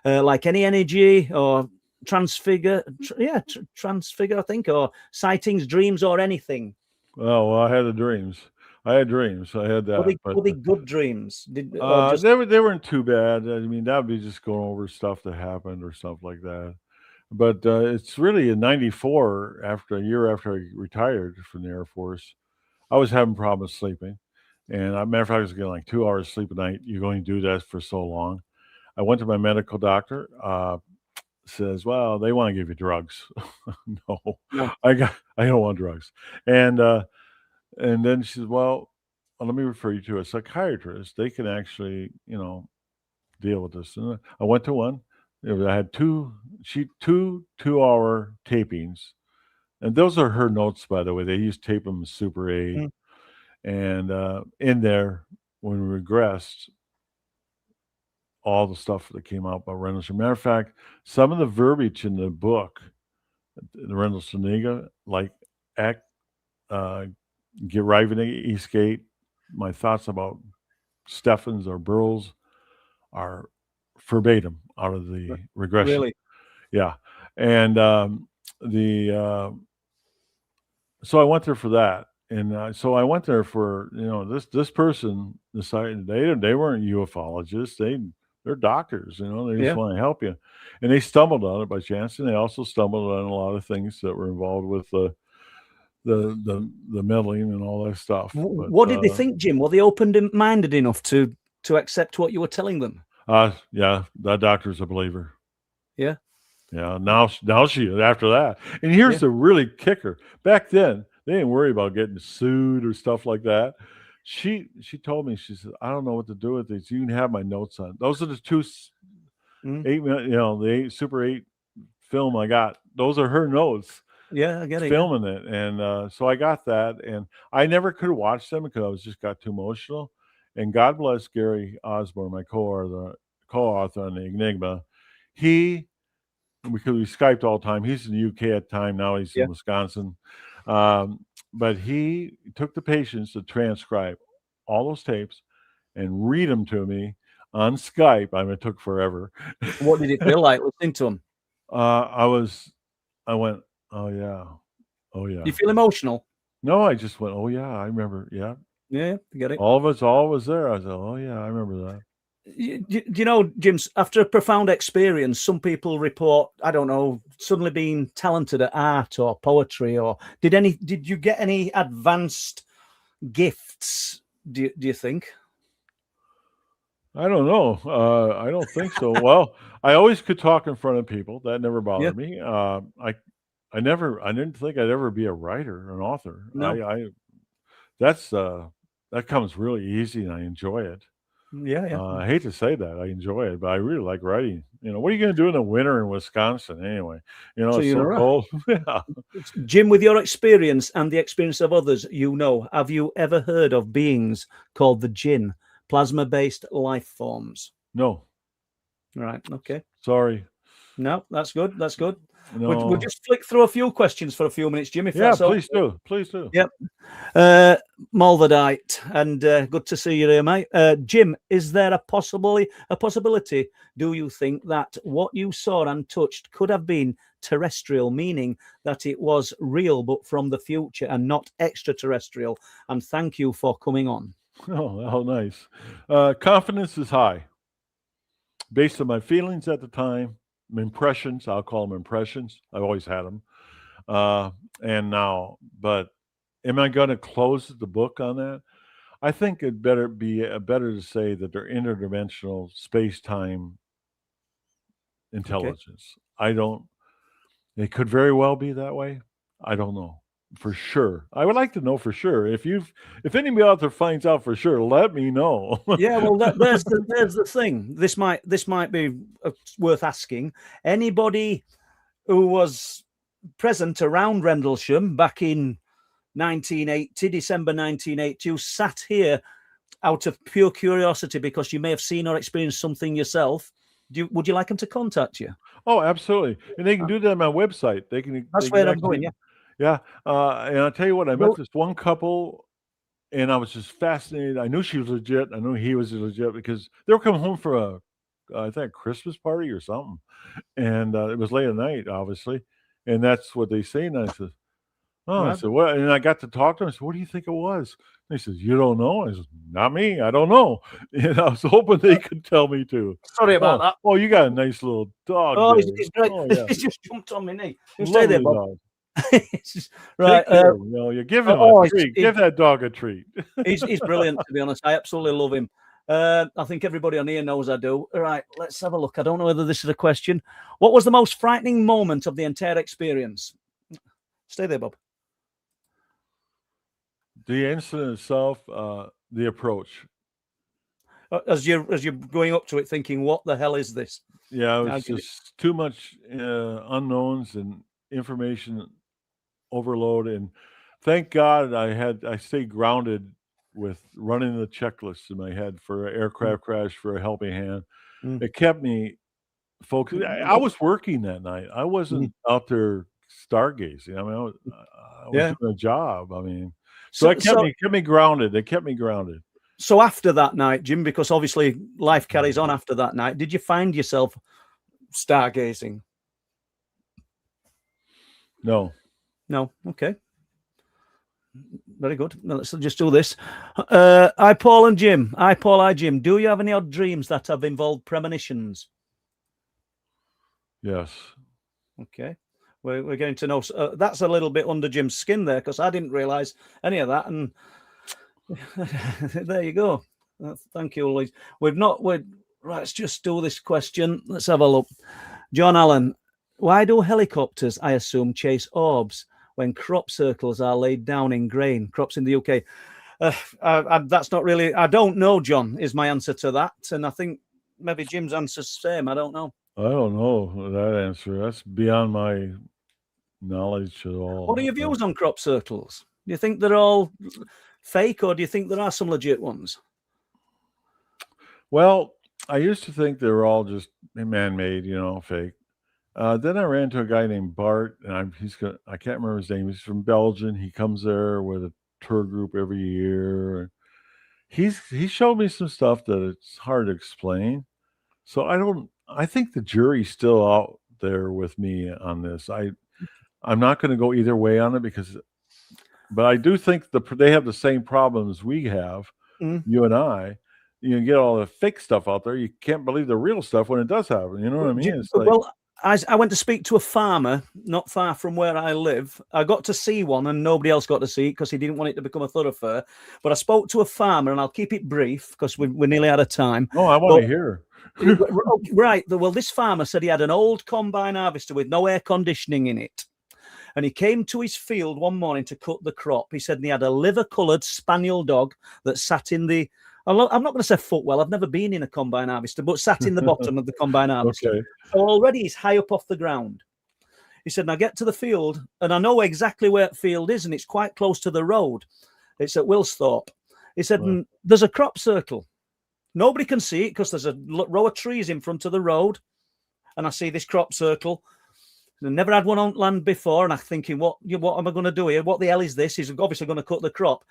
Like any energy or transfigure, I think, or sightings, dreams, or anything? Oh, well, I had dreams. I had that. Were they good dreams? They weren't too bad. I mean, that would be just going over stuff that happened or stuff like that. But it's really in '94, a year after I retired from the Air Force, I was having problems sleeping. And as a matter of fact, I was getting like 2 hours sleep a night. You're going to do that for so long. I went to my medical doctor, says, well, they want to give you drugs. No, I don't want drugs. And then she says, well, let me refer you to a psychiatrist. They can actually, deal with this. And I went to one. I had two 2-hour tapings, and those are her notes, by the way. They used to tape them Super 8, and in there, when we regressed, all the stuff that came out by Rendlesham. Matter of fact, some of the verbiage in the book, the Rendlesham Niga, like get arriving at Eastgate, my thoughts about Steffens or Burroughs are verbatim out of the regression. Really? Yeah. And so I went there for that. And so I went there for, this person decided they weren't ufologists. They're doctors, they just want to help you. And they stumbled on it by chance. And they also stumbled on a lot of things that were involved with the meddling and all that stuff. But, what did they think, Jim? Were they open-minded enough to accept what you were telling them? Yeah, that doctor's a believer. Yeah. Yeah. Now she is after that. And here's the really kicker. Back then, they didn't worry about getting sued or stuff like that. She told me, she said, I don't know what to do with these. You can have my notes on. Those are the 8 minute, the Super 8 film I got. Those are her notes. Yeah, I get it. filming it, and so I got that, and I never could watch them because I was just got too emotional. And God bless Gary Osborne, my co-author on the Enigma. He, because we Skyped all the time. He's in the UK at the time. Now he's Yeah. in Wisconsin. But he took the patience to transcribe all those tapes and read them to me on Skype. I mean, it took forever. What did it feel like listening to them? I went, oh yeah, oh yeah. Do you feel emotional? No, I just went, oh yeah, I remember. Yeah, Yeah, I get it. all was there. I was like, oh yeah, I remember that. You know, Jim, after a profound experience, some people report, I don't know, suddenly being talented at art or poetry, or did you get any advanced gifts, do you think? I don't know. I don't think so. Well, I always could talk in front of people. That never bothered me. I didn't think I'd ever be a writer, an author. No. That comes really easy, and I enjoy it. Yeah. I hate to say that I enjoy it, but I really like writing. What are you going to do in the winter in Wisconsin anyway? So It's so cold. Yeah. Jim, with your experience and the experience of others, have you ever heard of beings called the Jinn, plasma-based life forms? No. Right. Okay. Sorry. No, that's good. That's good. No. We'll just flick through a few questions for a few minutes, Jim. If Yeah, that's please okay. do. Please do. Yep. Malverdite, and good to see you there, mate. Jim, is there a possibility, do you think, that what you saw and touched could have been terrestrial, meaning that it was real but from the future and not extraterrestrial? And thank you for coming on. Oh, how nice. Confidence is high. Based on my feelings at the time, impressions, I'll call them impressions. I've always had them. And now, but am I going to close the book on that? I think it better to say that they're interdimensional space-time intelligence. It could very well be that way. I don't know for sure. I would like to know for sure. If anybody out there finds out for sure, let me know. Yeah, well, there's the thing. This might be worth asking. Anybody who was present around Rendlesham back in 1980, December 1980, who sat here out of pure curiosity because you may have seen or experienced something yourself, would you like them to contact you? Oh, absolutely. And they can do that on my website. That's where I'm going, yeah. Yeah. And I'll tell you what, I met this one couple, and I was just fascinated. I knew she was legit. I knew he was legit because they were coming home for I think a Christmas party or something. And it was late at night, obviously. And that's what they say. And I said, oh, I said, what? And I got to talk to him. I said, what do you think it was? And he says, you don't know? I said, not me. I don't know. And I was hoping they could tell me too. Sorry about that. Oh, you got a nice little dog. Oh, he's great. Oh, yeah. He's just jumped on my knee. Stay there, Bob. Right. You give him a treat. Give that dog a treat. He's brilliant, to be honest. I absolutely love him. I think everybody on here knows I do. All right, let's have a look. I don't know whether this is a question. What was the most frightening moment of the entire experience? Stay there, Bob. The incident itself, the approach. As you're going up to it, thinking, "What the hell is this?" Yeah, it was just too much unknowns and information overload. And thank God I stayed grounded with running the checklist in my head for an aircraft crash, for a helping hand. It kept me focused. I was working that night. I wasn't out there stargazing. I mean, I was doing a job. I mean, so it kept me grounded. It kept me grounded. So after that night, Jim, because obviously life carries on after that night, did you find yourself stargazing? No. Okay. Very good. Now let's just do this. Hi, Paul and Jim. Hi, Paul. Hi, Jim. Do you have any odd dreams that have involved premonitions? Yes. Okay. We're going to know. That's a little bit under Jim's skin there because I didn't realize any of that. And there you go. Thank you, Louise. Right, let's just do this question. Let's have a look. John Allen, why do helicopters, I assume, chase orbs when crop circles are laid down in grain? Crops in the UK. That's not really. I don't know, John, is my answer to that. And I think maybe Jim's answer's the same. I don't know. I don't know that answer. That's beyond my knowledge at all. What are your views on crop circles? Do you think they're all fake, or do you think there are some legit ones? Well, I used to think they were all just man-made, fake. Then I ran into a guy named Bart, and I can't remember his name. He's from Belgium. He comes there with a tour group every year. He showed me some stuff that it's hard to explain. So I think the jury's still out there with me on this. I'm not going to go either way on it but I do think they have the same problems we have, you and I. You get all the fake stuff out there. You can't believe the real stuff when it does happen. You know what I mean? It's like, well, I went to speak to a farmer not far from where I live. I got to see one, and nobody else got to see it because he didn't want it to become a thoroughfare. But I spoke to a farmer, and I'll keep it brief because we're nearly out of time. Oh, I want to hear. Right. Well, this farmer said he had an old combine harvester with no air conditioning in it. And he came to his field one morning to cut the crop. He said he had a liver-coloured spaniel dog that sat in the... I'm not going to say footwell. I've never been in a combine harvester, but sat in the bottom of the combine harvester. Okay. So already he's high up off the ground. He said, and I get to the field, and I know exactly where the field is, and it's quite close to the road. It's at Wilsthorpe. He said, there's a crop circle. Nobody can see it because there's a row of trees in front of the road, and I see this crop circle. I never had one on land before, and I'm thinking, what am I going to do here? What the hell is this? He's obviously going to cut the crop.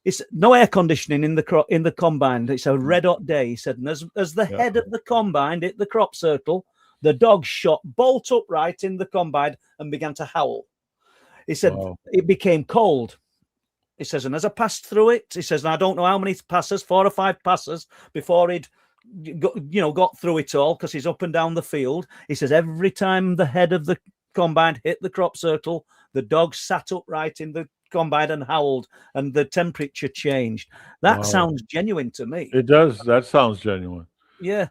It's no air conditioning in the combine. It's a red hot day. He said, and as the head of the combine hit the crop circle, the dog shot bolt upright in the combine and began to howl. He said it became cold. He says, and as I passed through it, he says, and I don't know how many passes, 4 or 5 passes before he'd got through it all because he's up and down the field. He says every time the head of the combine hit the crop circle, the dog sat upright in the combine and howled, and the temperature changed. That sounds genuine to me. It does. That sounds genuine. Yeah,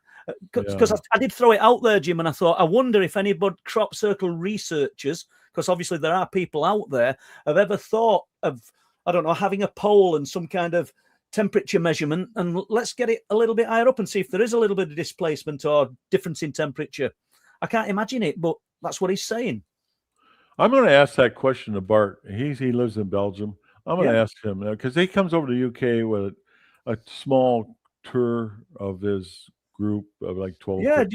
because I did throw it out there, Jim, and I thought, I wonder if anybody crop circle researchers, because obviously there are people out there, have ever thought of, I don't know, having a poll and some kind of temperature measurement, and let's get it a little bit higher up and see if there is a little bit of displacement or difference in temperature. I can't imagine it, but that's what he's saying. I'm going to ask that question to Bart. He lives in Belgium. I'm going to ask him because he comes over to the UK with a small tour of his group of like 12. Yeah,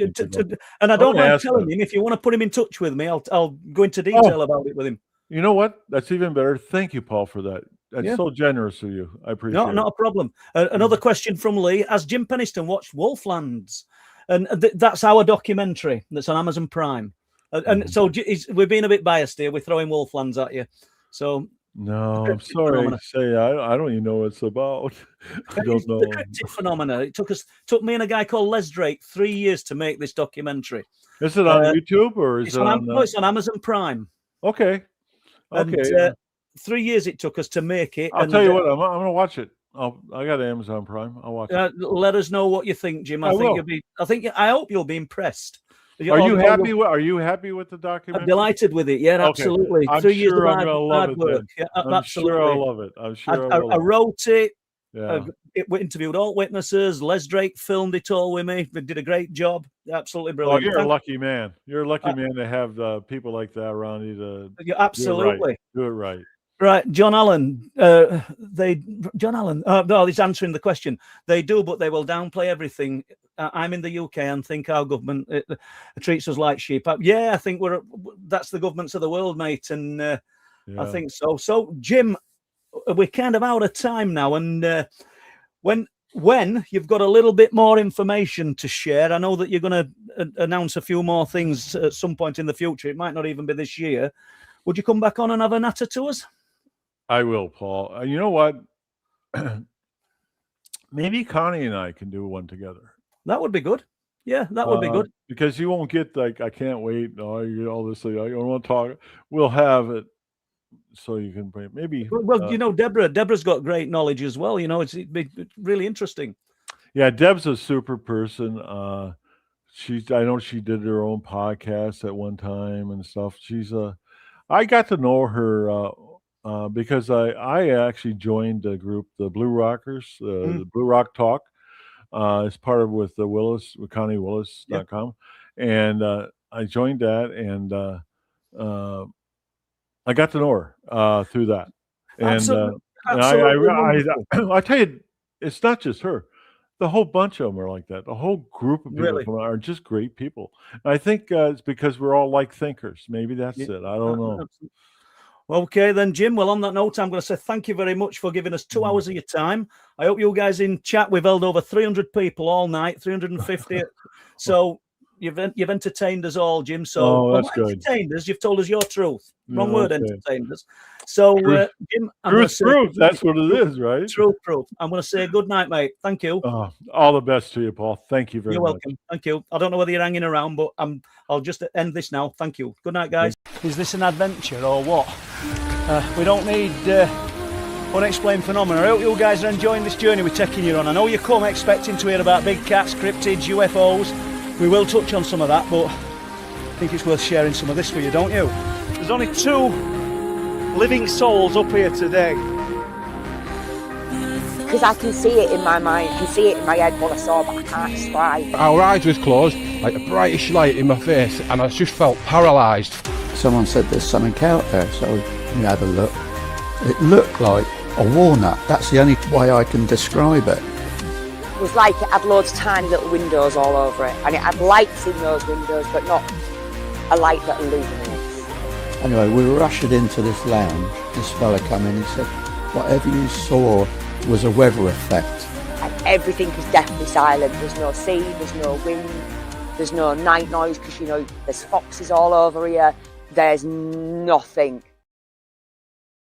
and I don't mind telling him, if you want to put him in touch with me, I'll go into detail about it with him. You know what? That's even better. Thank you, Paul, for that. That's so generous of you. I appreciate it. Not a problem. Another question from Lee. Has Jim Penniston watched Wolflands? And that's our documentary that's on Amazon Prime. And so we're being a bit biased here. We're throwing Wolflands at you. So no, I'm sorry to say I don't even know what it's about. I don't know. The cryptid phenomena. It took me and a guy called Les Drake 3 years to make this documentary. Is it on YouTube or is it on? It's on Amazon Prime. Okay. And 3 years it took us to make it. I'll tell you what, I'm going to watch it. I got Amazon Prime. I'll watch it. Let us know what you think, Jim. I hope you'll be impressed. Are you happy with the documentary? I'm delighted with it. Yeah, absolutely. I'm 3 years sure of I'm going to love it. work. Yeah, I'm sure I'll love it. I'm sure I wrote it. Yeah. We interviewed all witnesses. Les Drake filmed it all with me. They did a great job. Absolutely brilliant. Oh, you're a lucky man. You're a lucky man to have people like that around you to absolutely do it right. Right, John Allen. No, he's answering the question. They do, but they will downplay everything. I'm in the UK and think our government treats us like sheep. I think that's the governments of the world, mate, and I think so. So, Jim, we're kind of out of time now, and when you've got a little bit more information to share, I know that you're going to announce a few more things at some point in the future. It might not even be this year. Would you come back on and have a natter to us? I will, Paul. You know what? Maybe Connie and I can do one together. That would be good. Yeah, that would be good. Because you won't get like, I can't wait. No, you get all this. I don't want to talk. We'll have it so you can bring maybe. Well, Deborah's got great knowledge as well. It's really interesting. Yeah, Deb's a super person. I know she did her own podcast at one time and stuff. I got to know her because I actually joined the group, the Blue Rockers, the Blue Rock Talk. It's part of with ConnieWillis.com. And I joined that, and I got to know her through that. And, Absolutely. and Absolutely I wonderful. I tell you, it's not just her. The whole bunch of them are like that. The whole group of people Really? are just great people. And I think it's because we're all like thinkers. Maybe that's it. I don't know. Absolutely. Okay then, Jim. Well, on that note, I'm going to say thank you very much for giving us 2 hours of your time. I hope you guys in chat, we've held over 300 people all night, 350. So you've entertained us all, Jim. So Oh, that's not good. entertained us. You've told us your truth. Wrong Yeah, word, okay. entertained us. So Jim, I'm going to Truth say proof. That's what it is, right? truth proof. I'm going to say good night, mate. Thank you. All the best to you, Paul. Thank you very You're much. welcome. Thank you. I don't know whether you're hanging around, but I'll just end this now. Thank you. Good night, guys. Is this an adventure or what? We don't need unexplained phenomena. I hope you guys are enjoying this journey we're taking you on. I know you come expecting to hear about big cats, cryptids, UFOs. We will touch on some of that, but I think it's worth sharing some of this for you, don't you? There's only 2 living souls up here today. Because I can see it in my mind, I can see it in my head what I saw, but I can't describe. Our eyes was closed, like a brightish light in my face, and I just felt paralysed. Someone said there's something out there, so we had a look. It looked like a walnut. That's the only way I can describe it. It was like it had loads of tiny little windows all over it, and it had lights in those windows, but not a light that illuminates. Anyway, we were ushered into this lounge. This fella came in, he said, whatever you saw was a weather effect. And everything is deathly silent. There's no sea, there's no wind, there's no night noise, because, you know, there's foxes all over here. There's nothing.